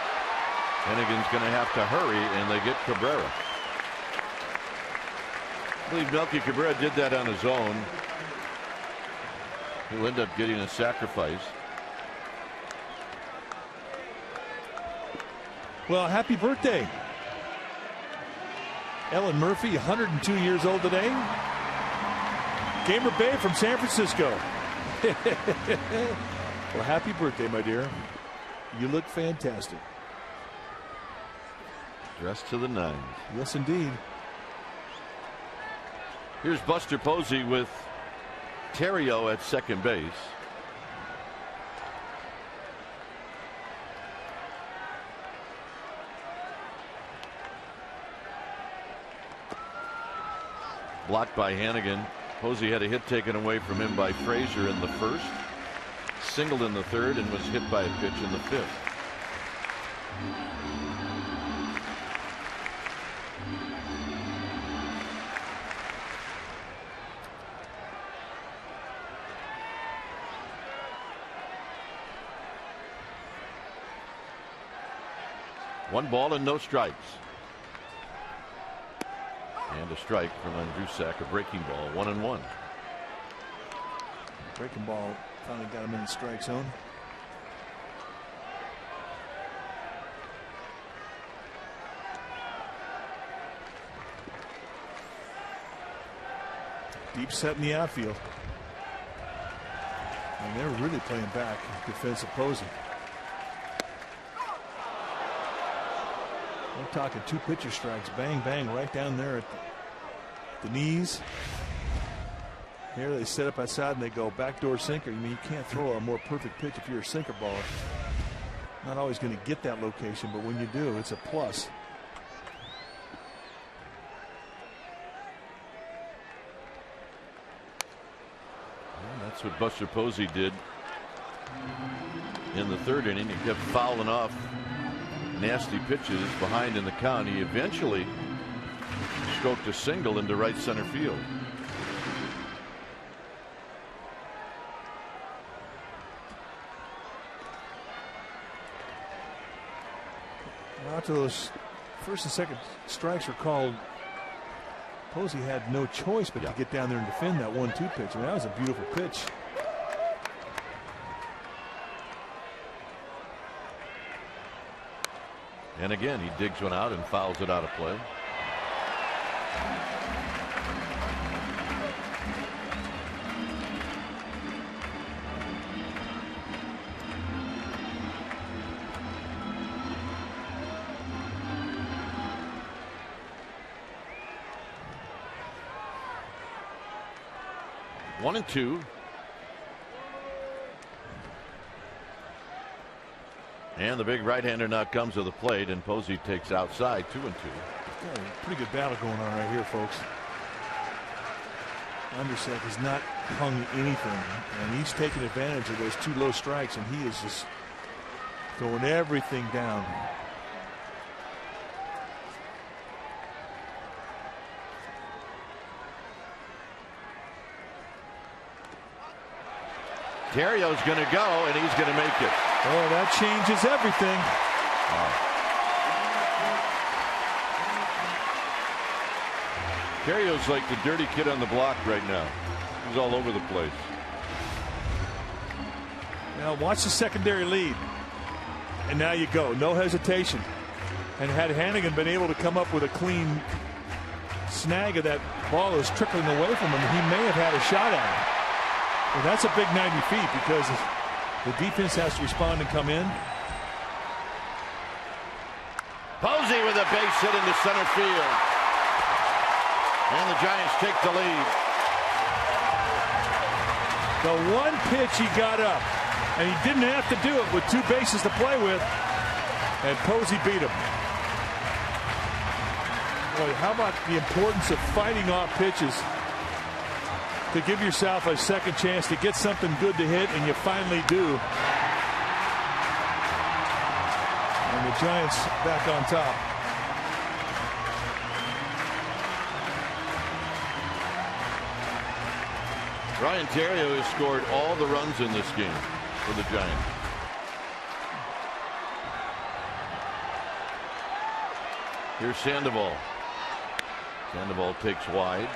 Hennigan's going to have to hurry, and they get Cabrera. I believe Melky Cabrera did that on his own. He'll end up getting a sacrifice. Well, happy birthday, Ellen Murphy, 102 years old today. Gamer Bay from San Francisco. Well, happy birthday, my dear. You look fantastic. Dressed to the nines. Yes, indeed. Here's Buster Posey with Theriot at second base. Blocked by Hennigan. Posey had a hit taken away from him by Frazier in the first. Singled in the third and was hit by a pitch in the fifth. One ball and no strikes. And a strike from Andrusak, a breaking ball, 1-1. Breaking ball finally got him in the strike zone. Deep set in the outfield. And they're really playing back defensive Posey. We're talking 2 pitcher strikes, bang, bang, right down there at the knees. Here they set up outside and they go backdoor sinker. I mean, you can't throw a more perfect pitch if you're a sinker baller. Not always going to get that location, but when you do, it's a plus. And that's what Buster Posey did in the third inning. He kept fouling off nasty pitches behind in the count. He eventually stroked a single into right center field. After those first and second strikes were called, Posey had no choice but to get down there and defend that 1-2 pitch. I mean, that was a beautiful pitch. And again, he digs one out and fouls it out of play. 1-2. And the big right-hander now comes to the plate, and Posey takes outside 2-2. Pretty good battle going on right here, folks. Underset has not hung anything, and he's taking advantage of those 2 low strikes, and he is just throwing everything down. Arroyo's going to go, and he's going to make it. Oh, that changes everything. Arroyo's like the dirty kid on the block right now. He's all over the place. Now watch the secondary lead. And now you go. No hesitation. And had Hannigan been able to come up with a clean snag of that ball that was trickling away from him, he may have had a shot at it. Well, that's a big 90 feet because the defense has to respond and come in. Posey with a base hit into center field. And the Giants take the lead. The one pitch he got up, and he didn't have to do it with 2 bases to play with, and Posey beat him. Boy, how about the importance of fighting off pitches to give yourself a second chance to get something good to hit, and you finally do. And the Giants back on top. Ryan Theriot has scored all the runs in this game for the Giants. Here's Sandoval. Sandoval takes wide.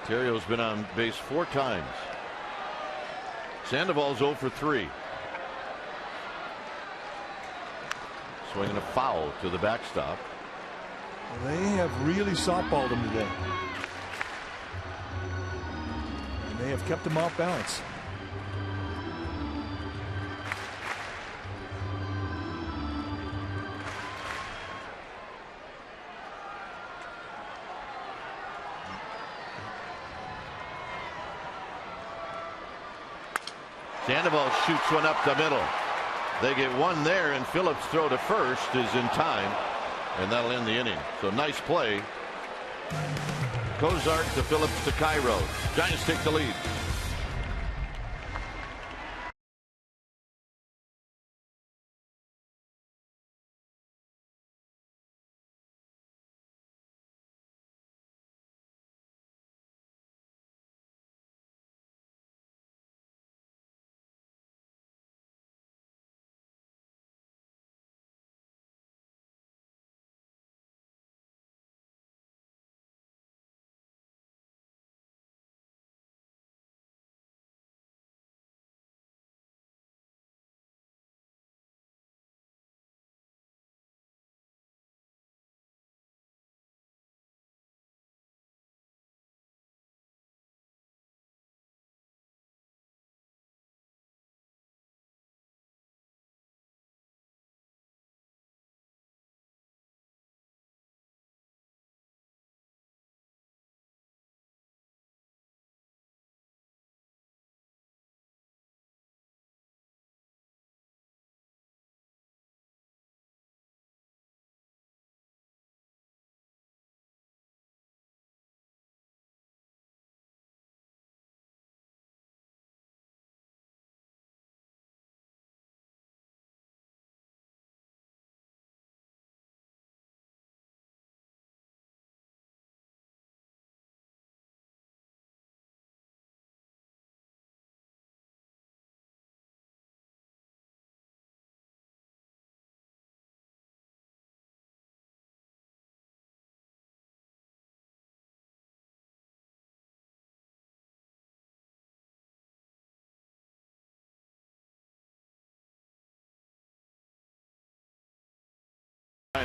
Theriot's been on base 4 times. Sandoval's 0 for 3. Swinging a foul to the backstop. Well, they have really softballed him today. And they have kept him off balance. Sandoval shoots one up the middle. They get one there, and Phillips' throw to first is in time, and that'll end the inning. So nice play. Cozart to Phillips to Cairo. Giants take the lead.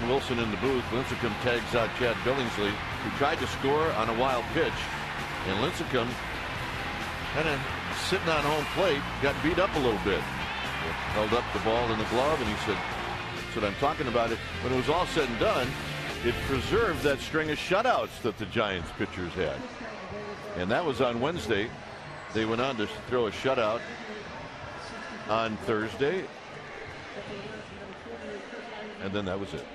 Wilson in the booth. Lincecum tags out Chad Billingsley, who tried to score on a wild pitch, and Lincecum kind of sitting on home plate got beat up a little bit. Held up the ball in the glove, and he said, what I'm talking about. When it was all said and done, it preserved that string of shutouts that the Giants pitchers had. And that was on Wednesday. They went on to throw a shutout on Thursday. And then that was it.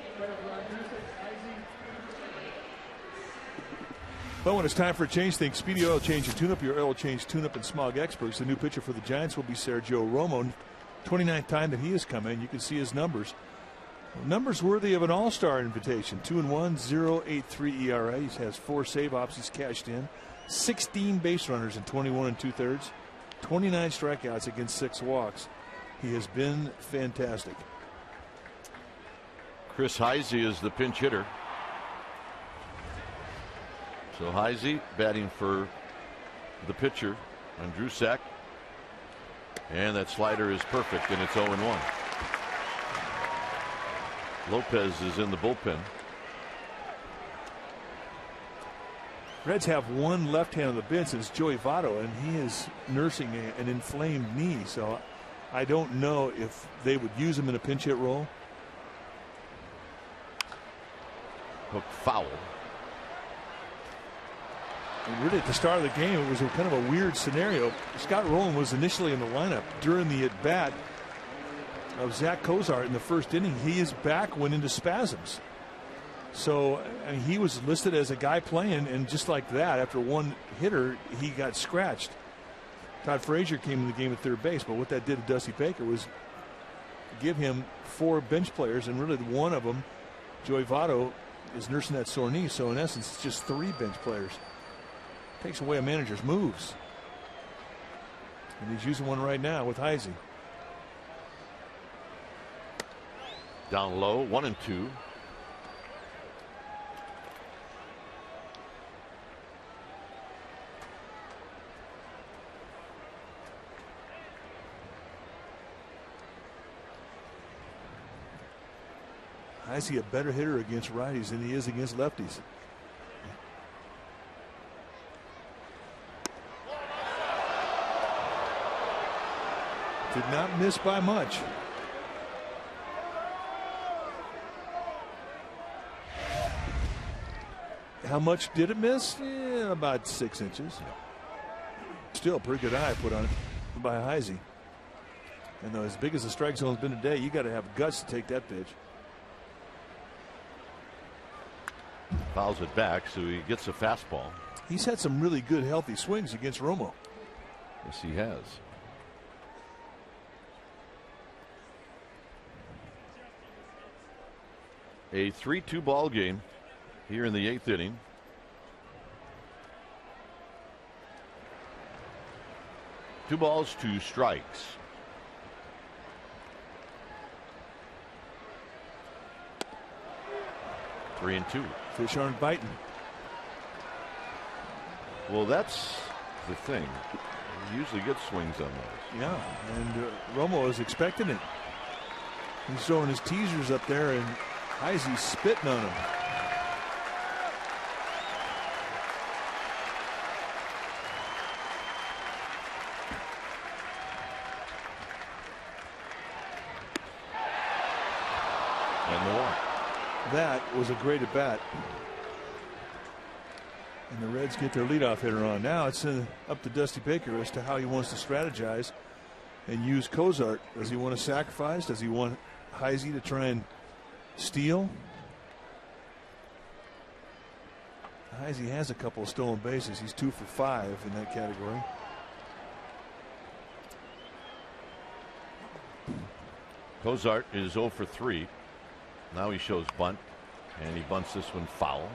But when it's time for a change, think Speedy Oil Change and Tune-Up, your oil change, tune-up, and smog experts. The new pitcher for the Giants will be Sergio Romo. 29th time that he has come in. You can see his numbers. Numbers worthy of an all-star invitation. 2-1, 0.83 ERA. He has 4 save ops. He's cashed in. 16 base runners in 21 2/3. 29 strikeouts against 6 walks. He has been fantastic. Chris Heisey is the pinch hitter. So Heisey batting for the pitcher on Drew Sack. And that slider is perfect, and it's 0-1. Lopez is in the bullpen. Reds have one left hand on the bench, and it's Joey Votto, and he is nursing an inflamed knee. So I don't know if they would use him in a pinch hit role. Hook foul. And really, at the start of the game, it was kind of a weird scenario. Scott Rowland was initially in the lineup during the at-bat of Zach Cozart in the first inning. His back went into spasms. So I mean, he was listed as a guy playing, and just like that, after one hitter, he got scratched. Todd Frazier came in the game at third base, but what that did to Dusty Baker was give him 4 bench players, and really one of them, Joey Votto, is nursing that sore knee. So in essence, it's just 3 bench players. Takes away a manager's moves. And he's using one right now with Heisey. Down low, 1-2. Heisey a better hitter against righties than he is against lefties. Did not miss by much. How much did it miss? About 6 inches. Still a pretty good eye put on it by Heisey. And though as big as the strike zone's been today, you got to have guts to take that pitch. Fouls it back, so he gets a fastball. He's had some really good, healthy swings against Romo. Yes, he has. A 3-2 ball game here in the 8th inning. Two balls, 2 strikes. Three and 2. Fish aren't biting. Well, that's the thing. He usually gets swings on those. Yeah, and Romo is expecting it. He's throwing his teasers up there, and Heisey's spitting on him. And the walk. That was a great at bat. And the Reds get their leadoff hitter on. Now it's up to Dusty Baker as to how he wants to strategize and use Cozart. Does he want to sacrifice? Does he want Heisey to try and steal? Heisey has a couple of stolen bases. He's 2 for 5 in that category. Cozart is 0 for 3. Now he shows bunt, and he bunts this one foul.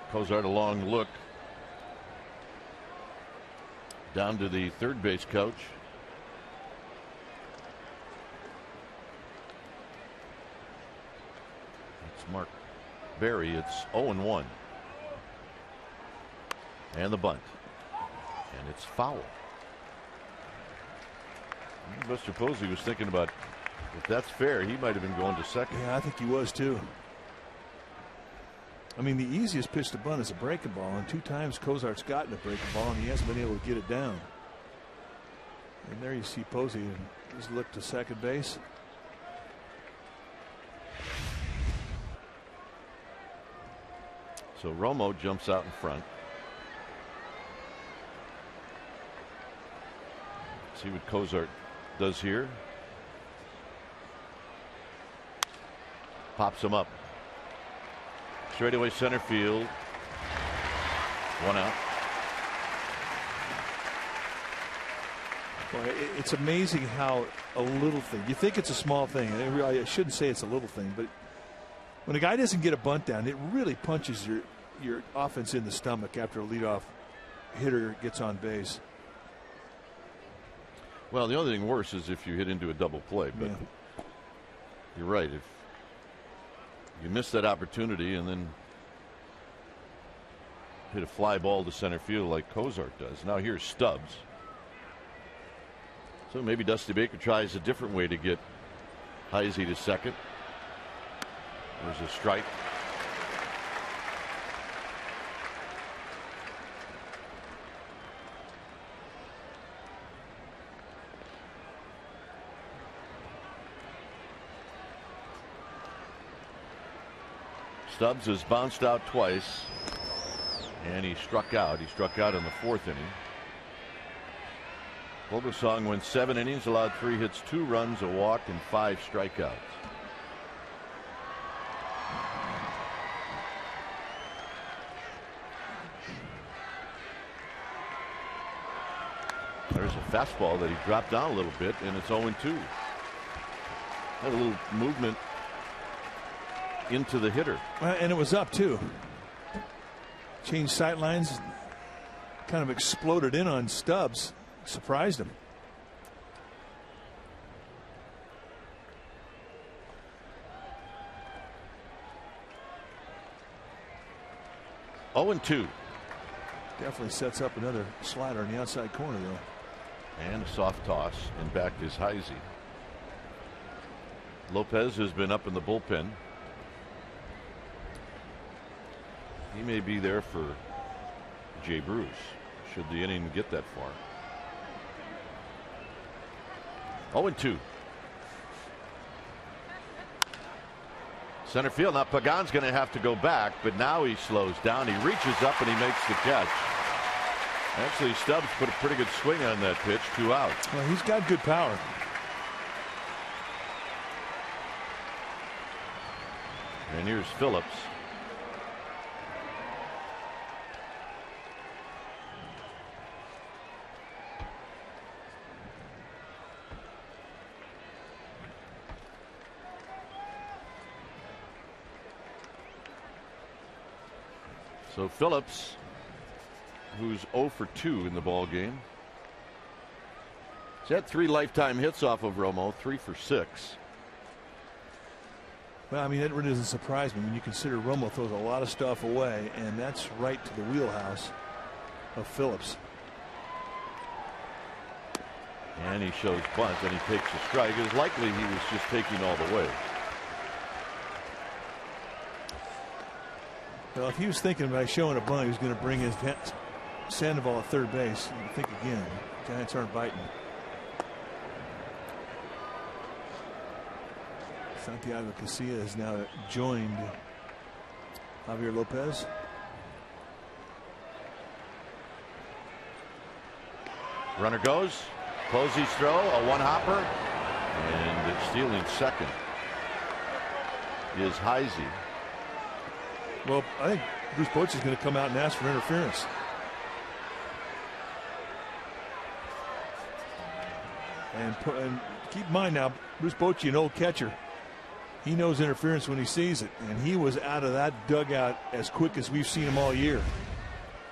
Cozart a long look down to the third base coach. It's Mark Berry. It's 0-1. And the bunt. And it's foul. Buster Posey was thinking about, if that's fair, he might have been going to second. Yeah, I think he was too. I mean, the easiest pitch to bunt is a breaking ball, and 2 times Cozart's gotten a breaking ball, and he hasn't been able to get it down. And there you see Posey just look to second base. So Romo jumps out in front. See what Cozart does here. Pops him up. Straightaway center field. 1 out. Boy, it's amazing how a little thing. You think it's a small thing. And I shouldn't say it's a little thing, but when a guy doesn't get a bunt down, it really punches your offense in the stomach after a leadoff hitter gets on base. Well, the only thing worse is if you hit into a double play. But you're right. If you miss that opportunity and then hit a fly ball to center field like Cozart does. Now here's Stubbs. So maybe Dusty Baker tries a different way to get Heisey to second. There's a strike. Stubbs has bounced out twice, and he struck out. He struck out in the 4th inning. Vogelsong went 7 innings, allowed 3 hits, 2 runs, a walk, and 5 strikeouts. There's a fastball that he dropped down a little bit, and it's 0-2. Had a little movement into the hitter. And it was up too. Changed sight lines, kind of exploded in on Stubbs, surprised him. Oh, and 2. Definitely sets up another slider in the outside corner though. And a soft toss, and back is Heisey. Lopez has been up in the bullpen. He may be there for Jay Bruce, should the inning get that far. 0-2. Center field. Now Pagan's going to have to go back, but now he slows down. He reaches up and he makes the catch. Actually, Stubbs put a pretty good swing on that pitch. 2 out. Well, he's got good power. And here's Phillips. So Phillips, who's 0 for 2 in the ball game. He's had 3 lifetime hits off of Romo, 3 for 6. Well, I mean, that really doesn't surprise me when you consider Romo throws a lot of stuff away, and that's right to the wheelhouse of Phillips. And he shows bunt, and he takes a strike. It's likely he was just taking all the way. Well, if he was thinking about showing a bunt, he was going to bring his Sandoval at third base. I think again, Giants aren't biting. Santiago Casilla has now joined Javier Lopez. Runner goes. Posey's throw, a one-hopper, and stealing second is Heisey. Well, I think Bruce Bochy is going to come out and ask for interference. And keep in mind now, Bruce Bochy, an old catcher, he knows interference when he sees it, and he was out of that dugout as quick as we've seen him all year.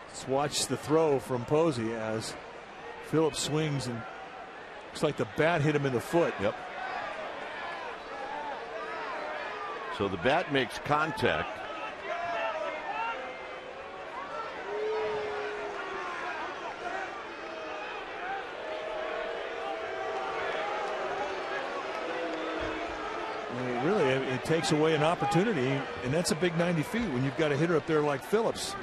Let's watch the throw from Posey as Phillips swings, and looks like the bat hit him in the foot. Yep. So the bat makes contact. takes away an opportunity, and that's a big 90 feet when you've got a hitter up there like Phillips.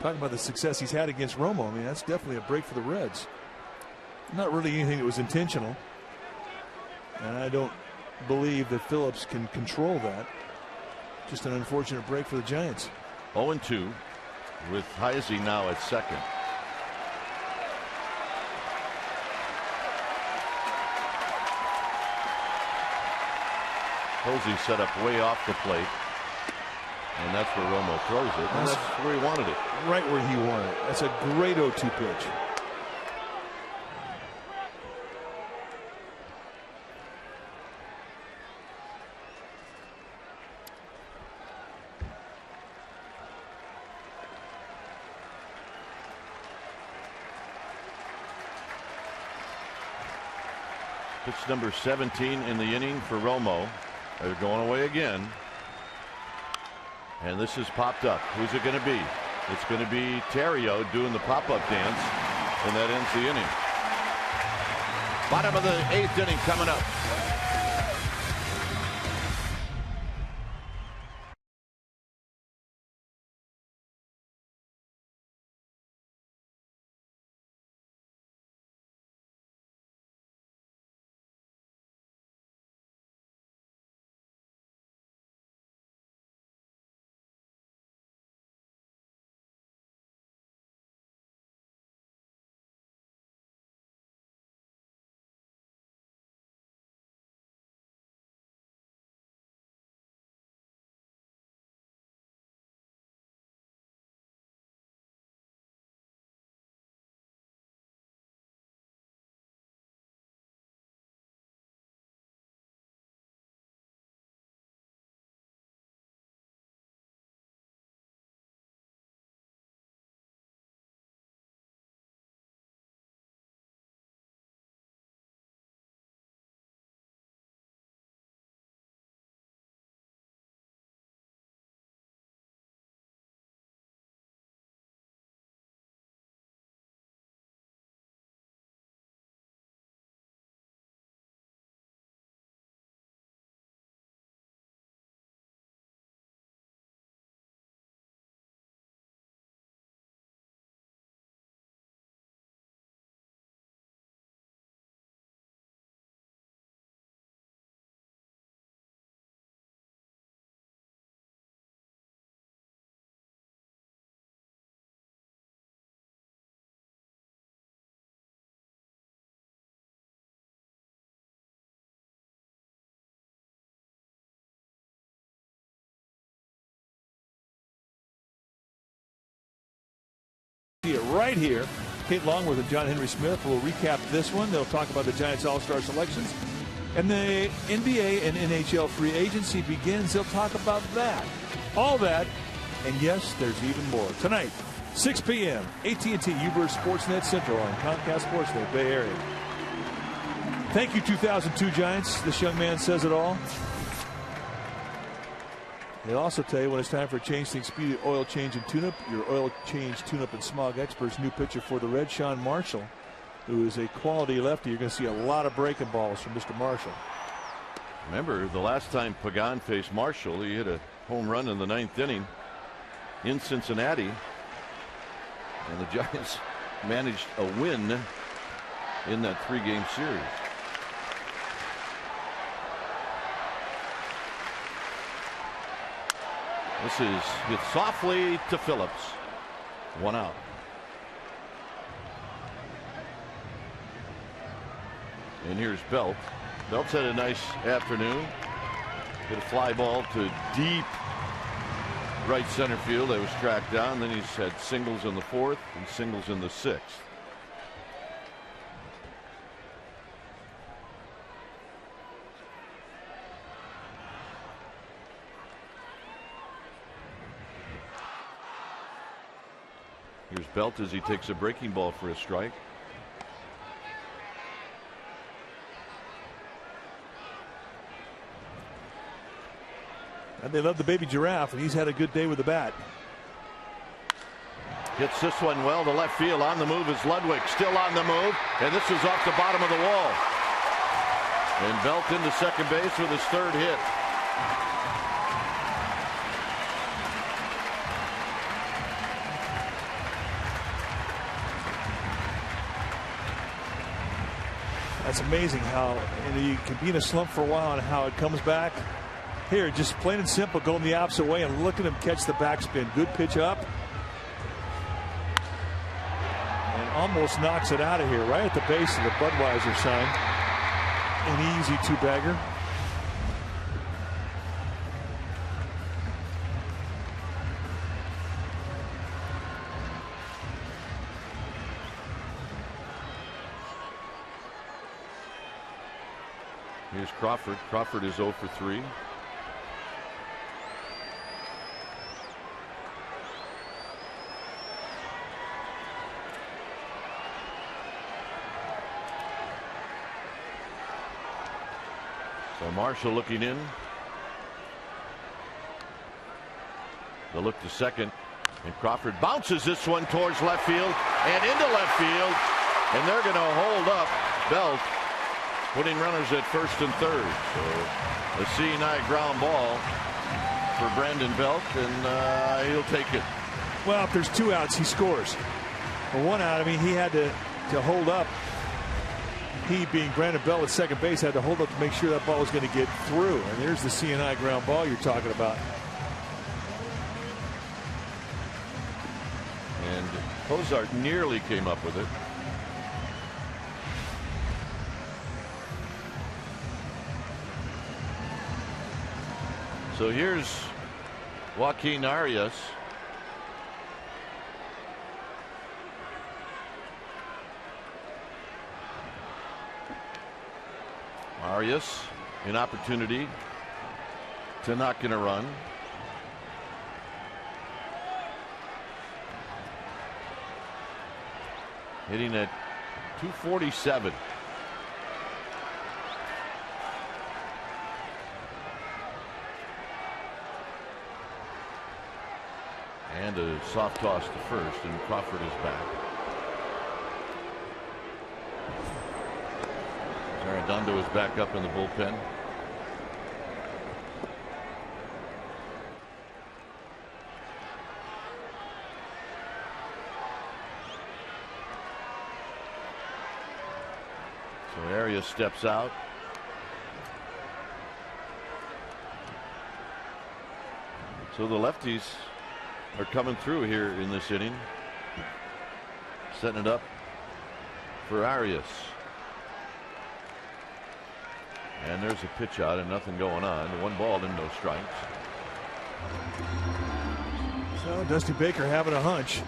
Talking about the success he's had against Romo, I mean, that's definitely a break for the Reds. Not really anything that was intentional, and I don't believe that Phillips can control that. Just an unfortunate break for the Giants. 0-2 with Heisey now at second. Posey set up way off the plate, and that's where Romo throws it, and that's where he wanted it. Right where he wanted it. That's a great 0-2 pitch. Pitch number 17 in the inning for Romo. They're going away again. And this has popped up. Who's it going to be? It's going to be Terrio doing the pop-up dance, and that ends the inning. Bottom of the 8th inning coming up. See it right here. Kate Longworth and John Henry Smith will recap this one. They'll talk about the Giants All-Star selections. And the NBA and NHL free agency begins. They'll talk about that. All that. And yes, there's even more. Tonight, 6 p.m., AT&T Uber Sportsnet Central on Comcast Sportsnet Bay Area. Thank you, 2002 Giants. This young man says it all. They'll also tell you when it's time for a change, think Speedy Oil Change and Tune-Up. Your oil change, tune-up, and smog experts. New pitcher for the Reds, Sean Marshall, who is a quality lefty. You're going to see a lot of breaking balls from Mr. Marshall. Remember, the last time Pagan faced Marshall, he hit a home run in the 9th inning in Cincinnati. And the Giants managed a win in that 3-game series. This is hit softly to Phillips. 1 out. And here's Belt. Belt's had a nice afternoon. Hit a fly ball to deep right center field. That was tracked down. Then he's had singles in the 4th and singles in the 6th. Here's Belt as he takes a breaking ball for a strike. And they love the baby giraffe, and he's had a good day with the bat. Hits this one well to left field. On the move is Ludwig, still on the move, and this is off the bottom of the wall. And Belt into second base with his 3rd hit. That's amazing how you can be in a slump for a while and how it comes back. Here, just plain and simple, going the opposite way and look at him catch the backspin. Good pitch up. And almost knocks it out of here, right at the base of the Budweiser sign. An easy two-bagger. Here's Crawford. Crawford is 0 for 3. So Marshall looking in. The look to second. And Crawford bounces this one towards left field and into left field. And they're going to hold up Belt, putting runners at first and third. So a CNI ground ball for Brandon Belt, and he'll take it. Well, if there's 2 outs, he scores. For 1 out, I mean, he had to hold up. He, being Brandon Belt at second base, had to hold up to make sure that ball was going to get through. And there's the CNI ground ball you're talking about. And Cozart nearly came up with it. So here's Joaquin Arias. Arias, an opportunity to knock in a run. Hitting at 247. And a soft toss to first, and Crawford is back. Arredondo is back up in the bullpen. So Arias steps out. So the lefties are coming through here in this inning, setting it up for Arias. And there's a pitch out and nothing going on. 1 ball and no strikes. So Dusty Baker having a hunch.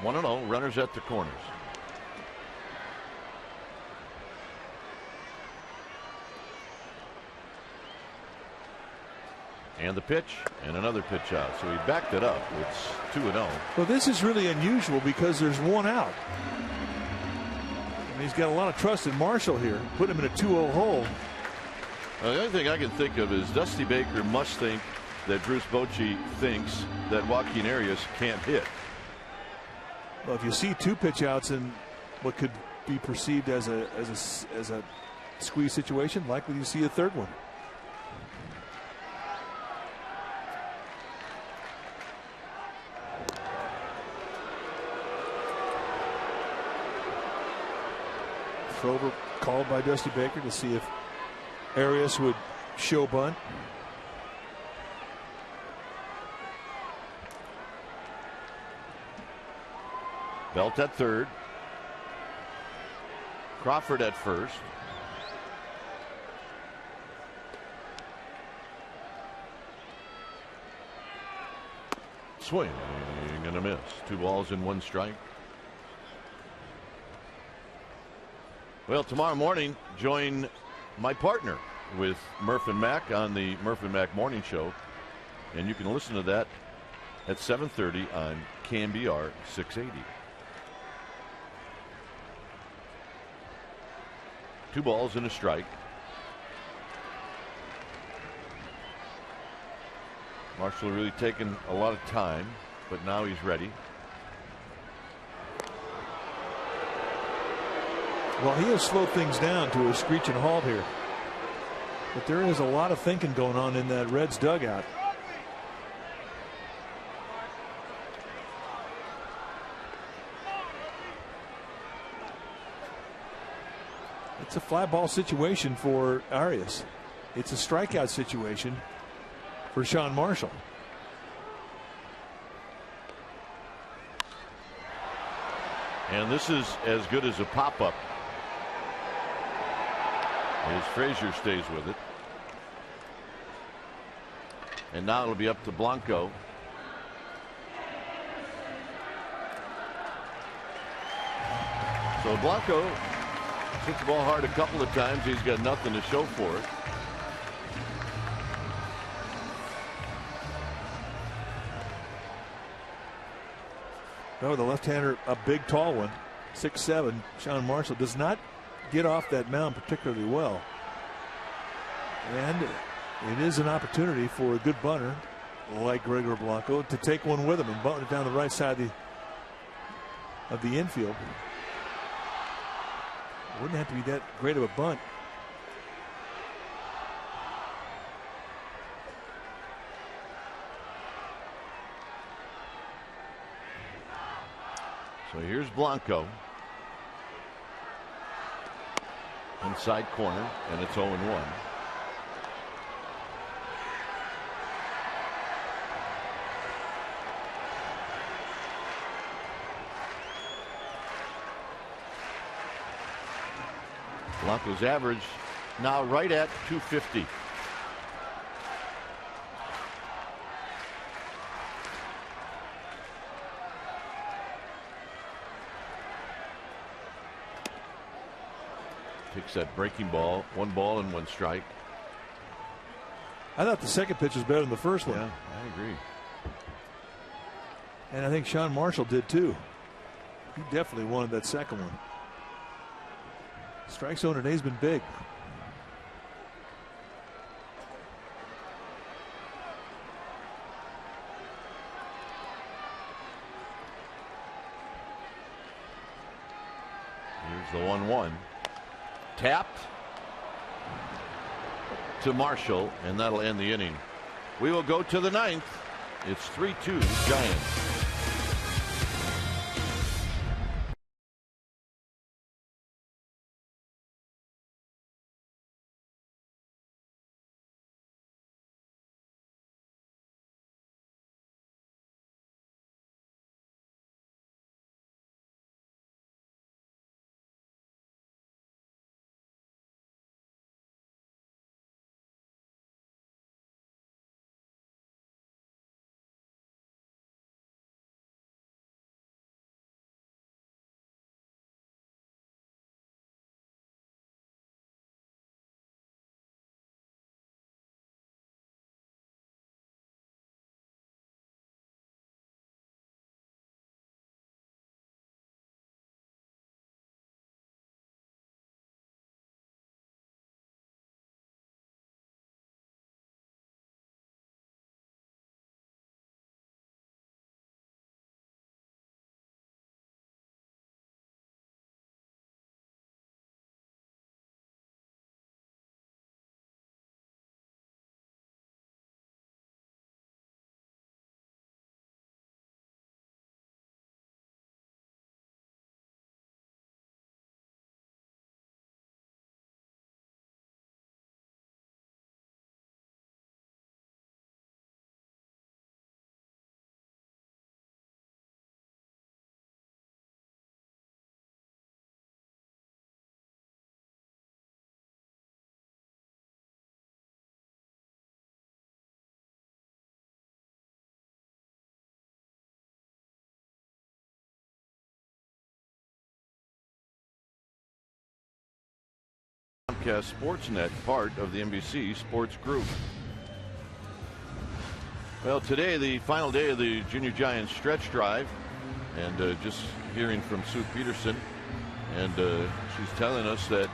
One and 0, runners at the corners. And the pitch, and another pitch out. So he backed it up. It's 2-0. Well, this is really unusual because there's 1 out. And he's got a lot of trust in Marshall here, put him in a 2-0 hole. The only thing I can think of is Dusty Baker must think that Bruce Bochy thinks that Joaquin Arias can't hit. Well, if you see 2 pitch outs in what could be perceived as a squeeze situation, likely you see a 3rd one. Thrower called by Dusty Baker to see if Arias would show bunt. Belt at third. Crawford at first. Swing and a miss. 2 balls and 1 strike. Well, tomorrow morning, join my partner with Murph and Mac on the Murph and Mac Morning Show. And you can listen to that at 7:30 on KMBR 680. 2 balls and a strike. Marshall really taking a lot of time, but now he's ready. Well, he has slowed things down to a screeching halt here. But there is a lot of thinking going on in that Reds dugout. It's a fly ball situation for Arias. It's a strikeout situation for Sean Marshall. And this is as good as a pop-up. As Frazier stays with it. And now it'll be up to Blanco. So Blanco hit the ball hard a couple of times. He's got nothing to show for it. Oh, the left-hander, a big tall one, 6'7". Sean Marshall does not get off that mound particularly well. And it is an opportunity for a good bunter like Gregor Blanco to take one with him and bunt it down the right side of the infield. It wouldn't have to be that great of a bunt. So here's Blanco. Inside corner, and it's 0-1. Blanco's average now right at 250. Takes that breaking ball, 1 ball and 1 strike. I thought the second pitch was better than the first one. Yeah, I agree. And I think Sean Marshall did too. He definitely wanted that second one. Strike zone today's been big. Here's the 1-1. Tapped to Marshall, and that'll end the inning. We will go to the 9th. It's 3-2 Giants. Sportsnet, part of the NBC Sports Group. Well, today the final day of the Junior Giants stretch drive, and just hearing from Sue Peterson, and she's telling us that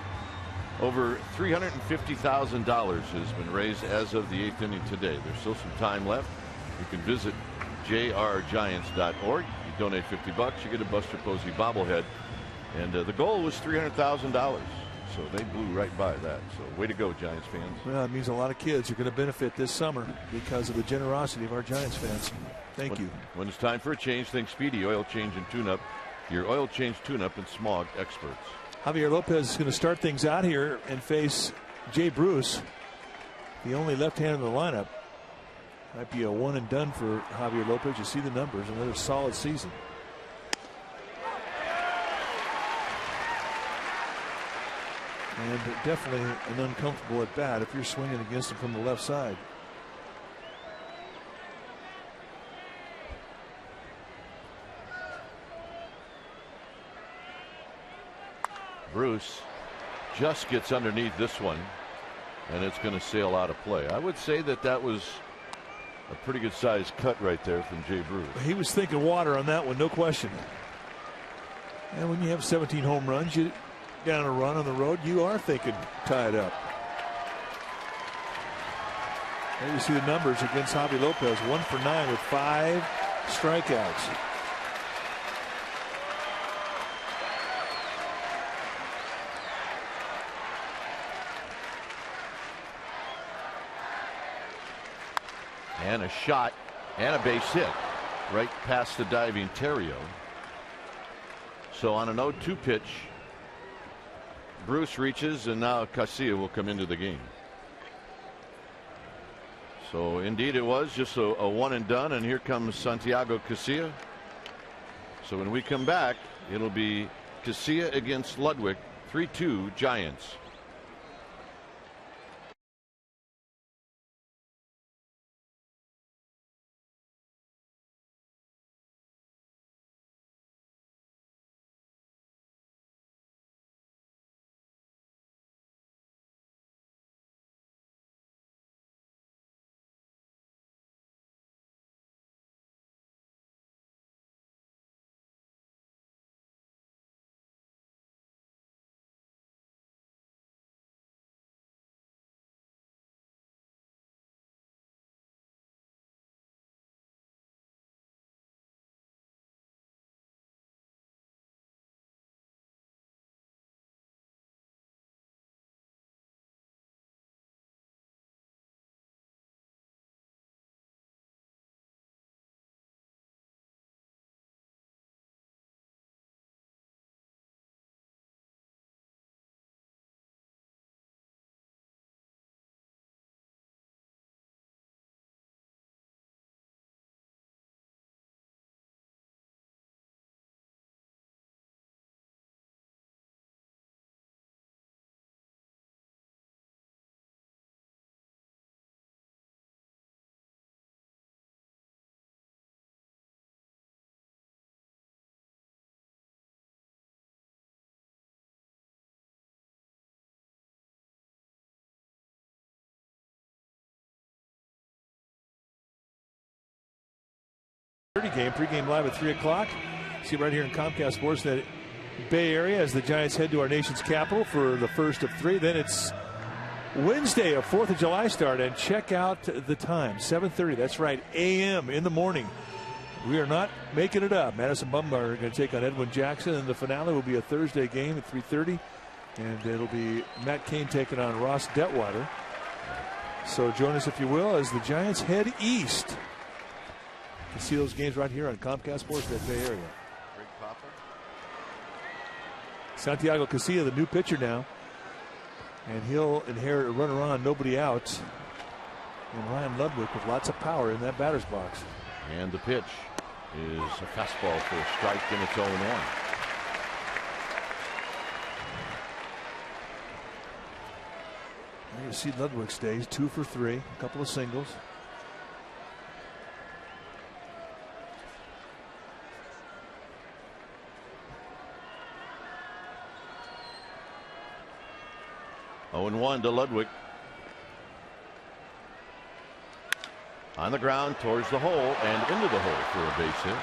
over $350,000 has been raised as of the 8th inning today. There's still some time left. You can visit jrgiants.org. You donate $50, you get a Buster Posey bobblehead. And the goal was $300,000. So they blew right by that. So way to go, Giants fans. Well, it means a lot of kids are going to benefit this summer because of the generosity of our Giants fans. Thank you. When it's time for a change, think Speedy Oil Change and Tune-Up. Your oil change tune-up and smog experts. Javier Lopez is going to start things out here and face Jay Bruce, the only left-hander in the lineup. Might be a one and done for Javier Lopez. You see the numbers. Another solid season. And definitely an uncomfortable at bat if you're swinging against him from the left side. Bruce just gets underneath this one, and it's going to sail out of play. I would say that that was a pretty good sized cut right there from Jay Bruce. He was thinking water on that one, no question. And when you have 17 home runs, you down a run on the road, you are thinking tie it up. There you see the numbers against Javi Lopez, 1 for 9 with 5 strikeouts. And a shot and a base hit right past the diving Terrio. So on an 0-2 pitch, Bruce reaches, and now Casilla will come into the game. So indeed it was just a one and done, and here comes Santiago Casilla. So when we come back, it'll be Casilla against Ludwig, 3-2 Giants. Game pregame live at 3 o'clock. See right here in Comcast Sportsnet Bay Area as the Giants head to our nation's capital for the first of 3. Then it's Wednesday, a 4th of July start, and check out the time, 7:30. That's right, a.m. in the morning. We are not making it up. Madison Bumgarner going to take on Edwin Jackson, and the finale will be a Thursday game at 3:30, and it'll be Matt Cain taking on Ross Detwiler. So join us if you will as the Giants head east. You can see those games right here on Comcast Sportsnet Bay Area. Santiago Casilla, the new pitcher now, and he'll inherit a runner on, nobody out, and Ryan Ludwig with lots of power in that batter's box. And the pitch is a fastball for a strike, and it's 0-1. You see Ludwig stays 2 for 3, a couple of singles. Oh, and 1 to Ludwig. On the ground towards the hole and into the hole for a base hit.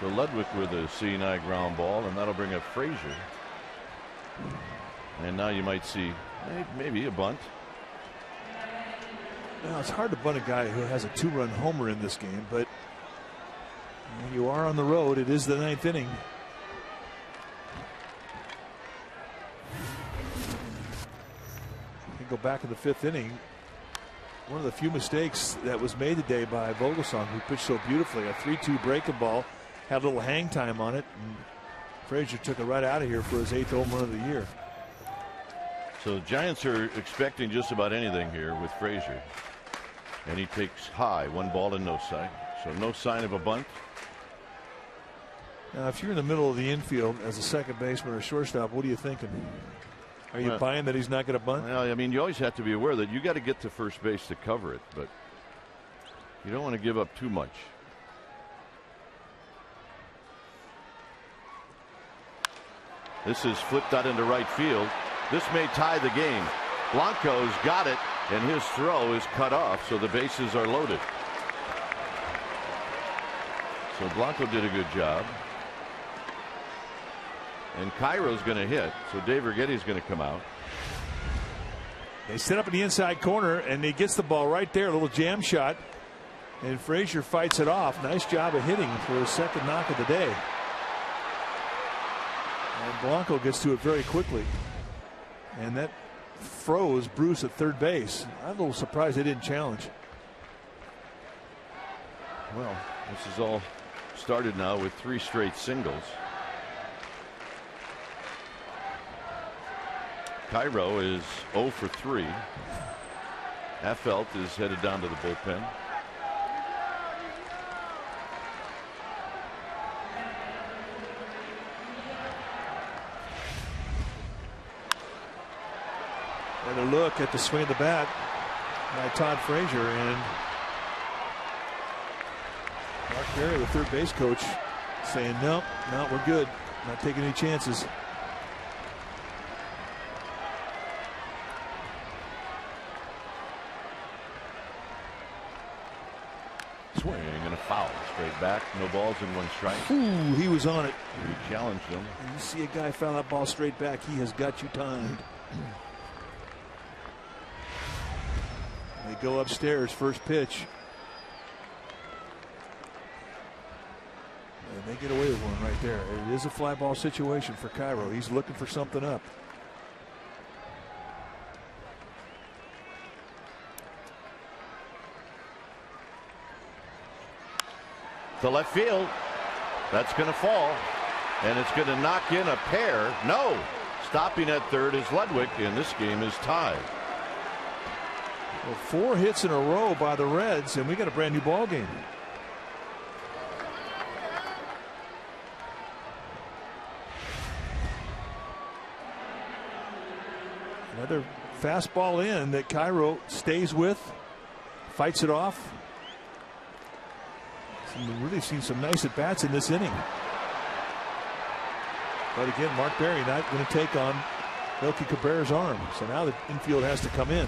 So Ludwig with a CNI ground ball, and that'll bring up Frazier. And now you might see maybe a bunt. Now, it's hard to bunt a guy who has a 2-run homer in this game, but you are on the road. It is the 9th inning. You go back in the 5th inning. One of the few mistakes that was made today by Vogelsong, who pitched so beautifully. A 3-2 breaking ball, had a little hang time on it, and Frazier took it right out of here for his 8th home run of the year. So the Giants are expecting just about anything here with Frazier. And he takes high, 1 ball and no sign. So no sign of a bunt. Now, if you're in the middle of the infield as a second baseman or shortstop, what are you thinking? Are you buying that he's not going to bunt? Well, I mean, you always have to be aware that you got to get to first base to cover it, but you don't want to give up too much. This is flipped out into right field. This may tie the game. Blanco's got it, and his throw is cut off, so the bases are loaded. So Blanco did a good job. And Cairo's going to hit, so Dave Righetti's going to come out. They set up in the inside corner, and he gets the ball right there, a little jam shot. And Frazier fights it off. Nice job of hitting for his second knock of the day. And Blanco gets to it very quickly. And that froze Bruce at third base. I'm a little surprised they didn't challenge. Well, this is all started now with 3 straight singles. Cairo is 0 for 3. Affelt is headed down to the bullpen. And a look at the swing of the bat by Todd Frazier, and Mark Berry, the third base coach, saying no, we're good, not taking any chances. Swing and a foul straight back, no balls and 1 strike. Ooh, he was on it. He challenged him. And you see a guy foul that ball straight back, he has got you timed. They go upstairs, first pitch. And they get away with one right there. It is a fly ball situation for Cairo. He's looking for something up. To left field. That's going to fall. And it's going to knock in a pair. No. Stopping at third is Ludwig, and this game is tied. Well, 4 hits in a row by the Reds, and we got a brand new ball game. Another fastball in that Cairo stays with, fights it off. We've really seen some nice at bats in this inning. But again, Mark Berry not going to take on Melky Cabrera's arm. So now the infield has to come in.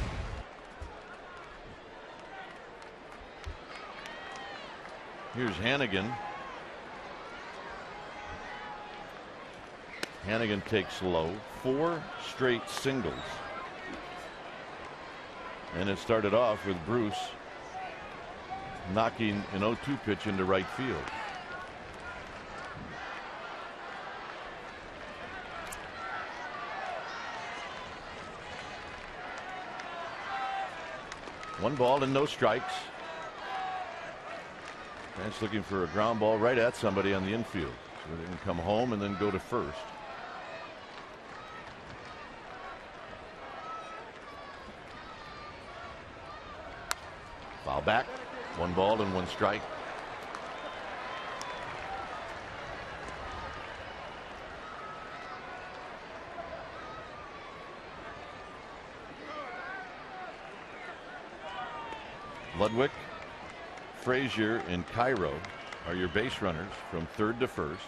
Here's Hannigan. Hannigan takes low. 4 straight singles. And it started off with Bruce knocking an 0-2 pitch into right field. One ball and no strikes. And it's looking for a ground ball right at somebody on the infield, so they can come home and then go to first. Foul back. 1 ball and 1 strike. Ludwig, Frazier, and Cairo are your base runners from third to first.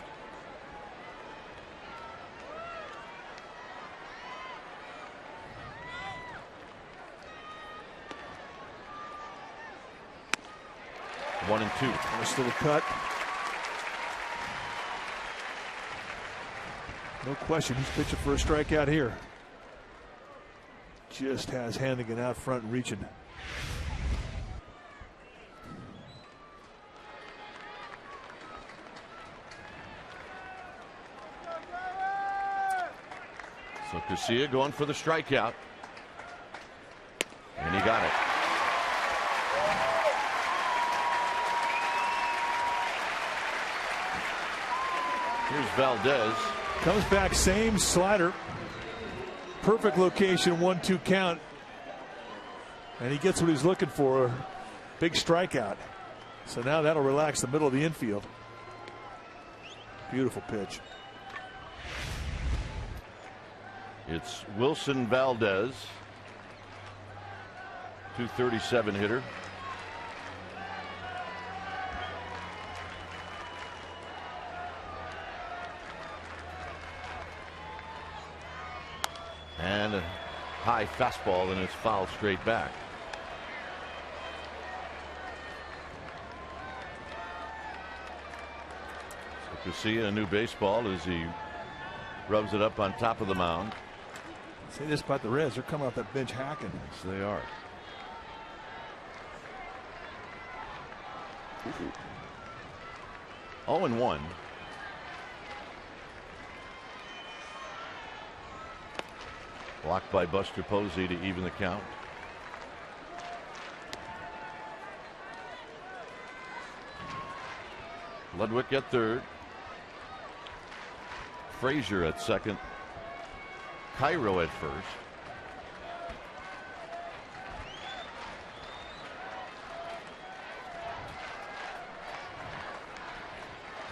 One and two. Nice little cut. No question, he's pitching for a strikeout here. Just has Hannigan out front reaching. So Casilla going for the strikeout. And he got it. Here's Valdez. Comes back, same slider. Perfect location, 1-2 count. And he gets what he's looking for. Big strikeout. So now that'll relax the middle of the infield. Beautiful pitch. It's Wilson Valdez, 237 hitter. And a high fastball, and it's fouled straight back. So Casilla, a new baseball as he rubs it up on top of the mound. Say this about the Reds, they're coming off that bench hacking. Yes, they are. Oh, and 1. Blocked by Buster Posey to even the count. Ludwig at third. Frazier at second. Cairo at first.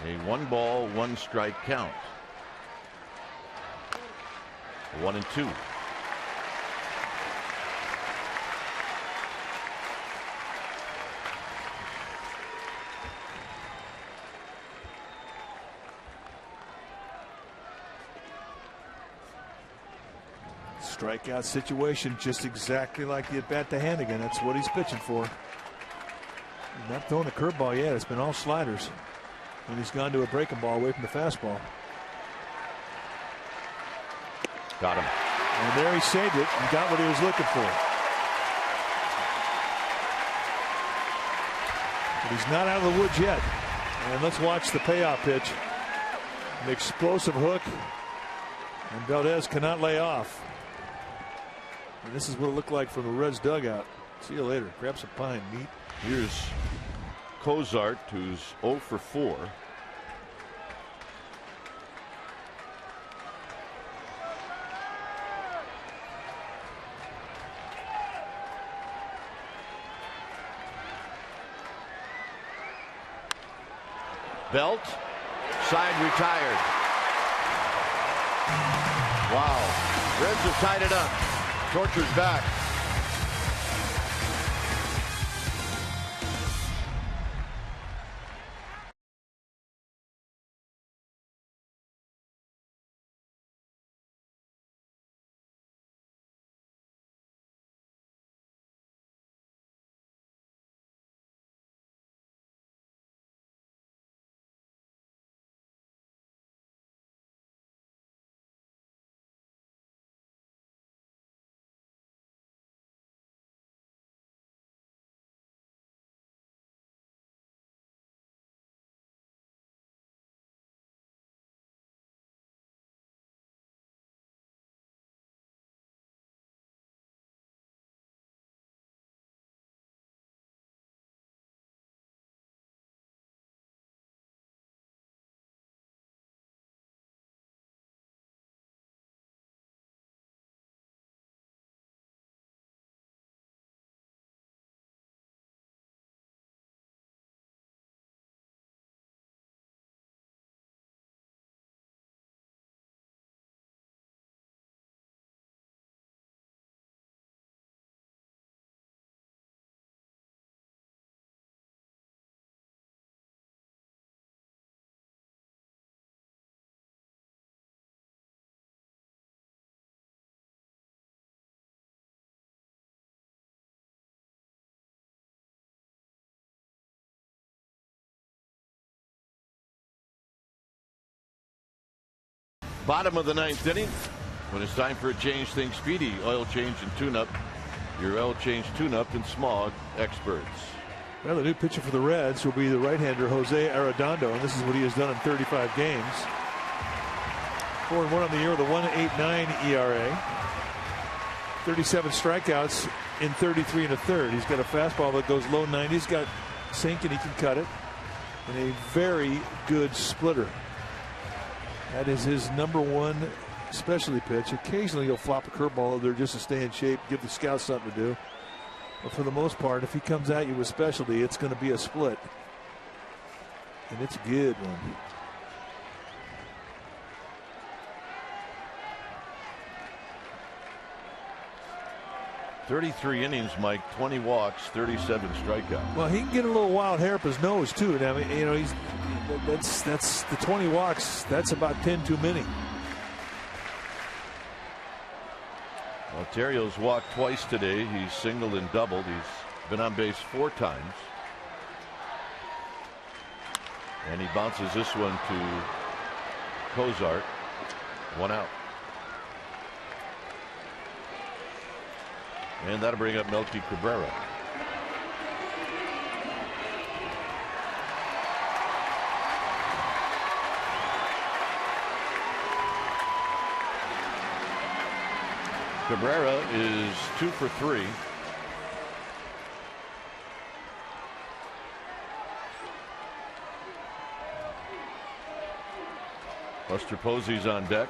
A 1-ball, 1-strike count. 1-2. Strikeout situation, just exactly like the at-bat to Hannigan. That's what he's pitching for. He's not throwing the curveball yet. It's been all sliders. And he's gone to a breaking ball away from the fastball. Got him. And there he saved it and got what he was looking for. But he's not out of the woods yet. And let's watch the payoff pitch. An explosive hook. And Valdez cannot lay off. And this is what it looked like from the Reds dugout. See you later. Grab some pine, meat. Here's Cozart, who's 0 for 4. Belt, side retired. Wow. Reds have tied it up. Torture's back. Bottom of the 9th inning. When it's time for a change, think Speedy oil change and tune-up. Your oil change tune-up and smog experts. Well, the new pitcher for the Reds will be the right-hander Jose Arredondo, and this is what he has done in 35 games. 4-1 on the year with a 1.89 ERA. 37 strikeouts in 33 1/3. He's got a fastball that goes low 90s. He's got sink and he can cut it. And a very good splitter. That is his #1 specialty pitch. Occasionally he'll flop a curveball over there just to stay in shape, give the scouts something to do. But for the most part, if he comes at you with specialty, it's going to be a split. And it's a good one. "33 innings, Mike, 20 walks, 37 strikeouts." Well, he can get a little wild hair up his nose too. And I mean, you know, that's the 20 walks. That's about 10 too many. Well, Terrio's walked twice today. He's singled and doubled. He's been on base 4 times. And he bounces this one to Cozart. 1 out. And that'll bring up Melky Cabrera. Cabrera is 2 for 3. Buster Posey's on deck.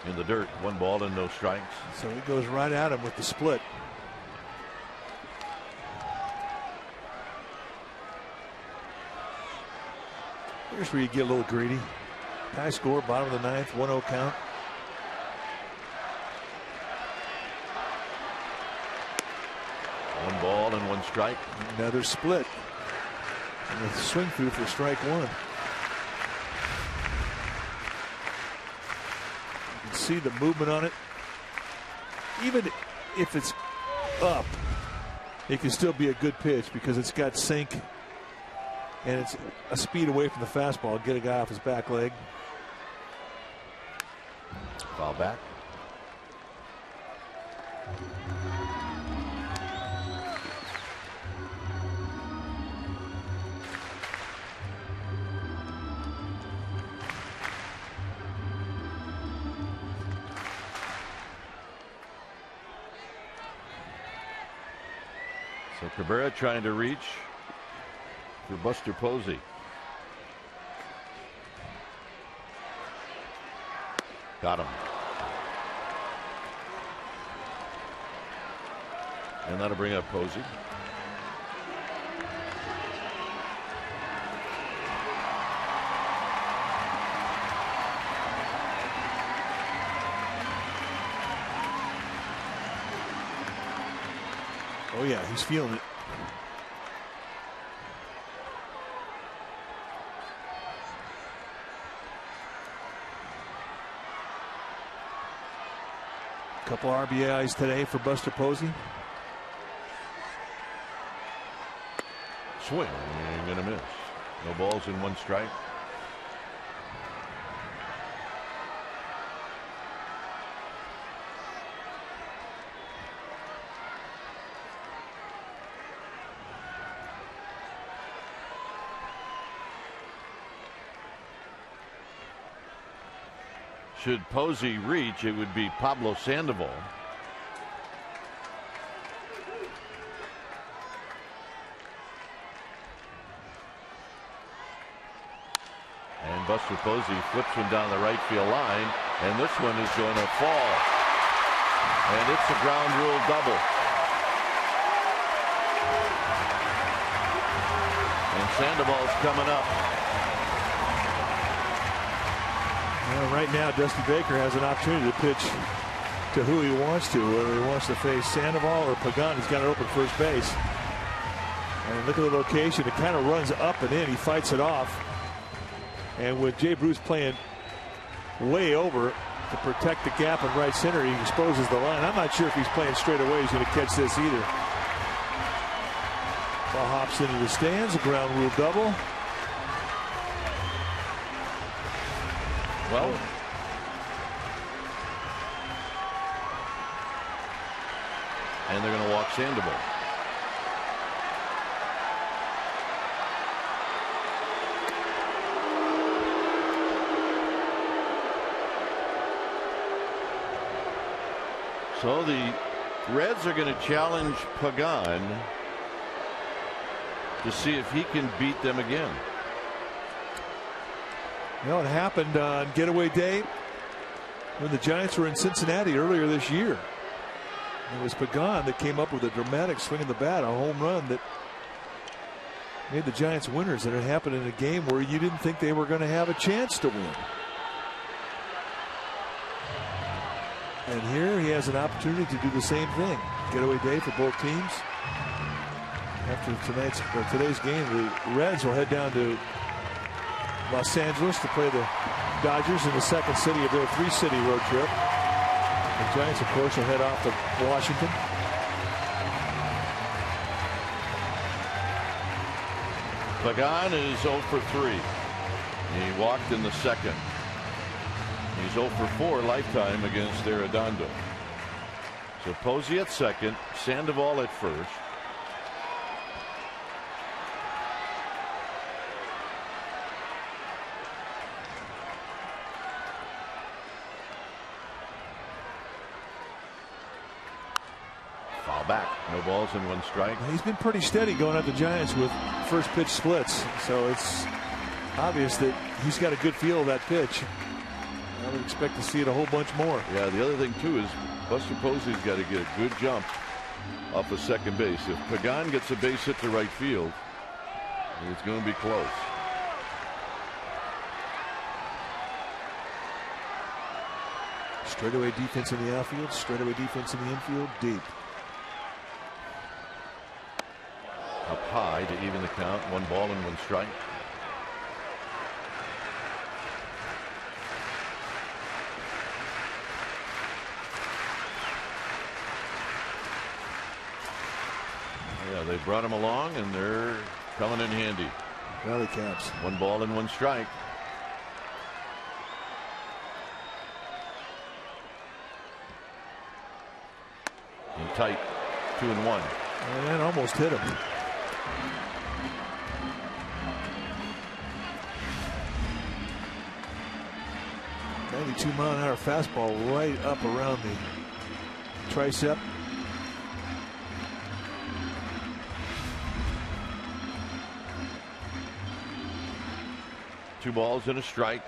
In the dirt, 1 ball and no strikes. So he goes right at him with the split. Here's where you get a little greedy. High score, bottom of the 9th, 1-0 count. One ball and 1 strike. Another split. And a swing through for strike 1. You can see the movement on it. Even if it's up, it can still be a good pitch because it's got sink and it's a speed away from the fastball. Get a guy off his back leg. Foul back. So Cabrera trying to reach for Buster Posey. Got him. And that'll bring up Posey. Oh yeah, he's feeling it. Couple RBIs today for Buster Posey. Swing and a miss. No balls and 1 strike. Should Posey reach, it would be Pablo Sandoval. And Buster Posey flips one down the right field line, and this one is going to fall. And it's a ground rule double. And Sandoval's coming up. Well, right now, Dusty Baker has an opportunity to pitch to who he wants to, whether he wants to face Sandoval or Pagan. He's got an open first base. And look at the location. It kind of runs up and in. He fights it off. And with Jay Bruce playing way over to protect the gap in right center, he exposes the line. I'm not sure if he's playing straight away he's going to catch this either. Ball hops into the stands. A ground rule double. Well, and they're going to walk Sandoval. So the Reds are going to challenge Pagan to see if he can beat them again. Well, it happened on getaway day when the Giants were in Cincinnati earlier this year. It was Pagan that came up with a dramatic swing of the bat, a home run that made the Giants winners, and it happened in a game where you didn't think they were going to have a chance to win. And here he has an opportunity to do the same thing. Getaway day for both teams. After today's game, the Reds will head down to Los Angeles to play the Dodgers in the second city of their 3-city road trip. The Giants, of course, will head off to Washington. Pagan is 0 for 3. He walked in the second. He's 0 for 4 lifetime against Arredondo. So Posey at second, Sandoval at first. Foul back. No balls and 1 strike. He's been pretty steady going at the Giants with first pitch splits. So it's obvious that he's got a good feel of that pitch. I would expect to see it a whole bunch more. Yeah, the other thing too is Buster Posey's got to get a good jump off of second base. If Pagan gets a base hit to right field, it's going to be close. Straightaway defense in the outfield, straightaway defense in the infield, deep. Up high to even the count. 1 ball and 1 strike. Yeah, they brought him along and they're coming in handy. Valley caps. 1 ball and 1 strike. And tight. 2-1. And almost hit him. .92-mile-an-hour fastball right up around the tricep. Two balls and a strike.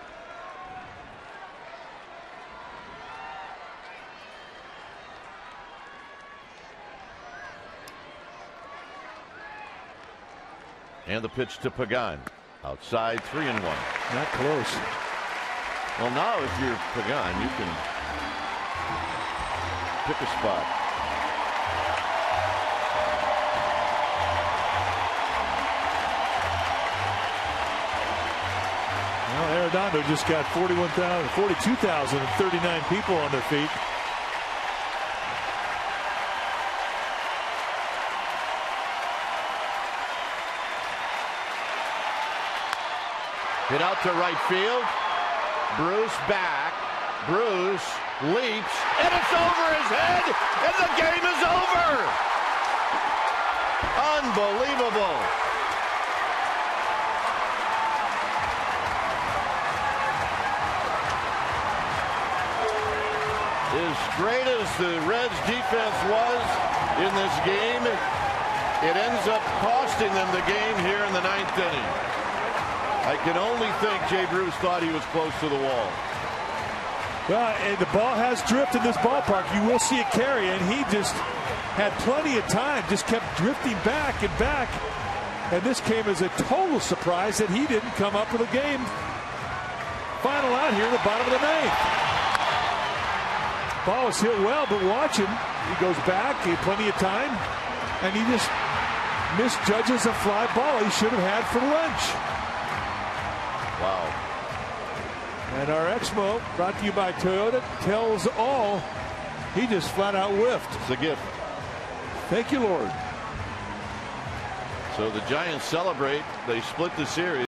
And the pitch to Pagan. Outside, 3-1. Not close. Well, now if you're Pagan, you can pick a spot. Well, Arredondo just got 42,039 people on their feet. Hit out to right field. Bruce back. Bruce leaps, and it's over his head, and the game is over. Unbelievable. As great as the Reds defense was in this game, it ends up costing them the game here in the 9th inning. I can only think Jay Bruce thought he was close to the wall. Well, and the ball has drift in this ballpark. You will see it carry, and he just had plenty of time, just kept drifting back and back. And this came as a total surprise that he didn't come up with a game final out here in the bottom of the 9th. Ball was hit well, but watch him. He goes back, he had plenty of time, and he just misjudges a fly ball he should have had for lunch. Wow. And our Exmo, brought to you by Toyota, tells all. He just flat out whiffed. It's a gift. Thank you, Lord. So the Giants celebrate. They split the series.